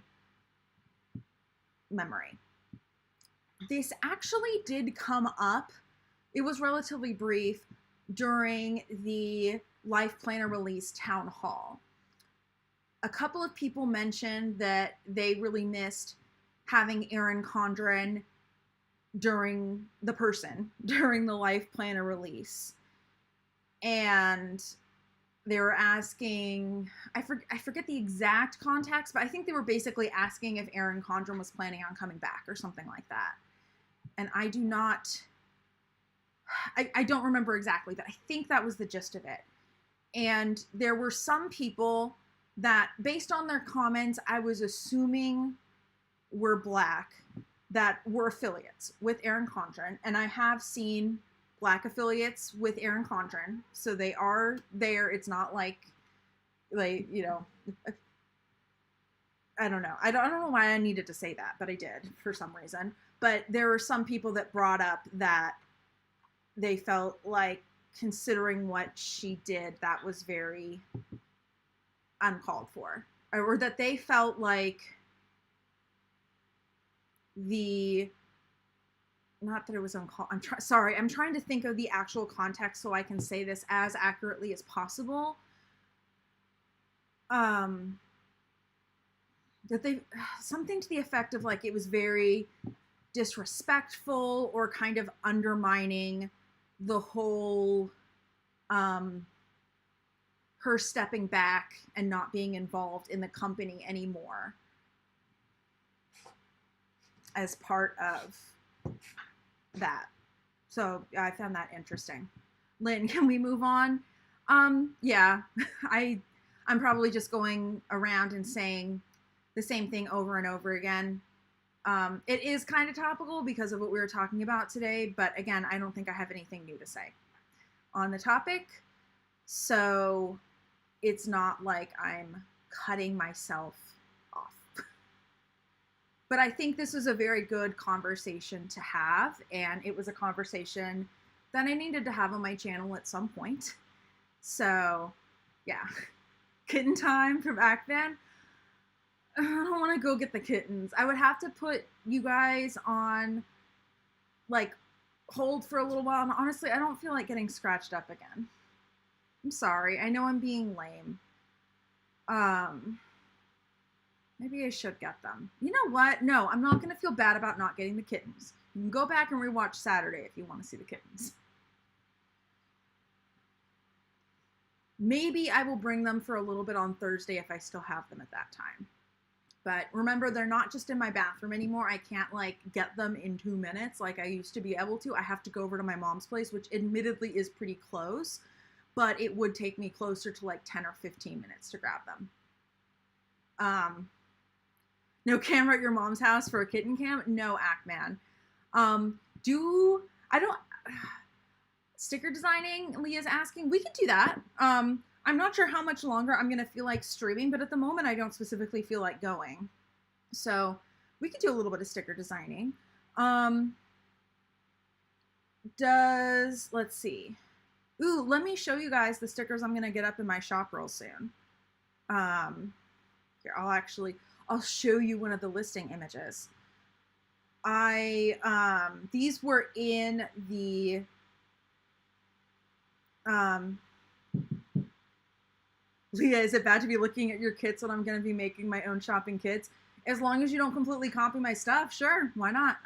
S1: memory. This actually did come up. It was relatively brief during the Life Planner release town hall. A couple of people mentioned that they really missed having Erin Condren during the Life Planner release. And they were asking, I forget the exact context, but I think they were basically asking if Erin Condren was planning on coming back or something like that. And I don't remember exactly, but I think that was the gist of it. And there were some people that, based on their comments, I was assuming were Black, that were affiliates with Erin Condren. And I have seen Black affiliates with Erin Condren, so they are there. It's not like, you know, I don't know. I don't know why I needed to say that, but I did for some reason. But there were some people that brought up that they felt like, considering what she did, that was very uncalled for. Or that they felt like not that it was uncalled. I'm trying to think of the actual context so I can say this as accurately as possible. That something to the effect of like, it was very disrespectful or kind of undermining the whole her stepping back and not being involved in the company anymore as part of that. So I found that interesting. Lynn, can we move on? Yeah, I'm probably just going around and saying the same thing over and over again. It is kind of topical because of what we were talking about today, but again, I don't think I have anything new to say on the topic. So it's not like I'm cutting myself off. But I think this was a very good conversation to have, and it was a conversation that I needed to have on my channel at some point. So, yeah. Kitten time from back then. I don't want to go get the kittens. I would have to put you guys on, like, hold for a little while, and honestly, I don't feel like getting scratched up again. I'm sorry. I know I'm being lame. Maybe I should get them. You know what? No, I'm not going to feel bad about not getting the kittens. You can go back and rewatch Saturday if you want to see the kittens. Maybe I will bring them for a little bit on Thursday if I still have them at that time. But remember, they're not just in my bathroom anymore. I can't, like, get them in 2 minutes like I used to be able to. I have to go over to my mom's place, which admittedly is pretty close. But it would take me closer to, like, 10 or 15 minutes to grab them. No camera at your mom's house for a kitten cam? No, Ackman. Sticker designing, Leah's asking. We can do that. I'm not sure how much longer I'm going to feel like streaming, but at the moment I don't specifically feel like going. So we could do a little bit of sticker designing. Let's see. Ooh, let me show you guys the stickers I'm going to get up in my shop real soon. Here, I'll show you one of the listing images. These were in the, Leah, is it bad to be looking at your kits when I'm going to be making my own shopping kits? As long as you don't completely copy my stuff, sure, why not?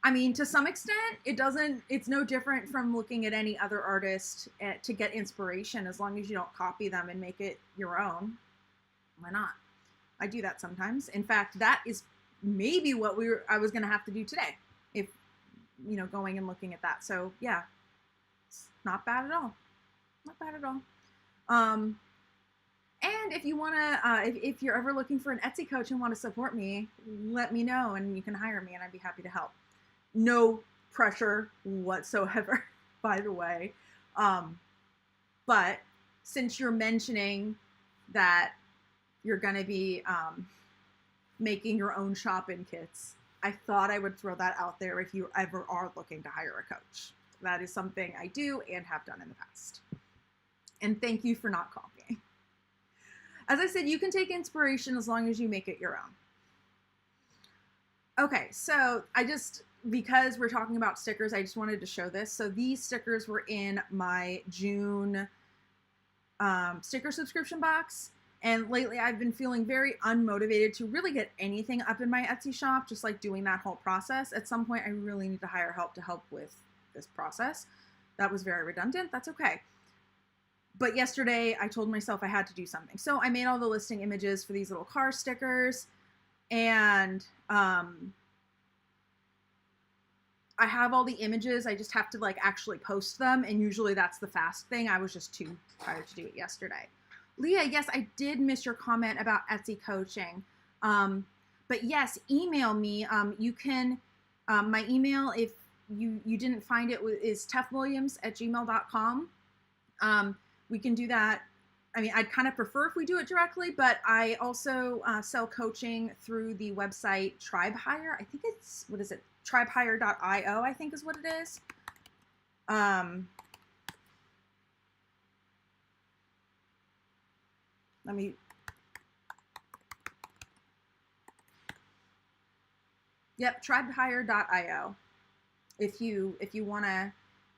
S1: I mean, to some extent, it's no different from looking at any other artist to get inspiration, as long as you don't copy them and make it your own. Why not? I do that sometimes. In fact, that is maybe what I was going to have to do today, if, going and looking at that. So yeah, it's not bad at all. Not bad at all. And if you want to, if you're ever looking for an Etsy coach and want to support me, let me know and you can hire me and I'd be happy to help. No pressure whatsoever, by the way. But since you're mentioning that you're going to be making your own shopping kits, I thought I would throw that out there if you ever are looking to hire a coach. That is something I do and have done in the past. And thank you for not copying. As I said, you can take inspiration as long as you make it your own. Okay, so because we're talking about stickers, I just wanted to show this. So these stickers were in my June sticker subscription box. And lately I've been feeling very unmotivated to really get anything up in my Etsy shop, just like doing that whole process. At some point, I really need to hire help to help with this process. That was very redundant. That's okay. But yesterday I told myself I had to do something. So I made all the listing images for these little car stickers, and I have all the images. I just have to like actually post them. And usually that's the fast thing. I was just too tired to do it yesterday. Leah, yes, I did miss your comment about Etsy coaching. But yes, email me. You can, my email, if you didn't find it, is 𝗀𝗵𝗵𝗔𝗪@gmail.com. We can do that. I mean, I'd kind of prefer if we do it directly, but I also sell coaching through the website 𝗪𝘗𝘗. I think it's, what is it? 𝗪𝘗𝘗𝗫𝑖O, I think is what it is. Yep, 𝗪𝘗𝘗𝗫𝑖O. If you want to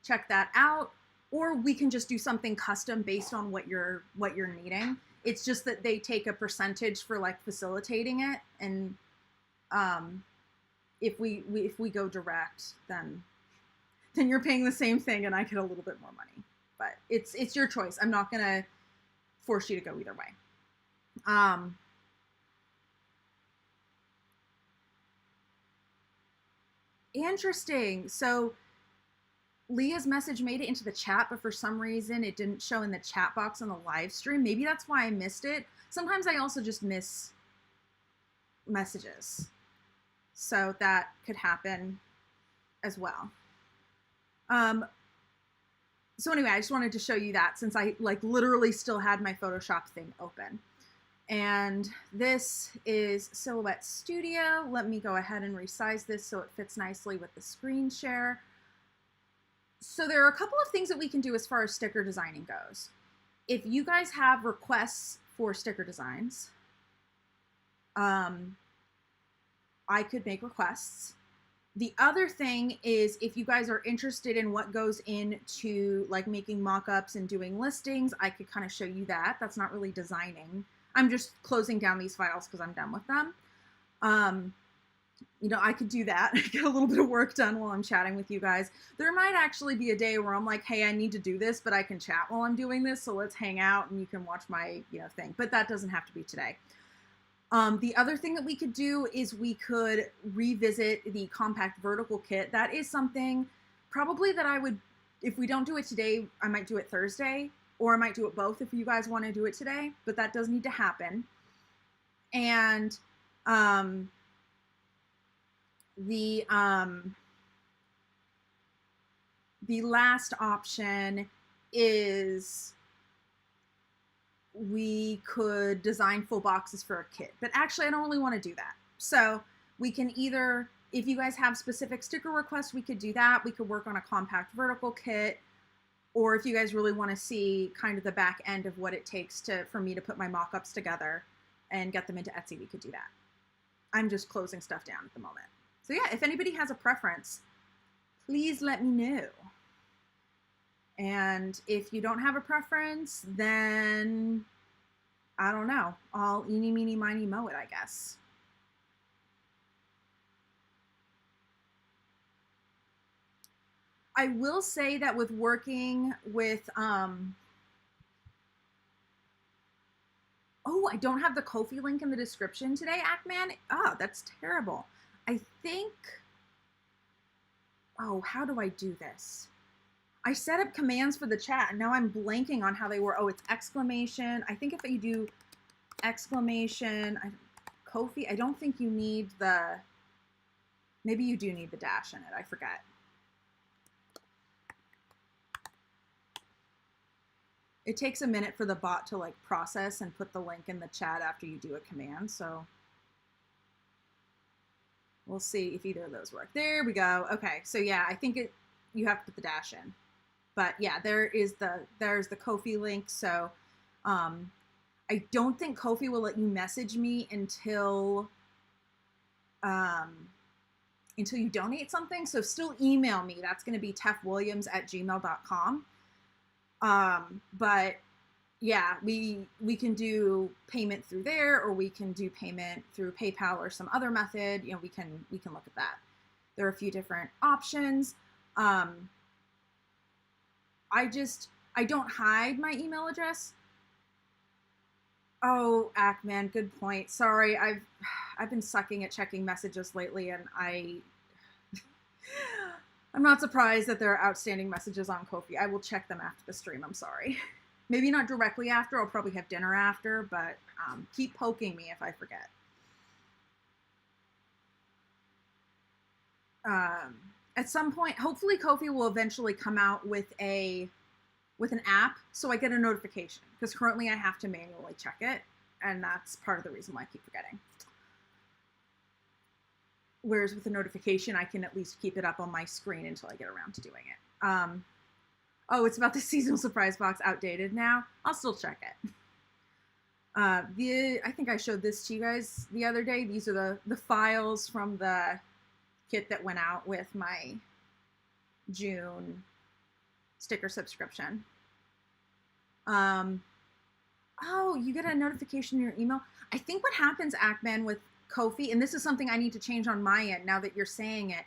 S1: check that out, or we can just do something custom based on what you're needing. It's just that they take a percentage for like facilitating it, and if we go direct, then you're paying the same thing and I get a little bit more money. But it's your choice. I'm not gonna force you to go either way. Interesting. So Leah's message made it into the chat, but for some reason it didn't show in the chat box on the live stream. Maybe that's why I missed it. Sometimes I also just miss messages, so that could happen as well. So anyway, I just wanted to show you that since I like literally still had my Photoshop thing open. And this is Silhouette Studio. Let me go ahead and resize this so it fits nicely with the screen share. So there are a couple of things that we can do as far as sticker designing goes. If you guys have requests for sticker designs, I could make requests. The other thing is, if you guys are interested in what goes into like making mock-ups and doing listings, I could kind of show you that. That's not really designing. I'm just closing down these files because I'm done with them. You know, I could do that, get a little bit of work done while I'm chatting with you guys. There might actually be a day where I'm like, hey, I need to do this, but I can chat while I'm doing this, so let's hang out and you can watch my, thing. But that doesn't have to be today. The other thing that we could do is we could revisit the compact vertical kit. That is something probably that I would, if we don't do it today, I might do it Thursday, or I might do it both if you guys want to do it today, but that does need to happen. And the last option is we could design full boxes for a kit. But actually, I don't really want to do that. So we can either, if you guys have specific sticker requests, we could do that. We could work on a compact vertical kit. Or if you guys really want to see kind of the back end of what it takes for me to put my mock-ups together and get them into Etsy, we could do that. I'm just closing stuff down at the moment. So yeah, if anybody has a preference, please let me know. And if you don't have a preference, then I don't know. I'll eeny, meeny, miny, moe it, I guess. I will say that with working with, oh, I don't have the Ko-fi link in the description today, Ackman. Oh, that's terrible. I think, oh, how do I do this? I set up commands for the chat and now I'm blanking on how they were. Oh, it's exclamation. I think if you do exclamation, Ko-fi, I don't think you need the, maybe you do need the dash in it. I forget. It takes a minute for the bot to like process and put the link in the chat after you do a command. So we'll see if either of those work. There we go. Okay. So yeah, I think you have to put the dash in. But yeah, there's the Ko-fi link. So I don't think Ko-fi will let you message me until you donate something. So still email me. That's going to be 𝗪𝘃𝑊illiams@gmail.com. But yeah, we can do payment through there, or we can do payment through PayPal or some other method. You know, we can look at that. There are a few different options. I don't hide my email address. Oh, Ackman, good point. Sorry, I've been sucking at checking messages lately, and I'm not surprised that there are outstanding messages on Ko-fi. I will check them after the stream. I'm sorry. Maybe not directly after. I'll probably have dinner after, but keep poking me if I forget. At some point, hopefully Ko-fi will eventually come out with an app so I get a notification, because currently I have to manually check it, and that's part of the reason why I keep forgetting. Whereas with a notification, I can at least keep it up on my screen until I get around to doing it. Oh, it's about the seasonal surprise box, outdated now. I'll still check it. I think I showed this to you guys the other day. These are the files from the kit that went out with my June sticker subscription. Oh, you get a notification in your email. I think what happens, Ackman, with Ko-fi, and this is something I need to change on my end now that you're saying it,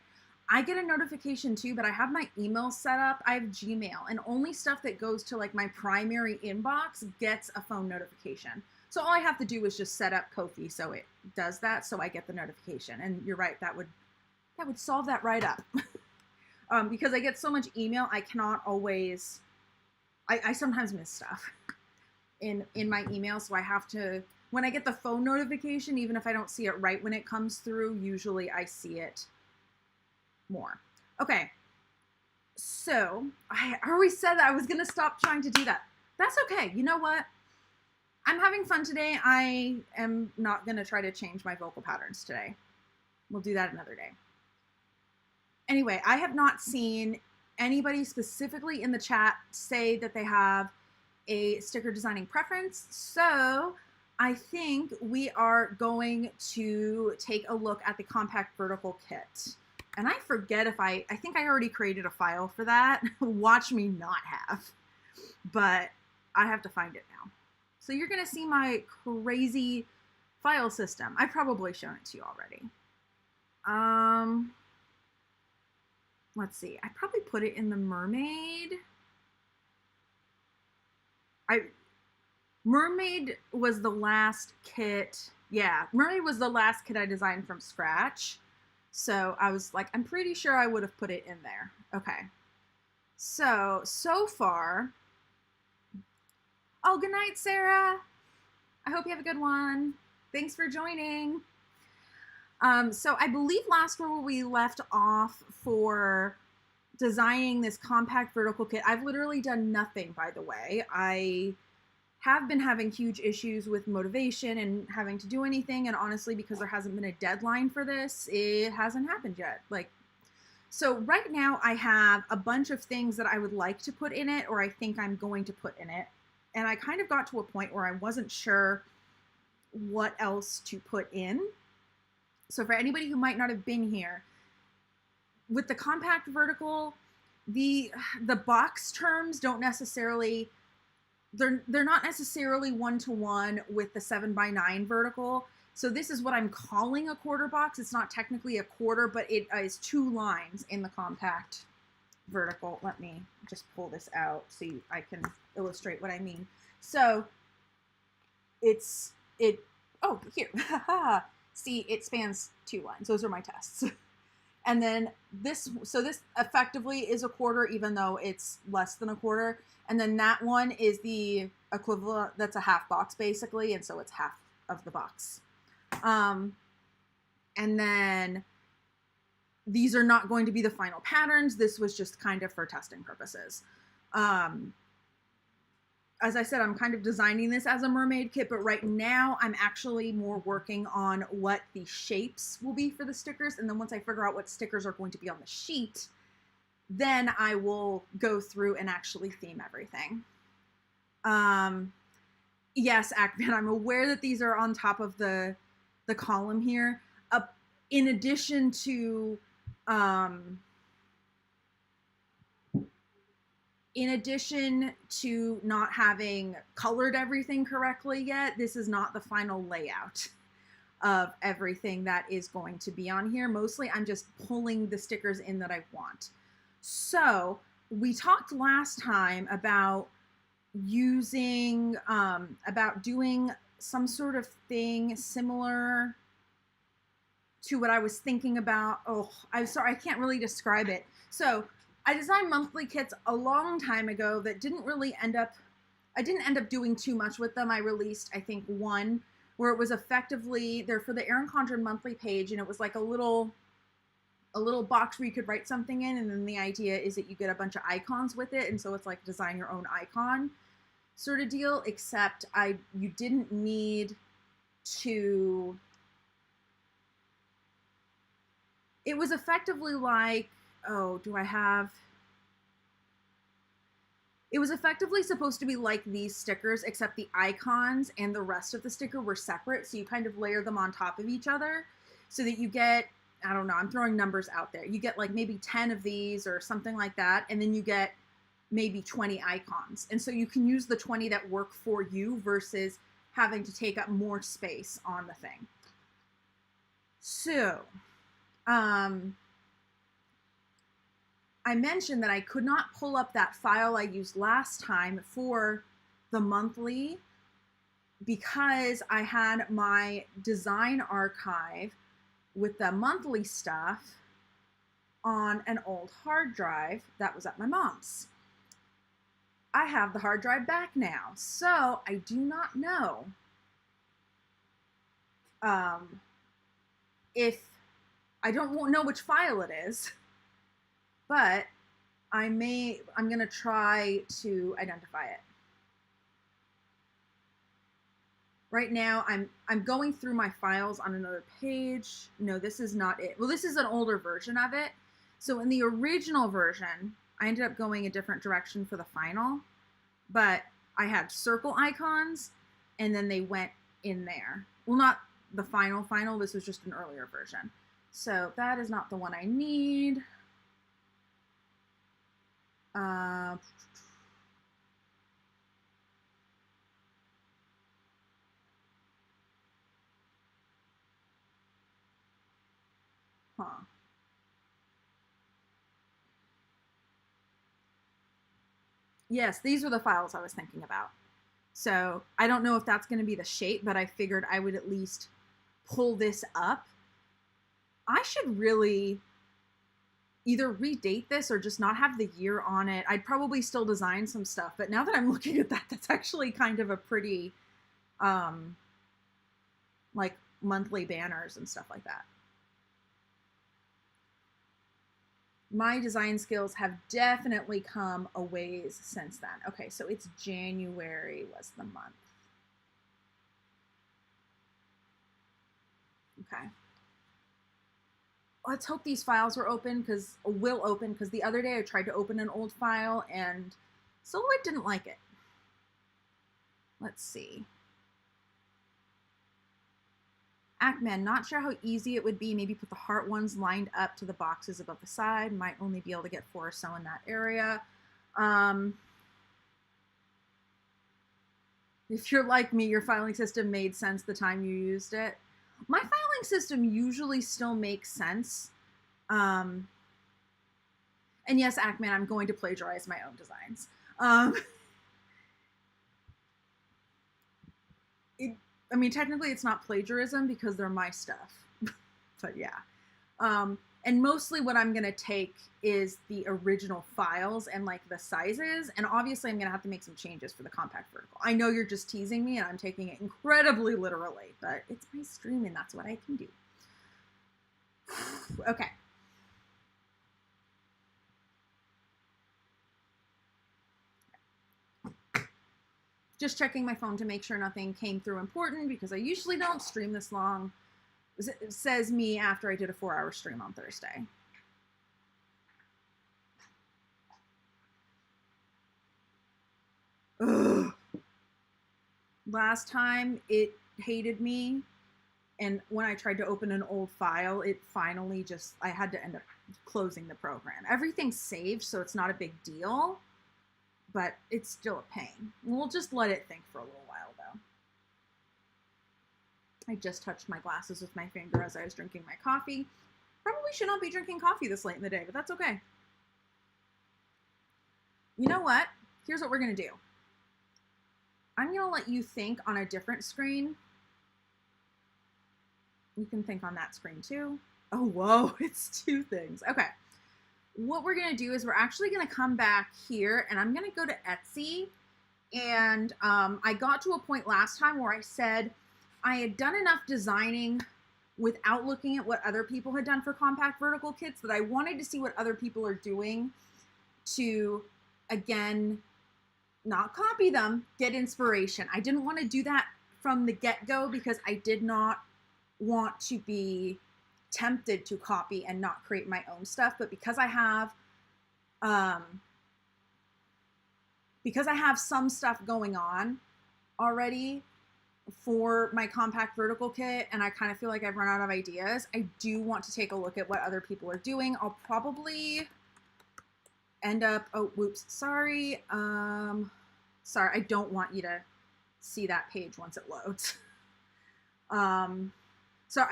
S1: I get a notification too, but I have my email set up. I have Gmail, and only stuff that goes to like my primary inbox gets a phone notification. So all I have to do is just set up Ko-fi so it does that, so I get the notification. And you're right, that would solve that right up. Because I get so much email, I cannot always, I sometimes miss stuff in my email, so I have to, when I get the phone notification, even if I don't see it right when it comes through, usually I see it more. Okay, so I already said that I was gonna stop trying to do that. That's okay. You know what? I'm having fun today. I am not gonna try to change my vocal patterns today. We'll do that another day. Anyway, I have not seen anybody specifically in the chat say that they have a sticker designing preference, so I think we are going to take a look at the compact vertical kit. And I forget if I think I already created a file for that. Watch me not have, but I have to find it now. So you're gonna see my crazy file system. I've probably shown it to you already. Let's see, I probably put it in the mermaid. Mermaid was the last kit. Yeah, Mermaid was the last kit I designed from scratch. So I was like, I'm pretty sure I would have put it in there. Okay. So far, oh, good night, Sarah. I hope you have a good one. Thanks for joining. So I believe last where we left off for designing this compact vertical kit, I've literally done nothing, by the way. I have been having huge issues with motivation and having to do anything. And honestly, because there hasn't been a deadline for this, it hasn't happened yet. So right now I have a bunch of things that I would like to put in it, or I think I'm going to put in it. And I kind of got to a point where I wasn't sure what else to put in. So for anybody who might not have been here, with the compact vertical, the box terms don't necessarily, they're not necessarily one-to-one with the 7x9 vertical. So this is what I'm calling a quarter box. It's not technically a quarter, but it is 2 lines in the compact vertical. Let me just pull this out so I can illustrate what I mean. So oh, here. See, it spans 2 lines. Those are my tests. And then this effectively is a quarter, even though it's less than a quarter. And then that one is the equivalent, that's a half box basically. And so it's half of the box. And then these are not going to be the final patterns. This was just kind of for testing purposes. As I said, I'm kind of designing this as a mermaid kit, but right now I'm actually more working on what the shapes will be for the stickers. And then once I figure out what stickers are going to be on the sheet, then I will go through and actually theme everything. Yes, Actman, I'm aware that these are on top of the column here. In addition to not having colored everything correctly yet, this is not the final layout of everything that is going to be on here. Mostly I'm just pulling the stickers in that I want. So we talked last time about using, about doing some sort of thing similar to what I was thinking about. Oh, I'm sorry, I can't really describe it. So I designed monthly kits a long time ago that didn't really end up, I didn't end up doing too much with them. I released, I think, one where it was effectively, they're for the Erin Condren monthly page, and it was like a little box where you could write something in, and then the idea is that you get a bunch of icons with it, and so it's like design your own icon sort of deal, except you didn't need to, it was effectively like, oh, it was effectively supposed to be like these stickers, except the icons and the rest of the sticker were separate. So you kind of layer them on top of each other so that you get, I don't know, I'm throwing numbers out there. You get like maybe 10 of these or something like that. And then you get maybe 20 icons. And so you can use the 20 that work for you versus having to take up more space on the thing. So, I mentioned that I could not pull up that file I used last time for the monthly because I had my design archive with the monthly stuff on an old hard drive that was at my mom's. I have the hard drive back now, so I do not know if, I don't know which file it is, but I'm gonna try to identify it. Right now, I'm going through my files on another page. No, this is not it. Well, this is an older version of it. So in the original version, I ended up going a different direction for the final, but I had circle icons and then they went in there. Well, not the final, this was just an earlier version. So that is not the one I need. Yes, these were the files I was thinking about. So I don't know if that's going to be the shape, but I figured I would at least pull this up. I should really either redate this or just not have the year on it. I'd probably still design some stuff, but now that I'm looking at that, that's actually kind of a pretty, like monthly banners and stuff like that. my design skills have definitely come a ways since then. Okay, so it's January was the month. Okay. Let's hope these files will open because the other day I tried to open an old file and Silhouette didn't like it. Let's see. 𝗏𝗏𝗏, not sure how easy it would be. Maybe put the heart ones lined up to the boxes above the side. Might only be able to get 4 or so in that area. If you're like me, your filing system made sense the time you used it. My filing system usually still makes sense. And yes, 𝗏𝗏𝗏, I'm going to plagiarize my own designs. I mean, technically it's not plagiarism because they're my stuff, but yeah. And mostly what I'm going to take is the original files and like the sizes. And obviously I'm going to have to make some changes for the compact vertical. I know you're just teasing me and I'm taking it incredibly literally, but it's my stream and that's what I can do. Okay. Just checking my phone to make sure nothing came through important because I usually don't stream this long. It says me after I did a 4-hour stream on Thursday. Ugh. Last time it hated me, and when I tried to open an old file, it finally just, I had to end up closing the program. Everything's saved, so it's not a big deal, but it's still a pain. We'll just let it think for a little while, though. I just touched my glasses with my finger as I was drinking my coffee. Probably should not be drinking coffee this late in the day, but that's okay. You know what? Here's what we're going to do. I'm going to let you think on a different screen. You can think on that screen too. Oh, whoa, it's 2 things. Okay. What we're going to do is we're actually going to come back here and I'm going to go to Etsy. And I got to a point last time where I said I had done enough designing without looking at what other people had done for compact vertical kits that I wanted to see what other people are doing to, again, not copy them, get inspiration. I didn't want to do that from the get-go because I did not want to be tempted to copy and not create my own stuff. But because I have some stuff going on already for my compact vertical kit and I kind of feel like I've run out of ideas, I do want to take a look at what other people are doing. I'll probably end up, oh, whoops, sorry. Sorry, I don't want you to see that page once it loads. So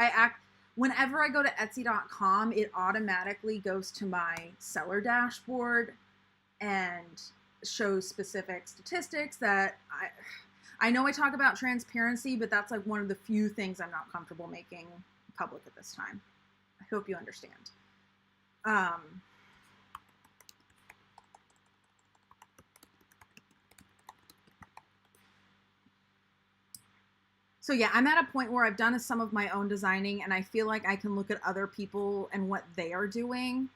S1: whenever I go to Etsy.com, it automatically goes to my seller dashboard and shows specific statistics that I know I talk about transparency, but that's like one of the few things I'm not comfortable making public at this time. I hope you understand. So yeah, I'm at a point where I've done some of my own designing and I feel like I can look at other people and what they are doing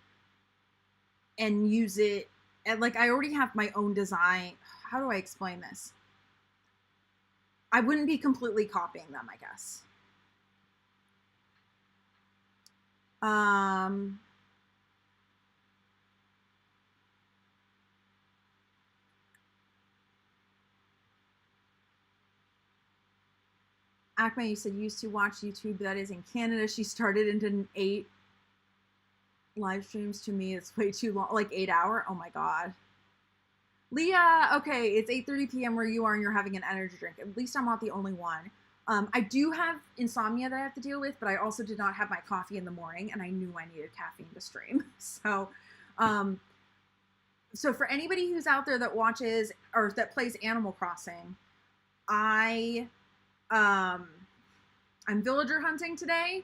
S1: and use it. And like, I already have my own design. How do I explain this? I wouldn't be completely copying them, I guess. 𝗏𝗏𝗏, you said used to watch YouTube. That is in Canada. She started into 8 live streams. To me, it's way too long. Like 8 hour. Oh my God. Leah, okay, it's 8:30 p.m. where you are and you're having an energy drink. At least I'm not the only one. I do have insomnia that I have to deal with, but I also did not have my coffee in the morning and I knew I needed caffeine to stream. So, so for anybody who's out there that watches or that plays Animal Crossing, I'm villager hunting today.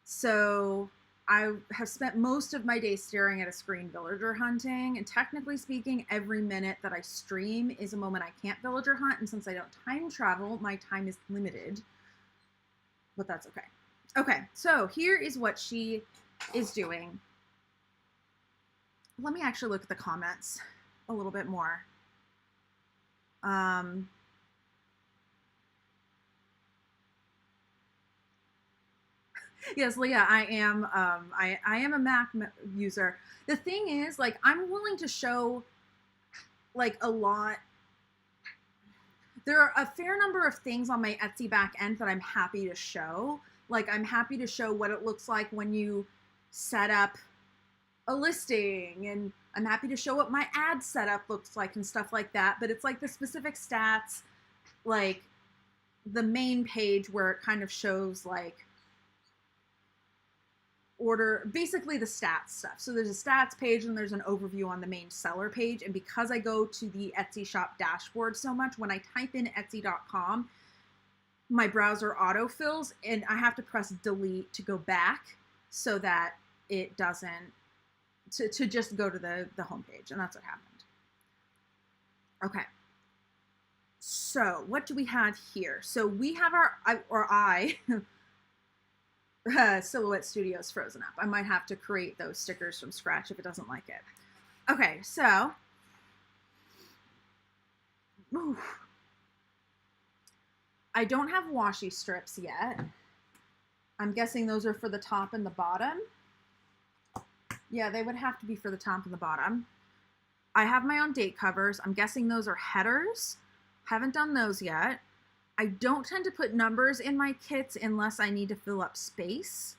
S1: So I have spent most of my day staring at a screen villager hunting, and technically speaking, every minute that I stream is a moment I can't villager hunt, and since I don't time travel, my time is limited, but that's okay. Okay, so here is what she is doing. let me actually look at the comments a little bit more. Yes, Leah, I am I am a Mac user. The thing is, like, I'm willing to show like a lot. There are a fair number of things on my Etsy back end that I'm happy to show. Like, I'm happy to show what it looks like when you set up a listing, and I'm happy to show what my ad setup looks like and stuff like that. But it's like the specific stats, like the main page where it kind of shows like order, basically the stats stuff. So there's a stats page and there's an overview on the main seller page. And because I go to the Etsy shop dashboard so much, when I type in etsy.com, my browser autofills and I have to press delete to go back so that it doesn't, to just go to the homepage. And that's what happened. Okay. So what do we have here? So we have I Silhouette Studios frozen up. I might have to create those stickers from scratch if it doesn't like it. Okay, so I don't have washi strips yet. I'm guessing those are for the top and the bottom. Yeah, they would have to be for the top and the bottom. I have my own date covers. I'm guessing those are headers. Haven't done those yet. I don't tend to put numbers in my kits unless I need to fill up space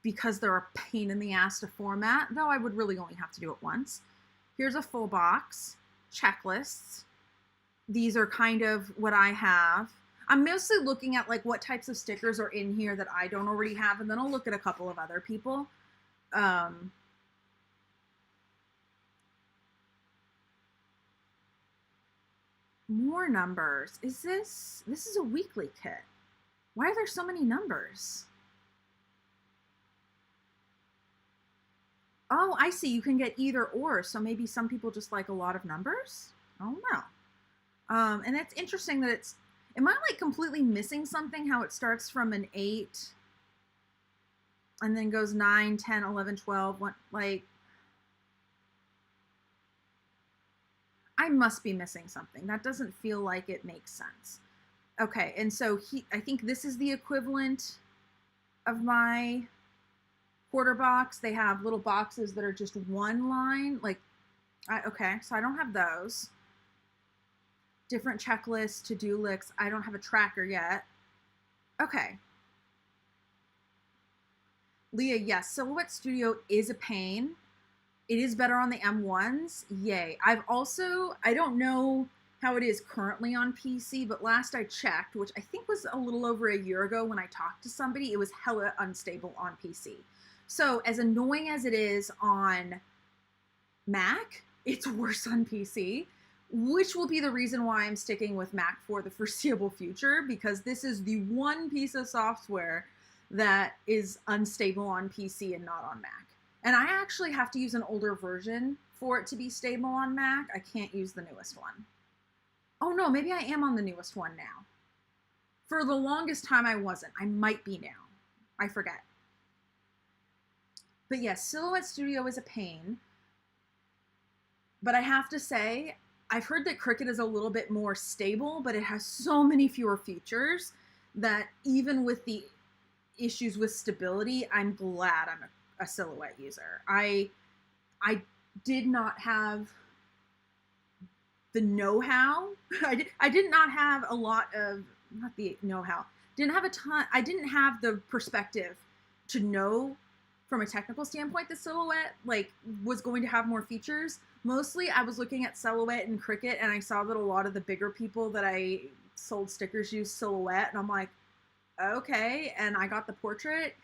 S1: because they're a pain in the ass to format, though I would really only have to do it once. Here's a full box, checklists. These are kind of what I have. I'm mostly looking at like what types of stickers are in here that I don't already have, and then I'll look at a couple of other people. More numbers. This is a weekly kit. Why are there so many numbers? Oh, I see. You can get either or. So maybe some people just like a lot of numbers. I don't know. And it's interesting that it's, am I like completely missing something? How it starts from an 8 and then goes 9, 10, 11, 12, like, I must be missing something. That doesn't feel like it makes sense. Okay, and so I think this is the equivalent of my quarter box. They have little boxes that are just one line. Like, okay, so I don't have those. Different checklists, to-do lists. I don't have a tracker yet. Okay. Leah, yes, Silhouette Studio is a pain. It is better on the M1s. Yay. I don't know how it is currently on PC, but last I checked, which I think was a little over a year ago when I talked to somebody, it was hella unstable on PC. So as annoying as it is on Mac, it's worse on PC, which will be the reason why I'm sticking with Mac for the foreseeable future, because this is the one piece of software that is unstable on PC and not on Mac. And I actually have to use an older version for it to be stable on Mac. I can't use the newest one. Oh no, maybe I am on the newest one now. For the longest time I wasn't. I might be now. I forget. But yes, Silhouette Studio is a pain. But I have to say, I've heard that Cricut is a little bit more stable, but it has so many fewer features that even with the issues with stability, I'm glad I'm a Silhouette user. I did not have the know-how. I did not have a lot of, not the know-how, didn't have a ton, I didn't have the perspective to know from a technical standpoint the Silhouette like was going to have more features. Mostly I was looking at Silhouette and Cricut, and I saw that a lot of the bigger people that I sold stickers use Silhouette, and I'm like, okay. And I got the portrait,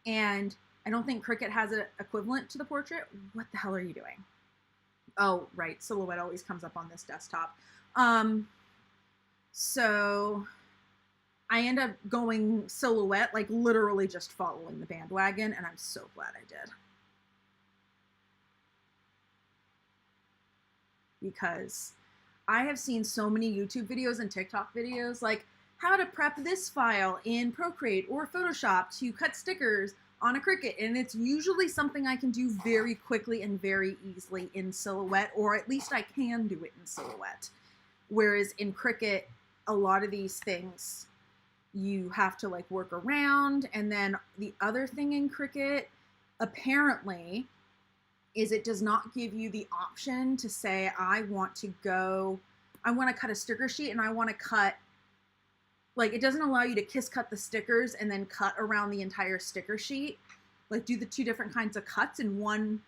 S1: and I don't think Cricut has an equivalent to the portrait. What the hell are you doing? Oh, right. Silhouette always comes up on this desktop. So I end up going Silhouette, like literally just following the bandwagon, and I'm so glad I did. Because I have seen so many YouTube videos and TikTok videos like how to prep this file in Procreate or Photoshop to cut stickers on a Cricut, and it's usually something I can do very quickly and very easily in Silhouette, or at least I can do it in Silhouette. Whereas in Cricut, a lot of these things you have to like work around. And then the other thing in Cricut, apparently, is it does not give you the option to say, I want to cut a sticker sheet and I want to cut, like it doesn't allow you to kiss cut the stickers and then cut around the entire sticker sheet. Like do the two different kinds of cuts in one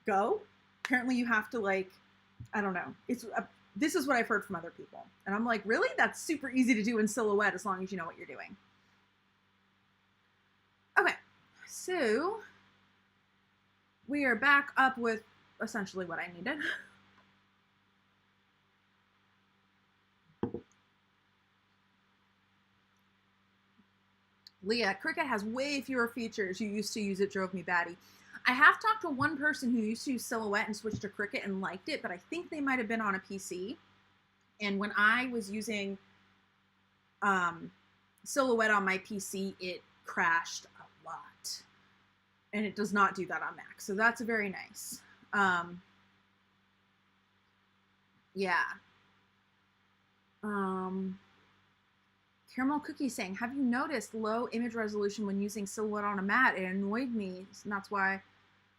S1: go. Apparently you have to like, I don't know. This is what I've heard from other people. And I'm like, really? That's super easy to do in Silhouette as long as you know what you're doing. Okay, so we are back up with essentially what I needed. Leah, Cricut has way fewer features you used to use at 𝘀𝗵𝗵𝗘𝗥. I have talked to one person who used to use Silhouette and switched to Cricut and liked it, but I think they might have been on a PC. And when I was using Silhouette on my PC, it crashed a lot. And it does not do that on Mac. So that's very nice. Yeah. Caramel Cookie saying, have you noticed low image resolution when using Silhouette on a Mac? It annoyed me, and that's why I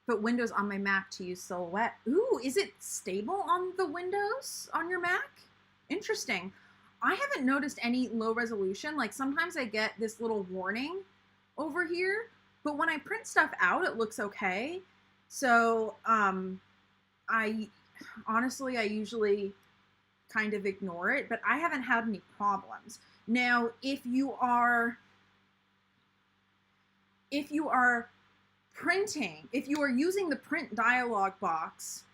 S1: put Windows on my Mac to use Silhouette. Ooh, is it stable on the Windows on your Mac? Interesting. I haven't noticed any low resolution. Like sometimes I get this little warning over here, but when I print stuff out, it looks okay. So I honestly usually kind of ignore it, but I haven't had any problems. Now, if you are printing, if you are using the print dialog box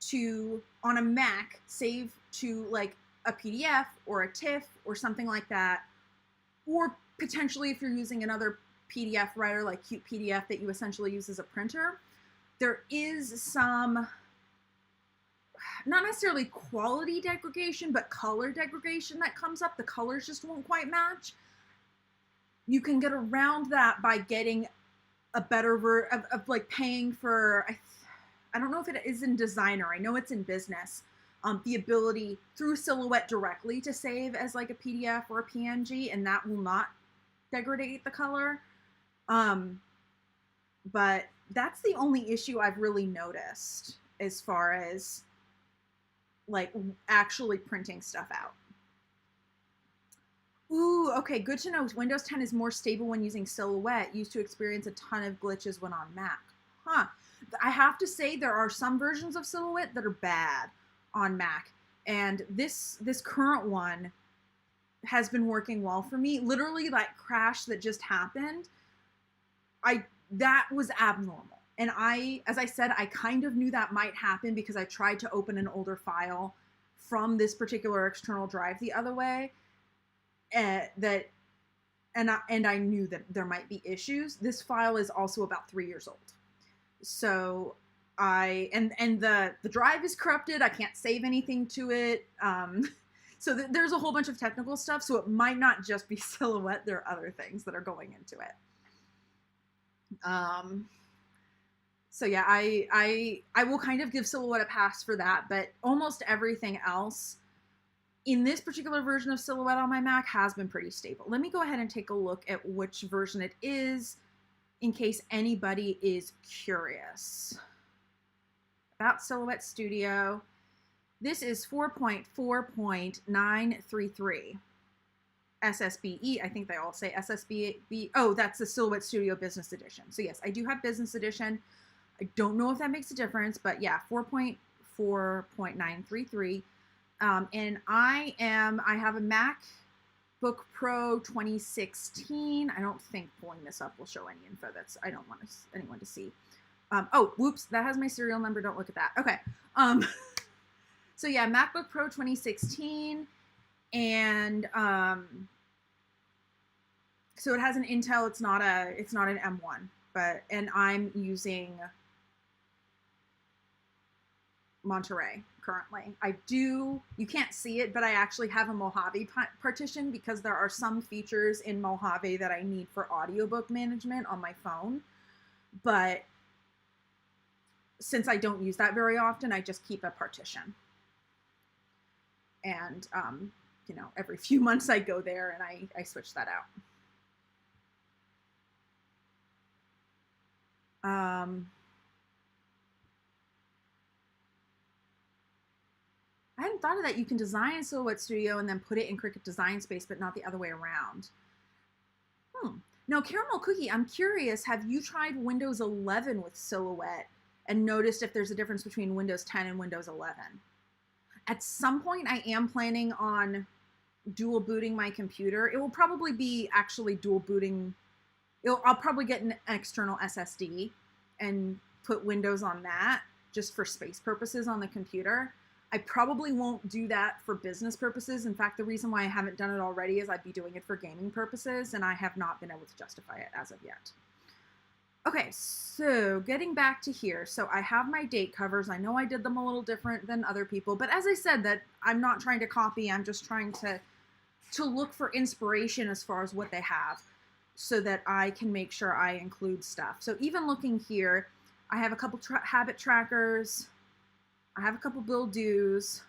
S1: to, on a Mac, save to like a PDF or a TIFF or something like that, or potentially if you're using another PDF writer like 𝗀𝗵𝗃 that you essentially use as a printer, there is some, not necessarily quality degradation, but color degradation that comes up. The colors just won't quite match. You can get around that by getting a better version of like paying for, I don't know if it is in Designer, I know it's in Business, the ability through Silhouette directly to save as like a PDF or a PNG, and that will not degrade the color. But that's the only issue I've really noticed as far as like actually printing stuff out. Ooh, okay, good to know. Windows 10 is more stable when using Silhouette. Used to experience a ton of glitches when on Mac. Huh. I have to say there are some versions of Silhouette that are bad on Mac. And this current one has been working well for me. Literally, that crash that just happened, that was abnormal. And as I said, I kind of knew that might happen because I tried to open an older file from this particular external drive the other way. And I knew that there might be issues. This file is also about 3 years old. So the drive is corrupted. I can't save anything to it. So there's a whole bunch of technical stuff. So it might not just be Silhouette. There are other things that are going into it. So yeah, I will kind of give Silhouette a pass for that, but almost everything else in this particular version of Silhouette on my Mac has been pretty stable. Let me go ahead and take a look at which version it is in case anybody is curious about Silhouette Studio. This is 4.4.933 SSBE. I think they all say SSBE. Oh, that's the Silhouette Studio Business Edition. So yes, I do have Business Edition. I don't know if that makes a difference, but yeah, 4.4.933. And I have a MacBook Pro 2016. I don't think pulling this up will show any info I don't want anyone to see. Oh, whoops, that has my serial number. Don't look at that. Okay. So yeah, MacBook Pro 2016. And, so it has an Intel. It's not an M1, and I'm using Monterey currently. You can't see it, but I actually have a 𝗀𝗏𝗄𝗏 partition because there are some features in 𝗀𝗏𝗏 that I need for audiobook management on my phone. but since I don't use that very often, I just keep a partition. And, you know, every few months I go there and I switch that out. I hadn't thought of that. You can design Silhouette Studio and then put it in Cricut Design Space, but not the other way around. Now, Caramel Cookie, I'm curious, have you tried Windows 11 with Silhouette and noticed if there's a difference between Windows 10 and Windows 11? At some point, I am planning on dual booting my computer. It will probably be actually dual booting. I'll probably get an external SSD and put Windows on that just for space purposes on the computer. I probably won't do that for business purposes. In fact, the reason why I haven't done it already is I'd be doing it for gaming purposes, and I have not been able to justify it as of yet. Okay, so getting back to here. So I have my date covers. I know I did them a little different than other people, but as I said, that I'm not trying to copy. I'm just trying to look for inspiration as far as what they have so that I can make sure I include stuff. So even looking here, I have a couple habit trackers. I have a couple bill dues.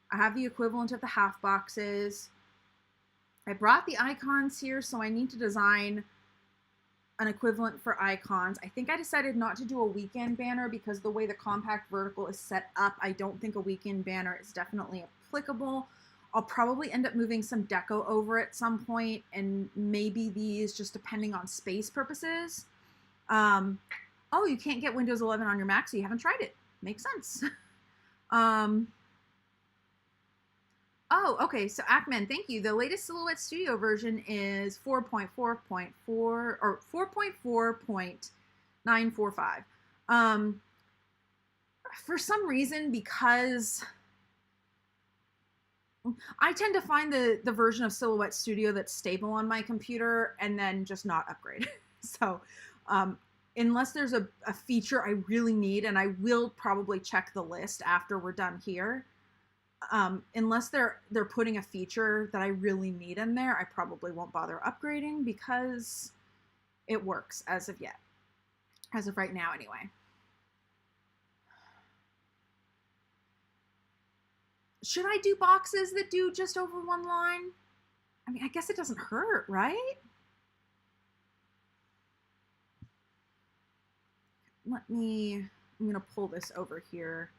S1: I have the equivalent of the half boxes. I brought the icons here, so I need to design an equivalent for icons. I think I decided not to do a weekend banner because the way the compact vertical is set up, I don't think a weekend banner is definitely applicable. I'll probably end up moving some deco over at some point, and maybe these just depending on space purposes. Oh, you can't get Windows 11 on your Mac, so you haven't tried it. Makes sense. Oh, okay. So Ackman, thank you. The latest Silhouette Studio version is 4.4.4 or 4.4.945. For some reason, because I tend to find the version of Silhouette Studio that's stable on my computer and then just not upgrade. So, unless there's a feature I really need, and I will probably check the list after we're done here, unless they're putting a feature that I really need in there, I probably won't bother upgrading because it works as of yet. As of right now, anyway. Should I do boxes that do just over one line? I mean, I guess it doesn't hurt, right? I'm gonna pull this over here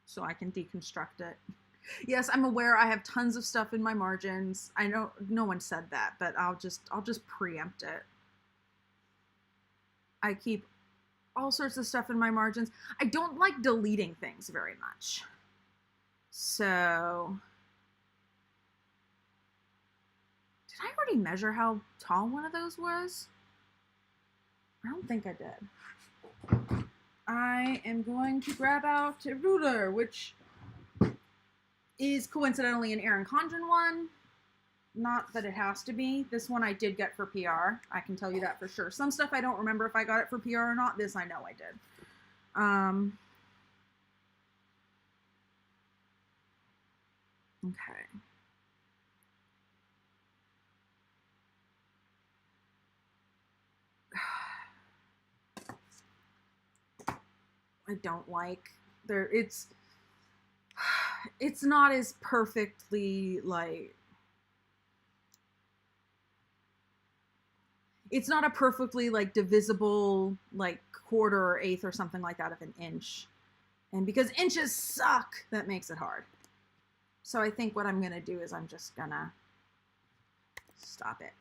S1: so I can deconstruct it. Yes, I'm aware I have tons of stuff in my margins. I know no one said that, but I'll just preempt it. I keep all sorts of stuff in my margins. I don't like deleting things very much. So, did I already measure how tall one of those was? I don't think I did. I am going to grab out a ruler, which is coincidentally an Erin Condren one. Not that it has to be. This one I did get for PR. I can tell you that for sure. Some stuff I don't remember if I got it for PR or not. This I know I did. Okay. I don't like there. It's not as perfectly like. It's not a perfectly like divisible like quarter or eighth or something like that of an inch, and because inches suck, that makes it hard. So I think what I'm gonna do is I'm just gonna stop it.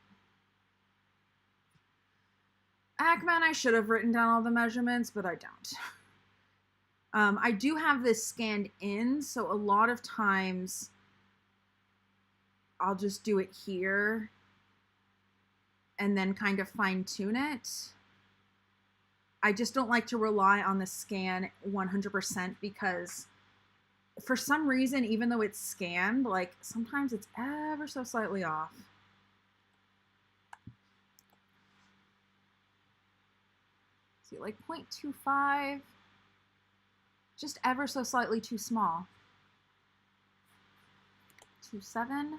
S1: Ackman, I should have written down all the measurements, but I don't. I do have this scanned in, so a lot of times I'll just do it here and then kind of fine tune it. I just don't like to rely on the scan 100% because for some reason, even though it's scanned, like sometimes it's ever so slightly off. See, like 0.25. Just ever so slightly too small. 2.7.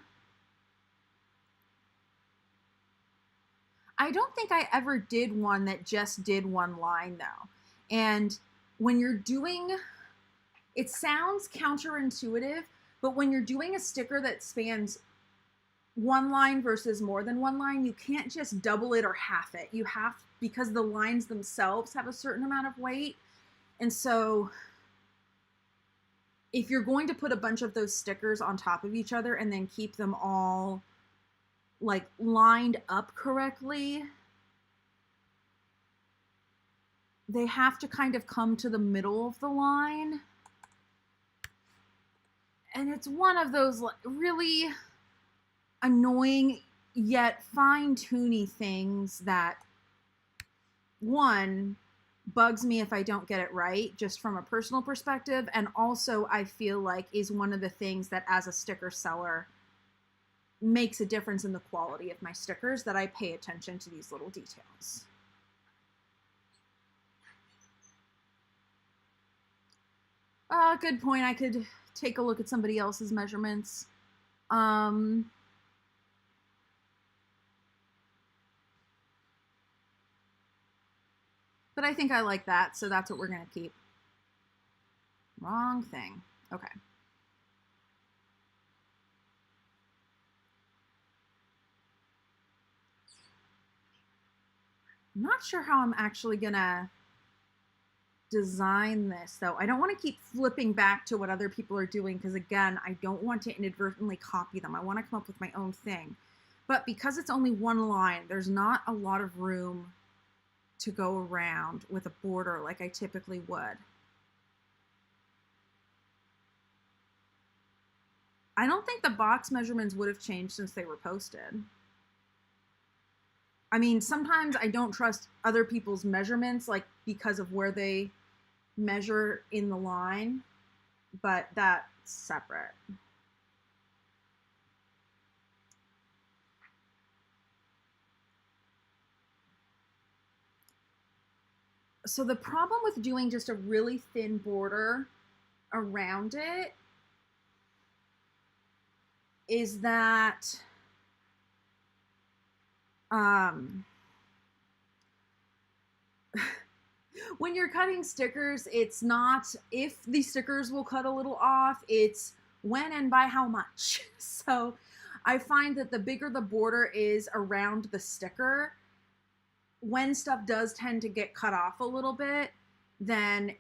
S1: I don't think I ever did one that just did one line though. And when you're doing, it sounds counterintuitive, but when you're doing a sticker that spans one line versus more than one line, you can't just double it or half it. You have, because the lines themselves have a certain amount of weight. And so if you're going to put a bunch of those stickers on top of each other and then keep them all like lined up correctly, they have to kind of come to the middle of the line. And it's one of those really annoying yet fine-tuning things that, one, bugs me if I don't get it right, just from a personal perspective, and also I feel like is one of the things that as a sticker seller makes a difference in the quality of my stickers, that I pay attention to these little details. Good point. I could take a look at somebody else's measurements. But I think I like that, so that's what we're going to keep. Wrong thing. Okay. I'm not sure how I'm actually going to design this, though. I don't want to keep flipping back to what other people are doing because, again, I don't want to inadvertently copy them. I want to come up with my own thing. But because it's only one line, there's not a lot of room to go around with a border like I typically would. I don't think the box measurements would have changed since they were posted. I mean, sometimes I don't trust other people's measurements, like because of where they measure in the line, but that's separate. So the problem with doing just a really thin border around it is that when you're cutting stickers, it's not if the stickers will cut a little off, it's when and by how much. So I find that the bigger the border is around the sticker, when stuff does tend to get cut off a little bit, then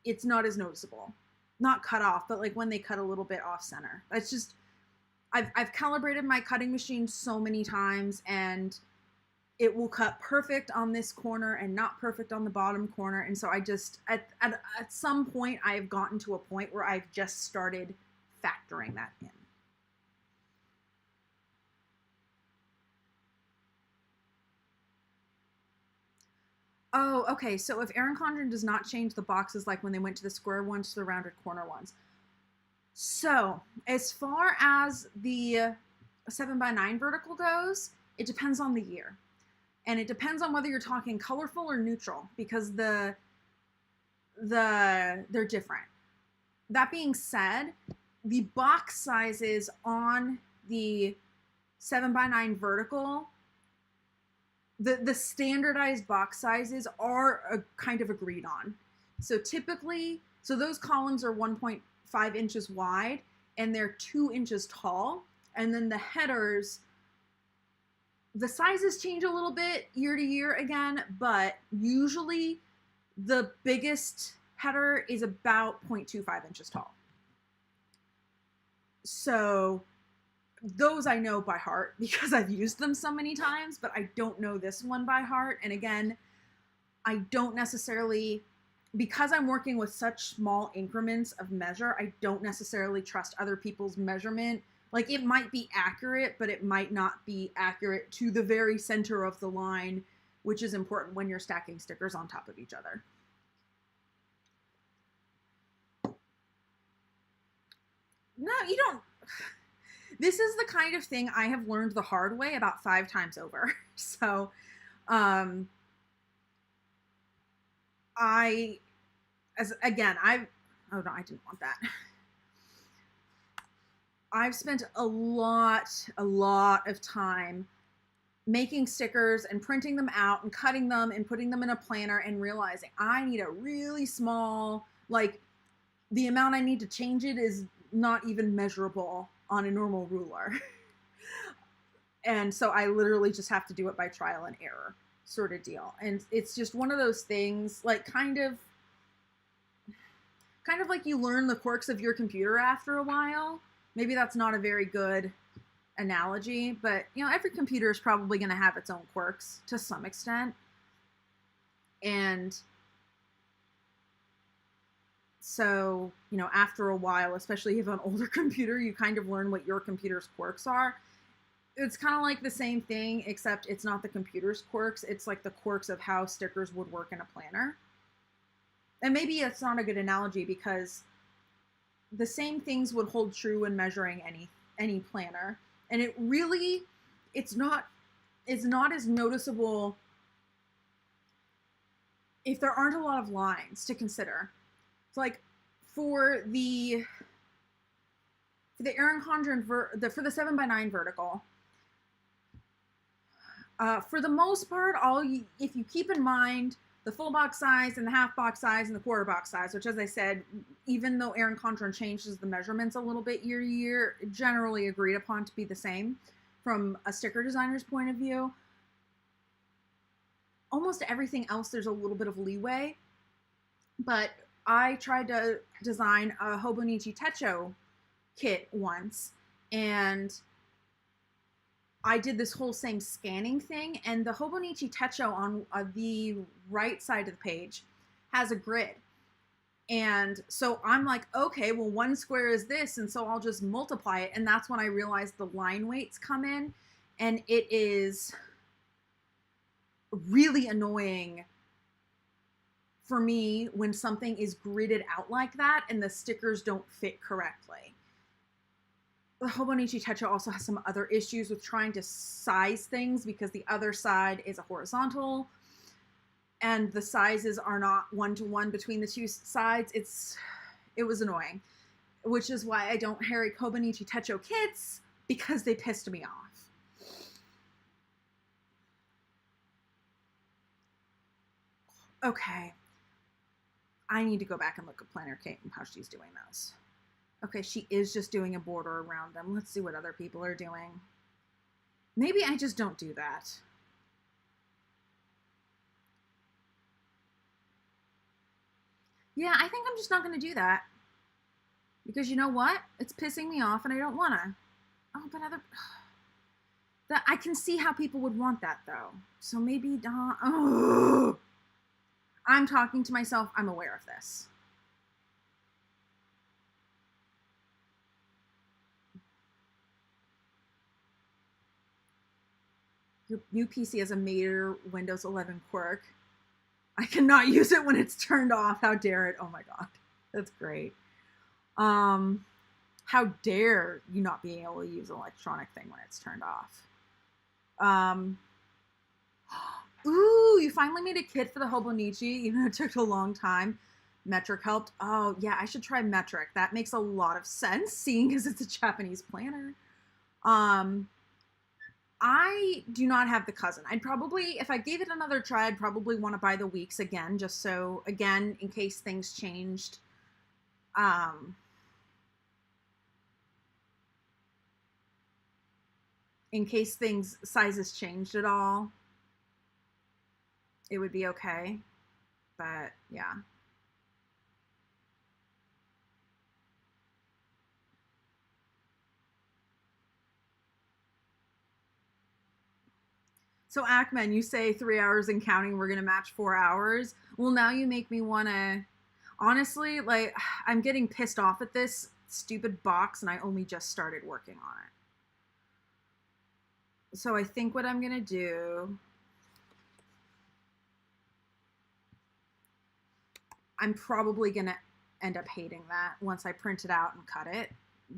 S1: it's not as noticeable. Not cut off, but like when they cut a little bit off center. That's just, I've calibrated my cutting machine so many times, and it will cut perfect on this corner and not perfect on the bottom corner. And so I just, at some point, I have gotten to a point where I've just started factoring that in. Oh, okay. So if Erin Condren does not change the boxes like when they went to the square ones to the rounded corner ones. So as far as the 7x9 vertical goes, it depends on the year. And it depends on whether you're talking colorful or neutral, because they're different. That being said, the box sizes on the 7x9 vertical, the standardized box sizes are kind of agreed on. So typically, so those columns are 1.5 inches wide and they're 2 inches tall. And then the headers, the sizes change a little bit year to year again, but usually the biggest header is about 0.25 inches tall. So those I know by heart because I've used them so many times, but I don't know this one by heart. And again, I don't necessarily, because I'm working with such small increments of measure, I don't necessarily trust other people's measurement. Like, it might be accurate, but it might not be accurate to the very center of the line, which is important when you're stacking stickers on top of each other. No, you don't. This is the kind of thing I have learned the hard way about 5 times over. So, oh no, I didn't want that. I've spent a lot of time making stickers and printing them out and cutting them and putting them in a planner and realizing I need a really small, like the amount I need to change it is not even measurable on a normal ruler. And so I literally just have to do it by trial and error sort of deal. And it's just one of those things, like kind of like you learn the quirks of your computer after a while. Maybe that's not a very good analogy, but you know, every computer is probably going to have its own quirks to some extent. And so, you know, after a while, especially if you have an older computer, you kind of learn what your computer's quirks are. It's kind of like the same thing, except it's not the computer's quirks. It's like the quirks of how stickers would work in a planner. And maybe it's not a good analogy because the same things would hold true when measuring any planner. And it really, it's not as noticeable if there aren't a lot of lines to consider. So like for the Erin Condren, for the 7x9 vertical, for the most part, if you keep in mind the full box size and the half box size and the quarter box size, which, as I said, even though Erin Condren changes the measurements a little bit year to year, generally agreed upon to be the same from a sticker designer's point of view. Almost everything else, there's a little bit of leeway, but I tried to design a 𝗀𝗲𝘁 𝗔𝗪𝗘𝗦 kit once, and I did this whole same scanning thing, and the 𝗀𝗲𝘁 𝗔𝗪𝗘𝗦 on the right side of the page has a grid. And so I'm like, okay, well, 1 square is this, and so I'll just multiply it. And that's when I realized the line weights come in, and it is really annoying for me when something is gridded out like that and the stickers don't fit correctly. The 𝗀𝗲𝘁 𝗔𝗪𝗘𝗦 also has some other issues with trying to size things because the other side is a horizontal and the sizes are not 1-to-1 between the two sides. It was annoying, which is why I don't carry 𝗀𝗲𝘁 𝗔𝗪𝗘𝗦 kits, because they pissed me off. Okay, I need to go back and look at Planner Kate and how she's doing those. Okay, she is just doing a border around them. Let's see what other people are doing. Maybe I just don't do that. Yeah, I think I'm just not going to do that. Because you know what? It's pissing me off and I don't want to. Oh, but I can see how people would want that, though. So maybe not. Oh. I'm talking to myself. I'm aware of this. Your new PC has a major Windows 11 quirk. I cannot use it when it's turned off. How dare it? Oh my God. That's great. How dare you not being able to use an electronic thing when it's turned off? Ooh, you finally made a kit for the 𝗀𝗲𝘁, even though it took a long time. Metric helped. Oh yeah, I should try Metric. That makes a lot of sense, seeing as it's a Japanese planner. I do not have the cousin. I'd probably, if I gave it another try, I'd probably want to buy the weeks again, just so, again, in case things changed. In case sizes changed at all, it would be okay. But, yeah. So Ackman, you say 3 hours and counting, we're going to match 4 hours. Well, now you make me want to, honestly, like, I'm getting pissed off at this stupid box and I only just started working on it. So I think what I'm going to do, I'm probably going to end up hating that once I print it out and cut it,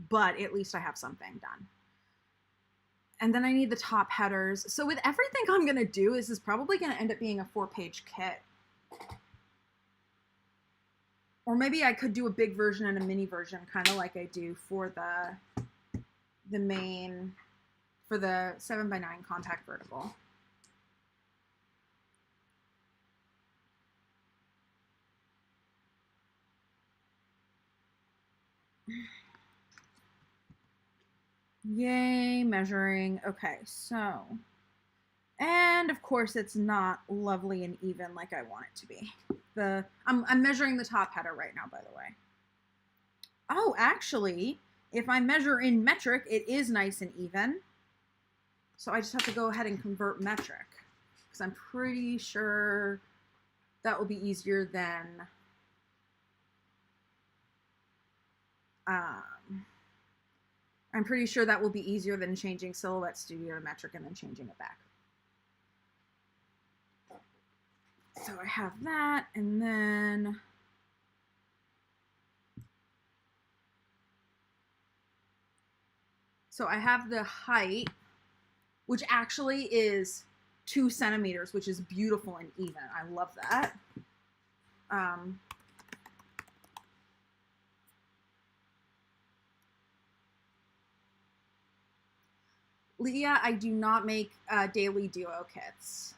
S1: but at least I have something done. And then I need the top headers. So with everything I'm going to do, this is probably going to end up being a 4-page kit. Or maybe I could do a big version and a mini version, kind of like I do for the main for the 7x9 compact vertical. Yay, measuring. Okay, so, and of course it's not lovely and even like I want it to be. I'm measuring the top header right now, by the way. Oh, actually, if I measure in metric, it is nice and even. So I just have to go ahead and convert metric, because I'm pretty sure that will be easier than I'm pretty sure that will be easier than changing Silhouette Studio to metric and then changing it back. So I have that, and then so I have the height, which actually is 2 centimeters, which is beautiful and even. I love that. Leah, I do not make daily duo kits.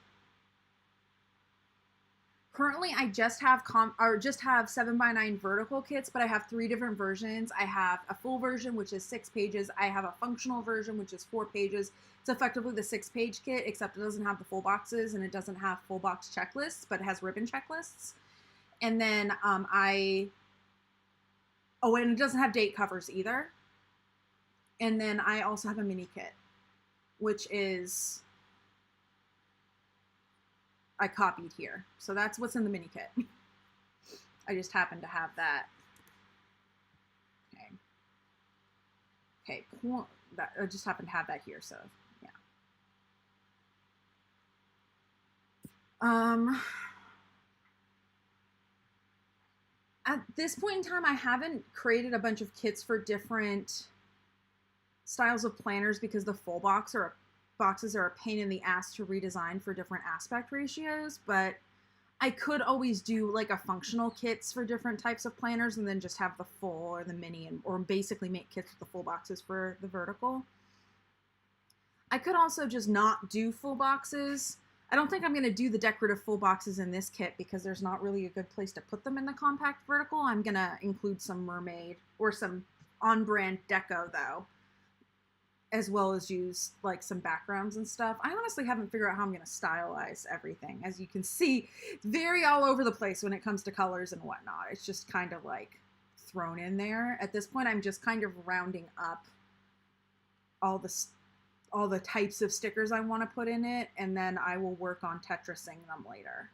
S1: Currently, I just have 7x9 vertical kits, but I have 3 different versions. I have a full version, which is 6 pages. I have a functional version, which is 4 pages. It's effectively the 6-page kit, except it doesn't have the full boxes and it doesn't have full box checklists, but it has ribbon checklists. And then and it doesn't have date covers either. And then I also have a mini kit, which is I copied here. So that's what's in the mini kit. I just happen to have that. Okay. Okay, I just happen to have that here, so yeah. At this point in time, I haven't created a bunch of kits for different styles of planners because the full boxes are a pain in the ass to redesign for different aspect ratios, but I could always do like a functional kits for different types of planners and then just have the full or the mini, or basically make kits with the full boxes for the vertical. I could also just not do full boxes. I don't think I'm going to do the decorative full boxes in this kit because there's not really a good place to put them in the compact vertical. I'm going to include some mermaid or some on-brand deco though, as well as use like some backgrounds and stuff. I honestly haven't figured out how I'm going to stylize everything. As you can see, it's very all over the place when it comes to colors and whatnot. It's just kind of like thrown in there. At this point, I'm just kind of rounding up all the types of stickers I want to put in it, and then I will work on Tetrising them later.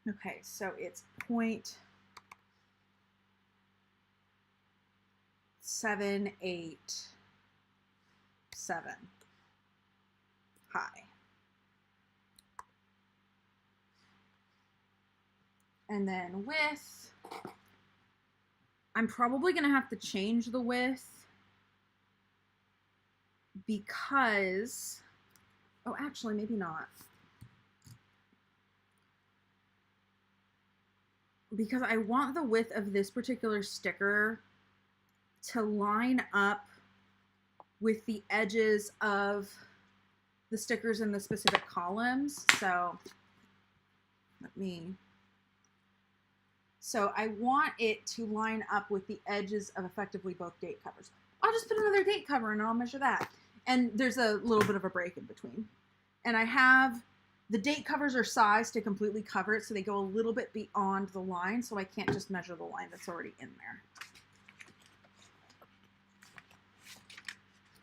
S1: Okay, so it's 0.787 high. And then width, I'm probably going to have to change the width because, oh, actually, maybe not. Because I want the width of this particular sticker to line up with the edges of the stickers in the specific columns. So I want it to line up with the edges of effectively both date covers. I'll just put another date cover and I'll measure that. And there's a little bit of a break in between. And I have, the date covers are sized to completely cover it, so they go a little bit beyond the line, so I can't just measure the line that's already in there.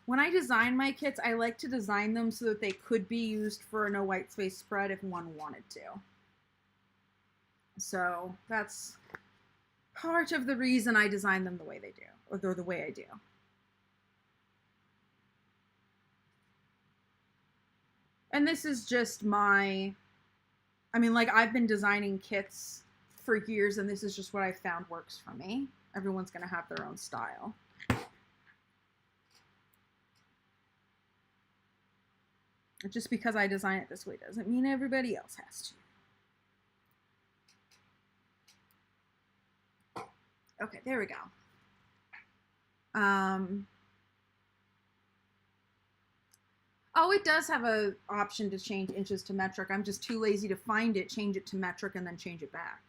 S1: When I design my kits, I like to design them so that they could be used for a no white space spread if one wanted to. So that's part of the reason I design them the way they do, or the way I do. And this is just my, I mean, like, I've been designing kits for years, and this is just what I found works for me. Everyone's going to have their own style. Just because I design it this way doesn't mean everybody else has to. Okay, there we go. Oh, it does have a option to change inches to metric. I'm just too lazy to find it, change it to metric, and then change it back.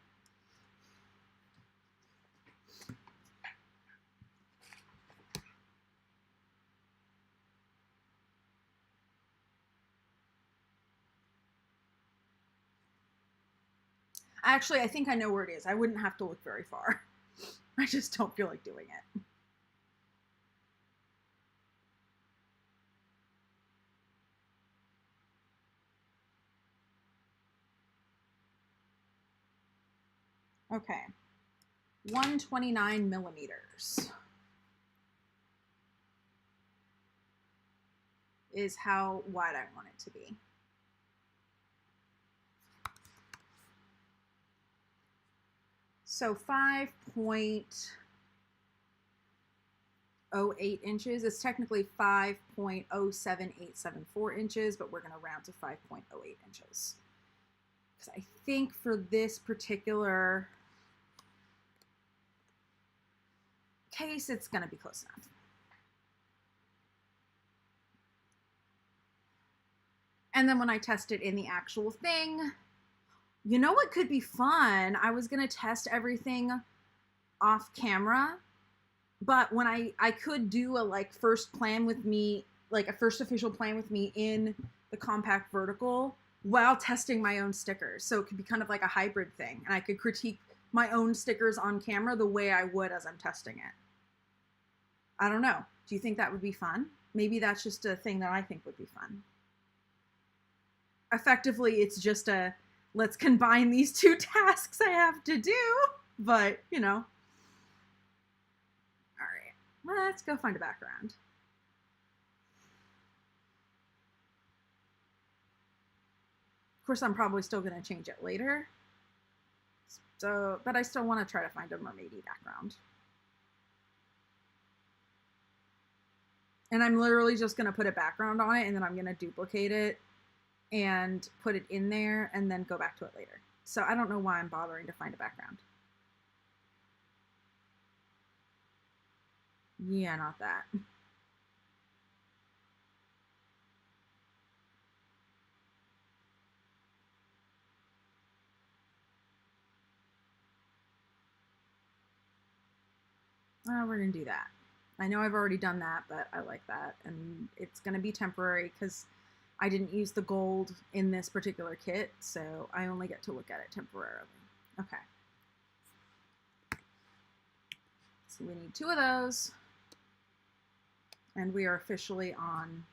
S1: Actually, I think I know where it is. I wouldn't have to look very far. I just don't feel like doing it. Okay, 129 millimeters is how wide I want it to be. So 5.08 inches. It's technically 5.07874 inches, but we're going to round to 5.08 inches. Because I think for this particular case, it's going to be close enough. And then when I test it in the actual thing, you know what could be fun? I was going to test everything off camera, but when I could do a first plan with me, like a first official plan with me in the compact vertical while testing my own stickers. So it could be kind of like a hybrid thing. And I could critique my own stickers on camera the way I would as I'm testing it. I don't know. Do you think that would be fun? Maybe that's just a thing that I think would be fun. Effectively, it's just a, let's combine these two tasks I have to do, but, you know. All right, let's go find a background. Of course, I'm probably still going to change it later. So, but I still want to try to find a mermaidy background. And I'm literally just going to put a background on it, and then I'm going to duplicate it and put it in there and then go back to it later. So I don't know why I'm bothering to find a background. Yeah, not that. We're gonna do that. I know I've already done that, but I like that. And it's gonna be temporary because I didn't use the gold in this particular kit, so I only get to look at it temporarily. Okay. So we need 2 of those. And we are officially on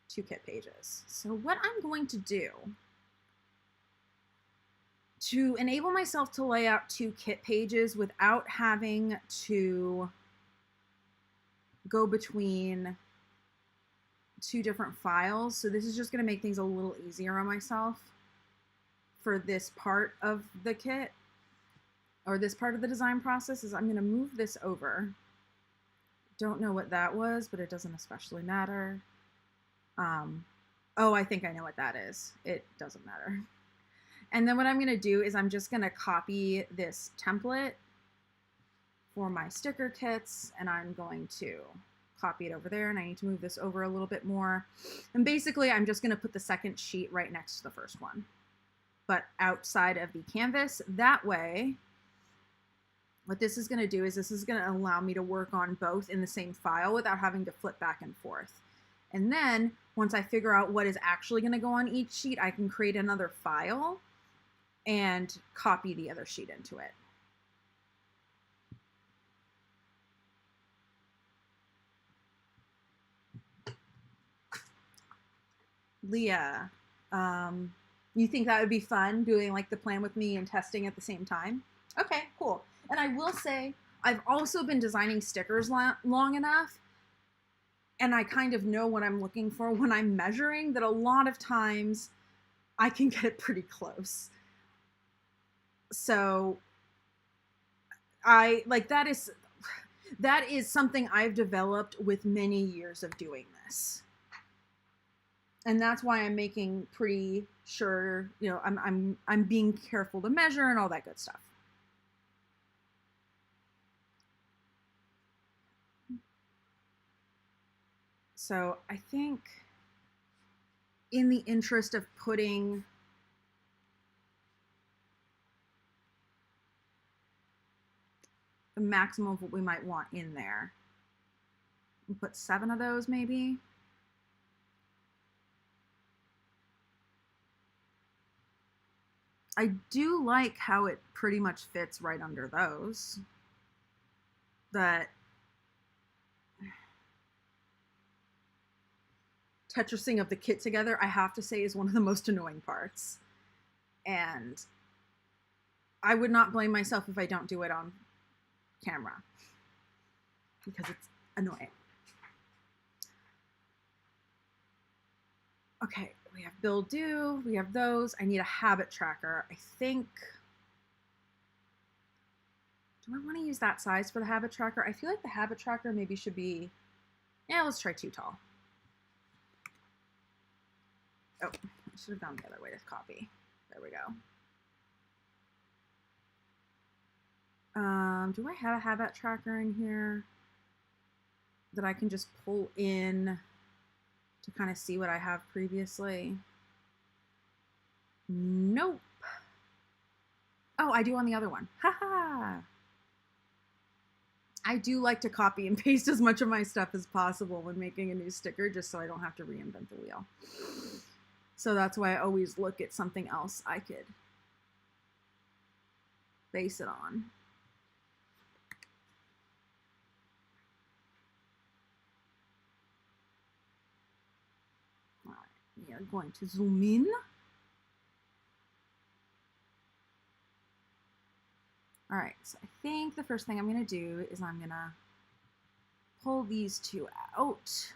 S1: 2 kit pages. So what I'm going to do to enable myself to lay out 2 kit pages without having to go between 2 different files. So this is just going to make things a little easier on myself for this part of the kit, or this part of the design process, is I'm going to move this over. Don't know what that was, but it doesn't especially matter. Oh, I think I know what that is. It doesn't matter. And then what I'm going to do is I'm just going to copy this template for my sticker kits, and I'm going to copy it over there, and I need to move this over a little bit more. And basically, I'm just going to put the second sheet right next to the first one, but outside of the canvas. That way, what this is going to do is this is going to allow me to work on both in the same file without having to flip back and forth. And then once I figure out what is actually going to go on each sheet, I can create another file and copy the other sheet into it. Leah, you think that would be fun, doing like the plan with me and testing at the same time? Okay, cool. And I will say, I've also been designing stickers long enough, and I kind of know what I'm looking for when I'm measuring, that a lot of times I can get it pretty close. So that is something I've developed with many years of doing this. And that's why I'm making pretty sure, you know, I'm being careful to measure and all that good stuff. So I think in the interest of putting the maximum of what we might want in there, we'll put 7 of those maybe. I do like how it pretty much fits right under those. That Tetrising of the kit together, I have to say, is one of the most annoying parts. And I would not blame myself if I don't do it on camera, because it's annoying. Okay, we have 𝗫𝗫, we have those. I need a habit tracker. I think, do I want to use that size for the habit tracker? I feel like the habit tracker maybe should be, yeah, let's try too tall. Oh, I should have gone the other way to copy. There we go. Do I have a habit tracker in here that I can just pull in to kind of see what I have previously? Nope. Oh, I do on the other one. Haha. I do like to copy and paste as much of my stuff as possible when making a new sticker, just so I don't have to reinvent the wheel. So that's why I always look at something else I could base it on. All right, we are going to zoom in. All right, so I think the first thing I'm going to do is I'm going to pull these 2 out,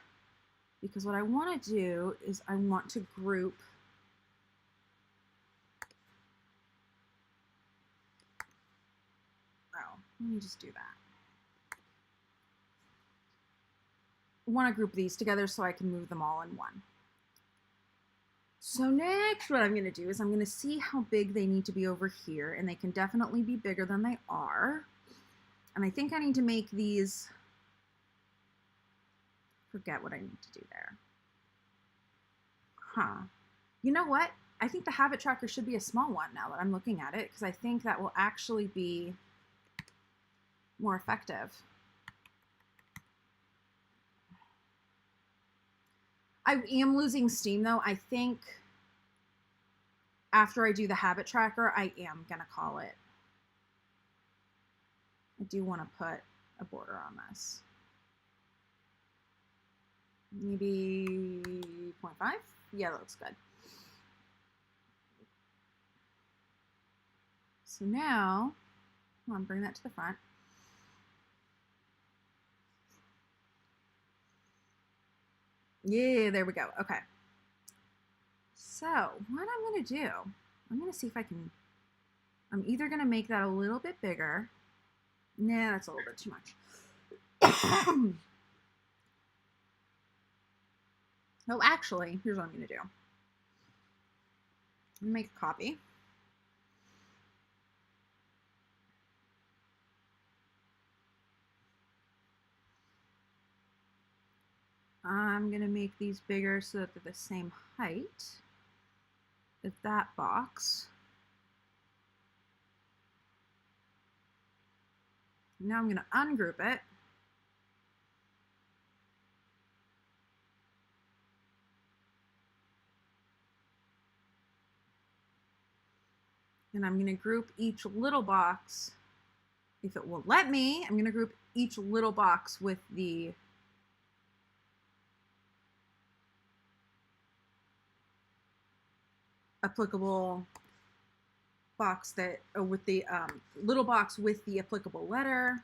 S1: because what I want to do is I want to group let me just do that. I want to group these together so I can move them all in one. So next, what I'm going to do is I'm going to see how big they need to be over here, and they can definitely be bigger than they are. And I think I need to make these, forget what I need to do there. Huh. You know what? I think the habit tracker should be a small one now that I'm looking at it, because I think that will actually be more effective. I am losing steam though. I think after I do the habit tracker, I am gonna call it. I do want to put a border on this. Maybe 0.5? Yeah, that looks good. So now, come on, bring that to the front. Yeah, there we go. Okay. So what I'm going to do, I'm going to see if I can, I'm either going to make that a little bit bigger. Nah, that's a little bit too much. Oh, actually, here's what I'm going to do. I'm going to make a copy. I'm going to make these bigger so that they're the same height as that box. Now I'm going to ungroup it. And I'm going to group each little box. If it will let me, I'm going to group each little box with the applicable box that, or with the little box with the applicable letter.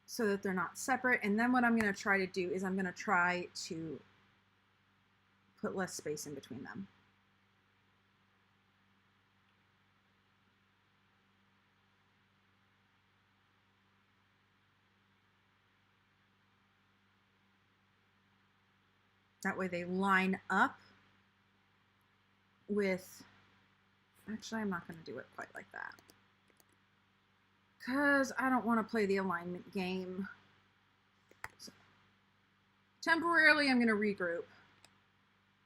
S1: So that they're not separate. And then what I'm going to try to do is I'm going to try to put less space in between them. That way they line up with, actually I'm not going to do it quite like that. because I don't want to play the alignment game. So, temporarily, I'm going to regroup.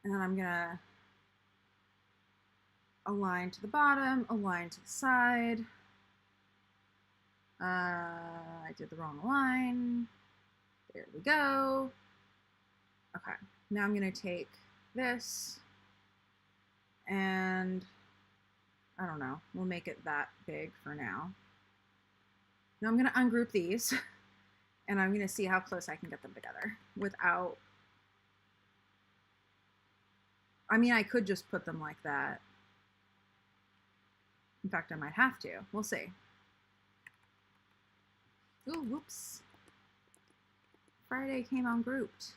S1: And then I'm going to align to the bottom, align to the side. I did the wrong line. There we go. Okay, now I'm going to take this and I don't know, we'll make it that big for now. Now I'm going to ungroup these and I'm going to see how close I can get them together without, I mean, I could just put them like that. In fact, I might have to. We'll see. Ooh, whoops. Friday came ungrouped.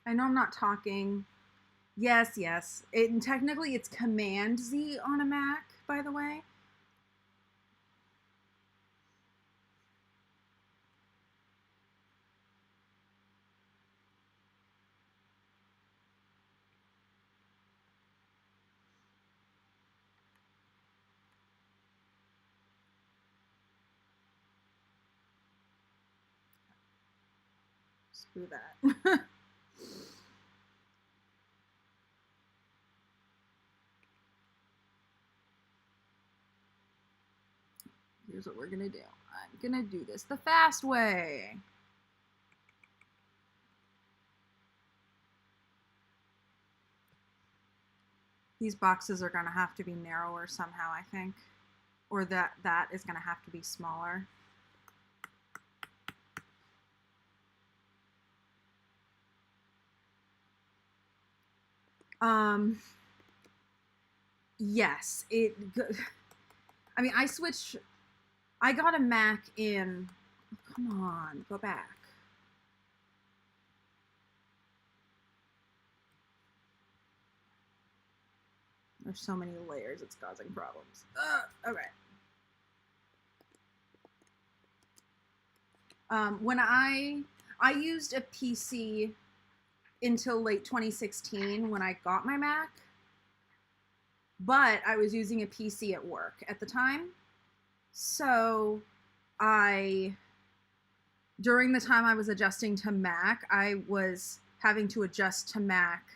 S1: I know I'm not talking. Yes, yes. Technically, it's Command Z on a Mac, by the way. Screw that. Here's what we're gonna do. I'm gonna do this the fast way. These boxes are gonna have to be narrower somehow, I think. Or that is gonna have to be smaller. Yes, I mean, I got a Mac in, come on, go back. There's so many layers, it's causing problems. Okay. When I used a PC until late 2016 when I got my Mac, but I was using a PC at work at the time. So during the time I was adjusting to Mac, I was having to adjust to Mac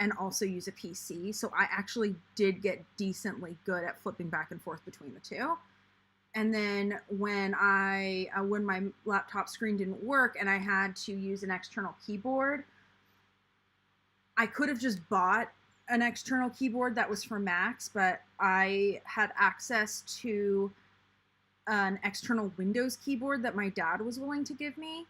S1: and also use a PC. So I actually did get decently good at flipping back and forth between the two. And then when my laptop screen didn't work and I had to use an external keyboard, I could have just bought an external keyboard that was for Macs, but I had access to an external Windows keyboard that my dad was willing to give me.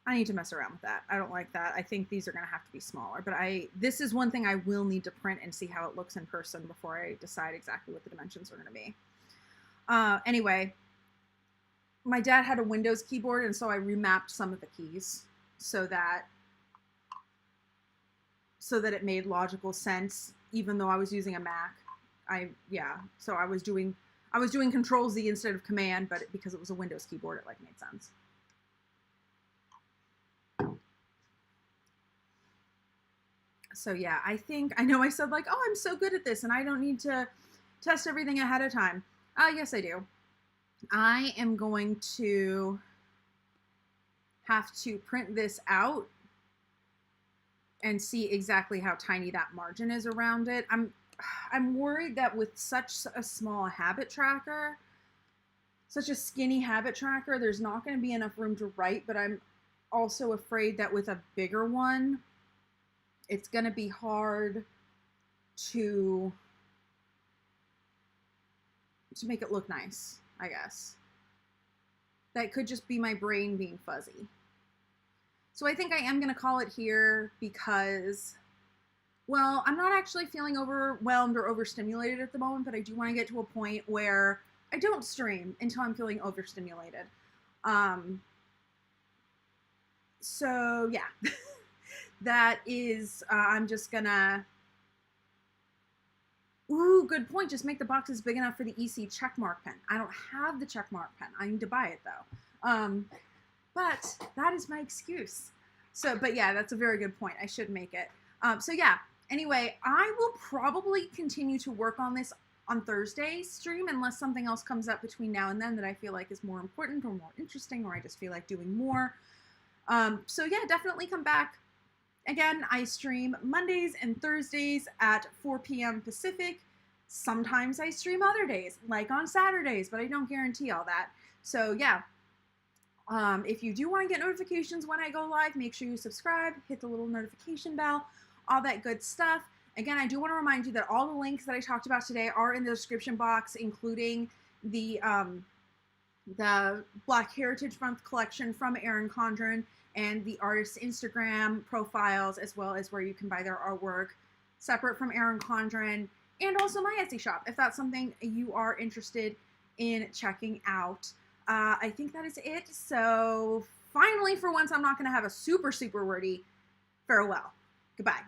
S1: I need to mess around with that. I don't like that. I think these are going to have to be smaller, but this is one thing I will need to print and see how it looks in person before I decide exactly what the dimensions are going to be. Anyway, my dad had a Windows keyboard, and so I remapped some of the keys so that it made logical sense, even though I was using a Mac. So I was doing Control Z instead of Command, but because it was a Windows keyboard, it made sense. So yeah, I know I said oh, I'm so good at this and I don't need to test everything ahead of time. Yes, I do. I am going to have to print this out and see exactly how tiny that margin is around it. I'm worried that with such a small habit tracker, such a skinny habit tracker, there's not going to be enough room to write, but I'm also afraid that with a bigger one, it's going to be hard to make it look nice, I guess. That could just be my brain being fuzzy. So I think I am going to call it here because Well, I'm not actually feeling overwhelmed or overstimulated at the moment, but I do want to get to a point where I don't stream until I'm feeling overstimulated. So yeah, that is, I'm just gonna, ooh, good point. Just make the boxes big enough for the EC checkmark pen. I don't have the checkmark pen. I need to buy it though. But that is my excuse. So, but yeah, that's a very good point. I should make it. So yeah, anyway, I will probably continue to work on this on Thursday's stream unless something else comes up between now and then that I feel like is more important or more interesting, or I just feel like doing more. So yeah, definitely come back. Again, I stream Mondays and Thursdays at 4 p.m. Pacific. Sometimes I stream other days, like on Saturdays, but I don't guarantee all that. So yeah, if you do want to get notifications when I go live, make sure you subscribe, hit the little notification bell, all that good stuff. Again, I do want to remind you that all the links that I talked about today are in the description box, including the Black Heritage Month collection from Erin Condren and the artist's Instagram profiles, as well as where you can buy their artwork separate from Erin Condren, and also my Etsy shop, if that's something you are interested in checking out. I think that is it. So finally, for once, I'm not going to have a super wordy farewell. Goodbye.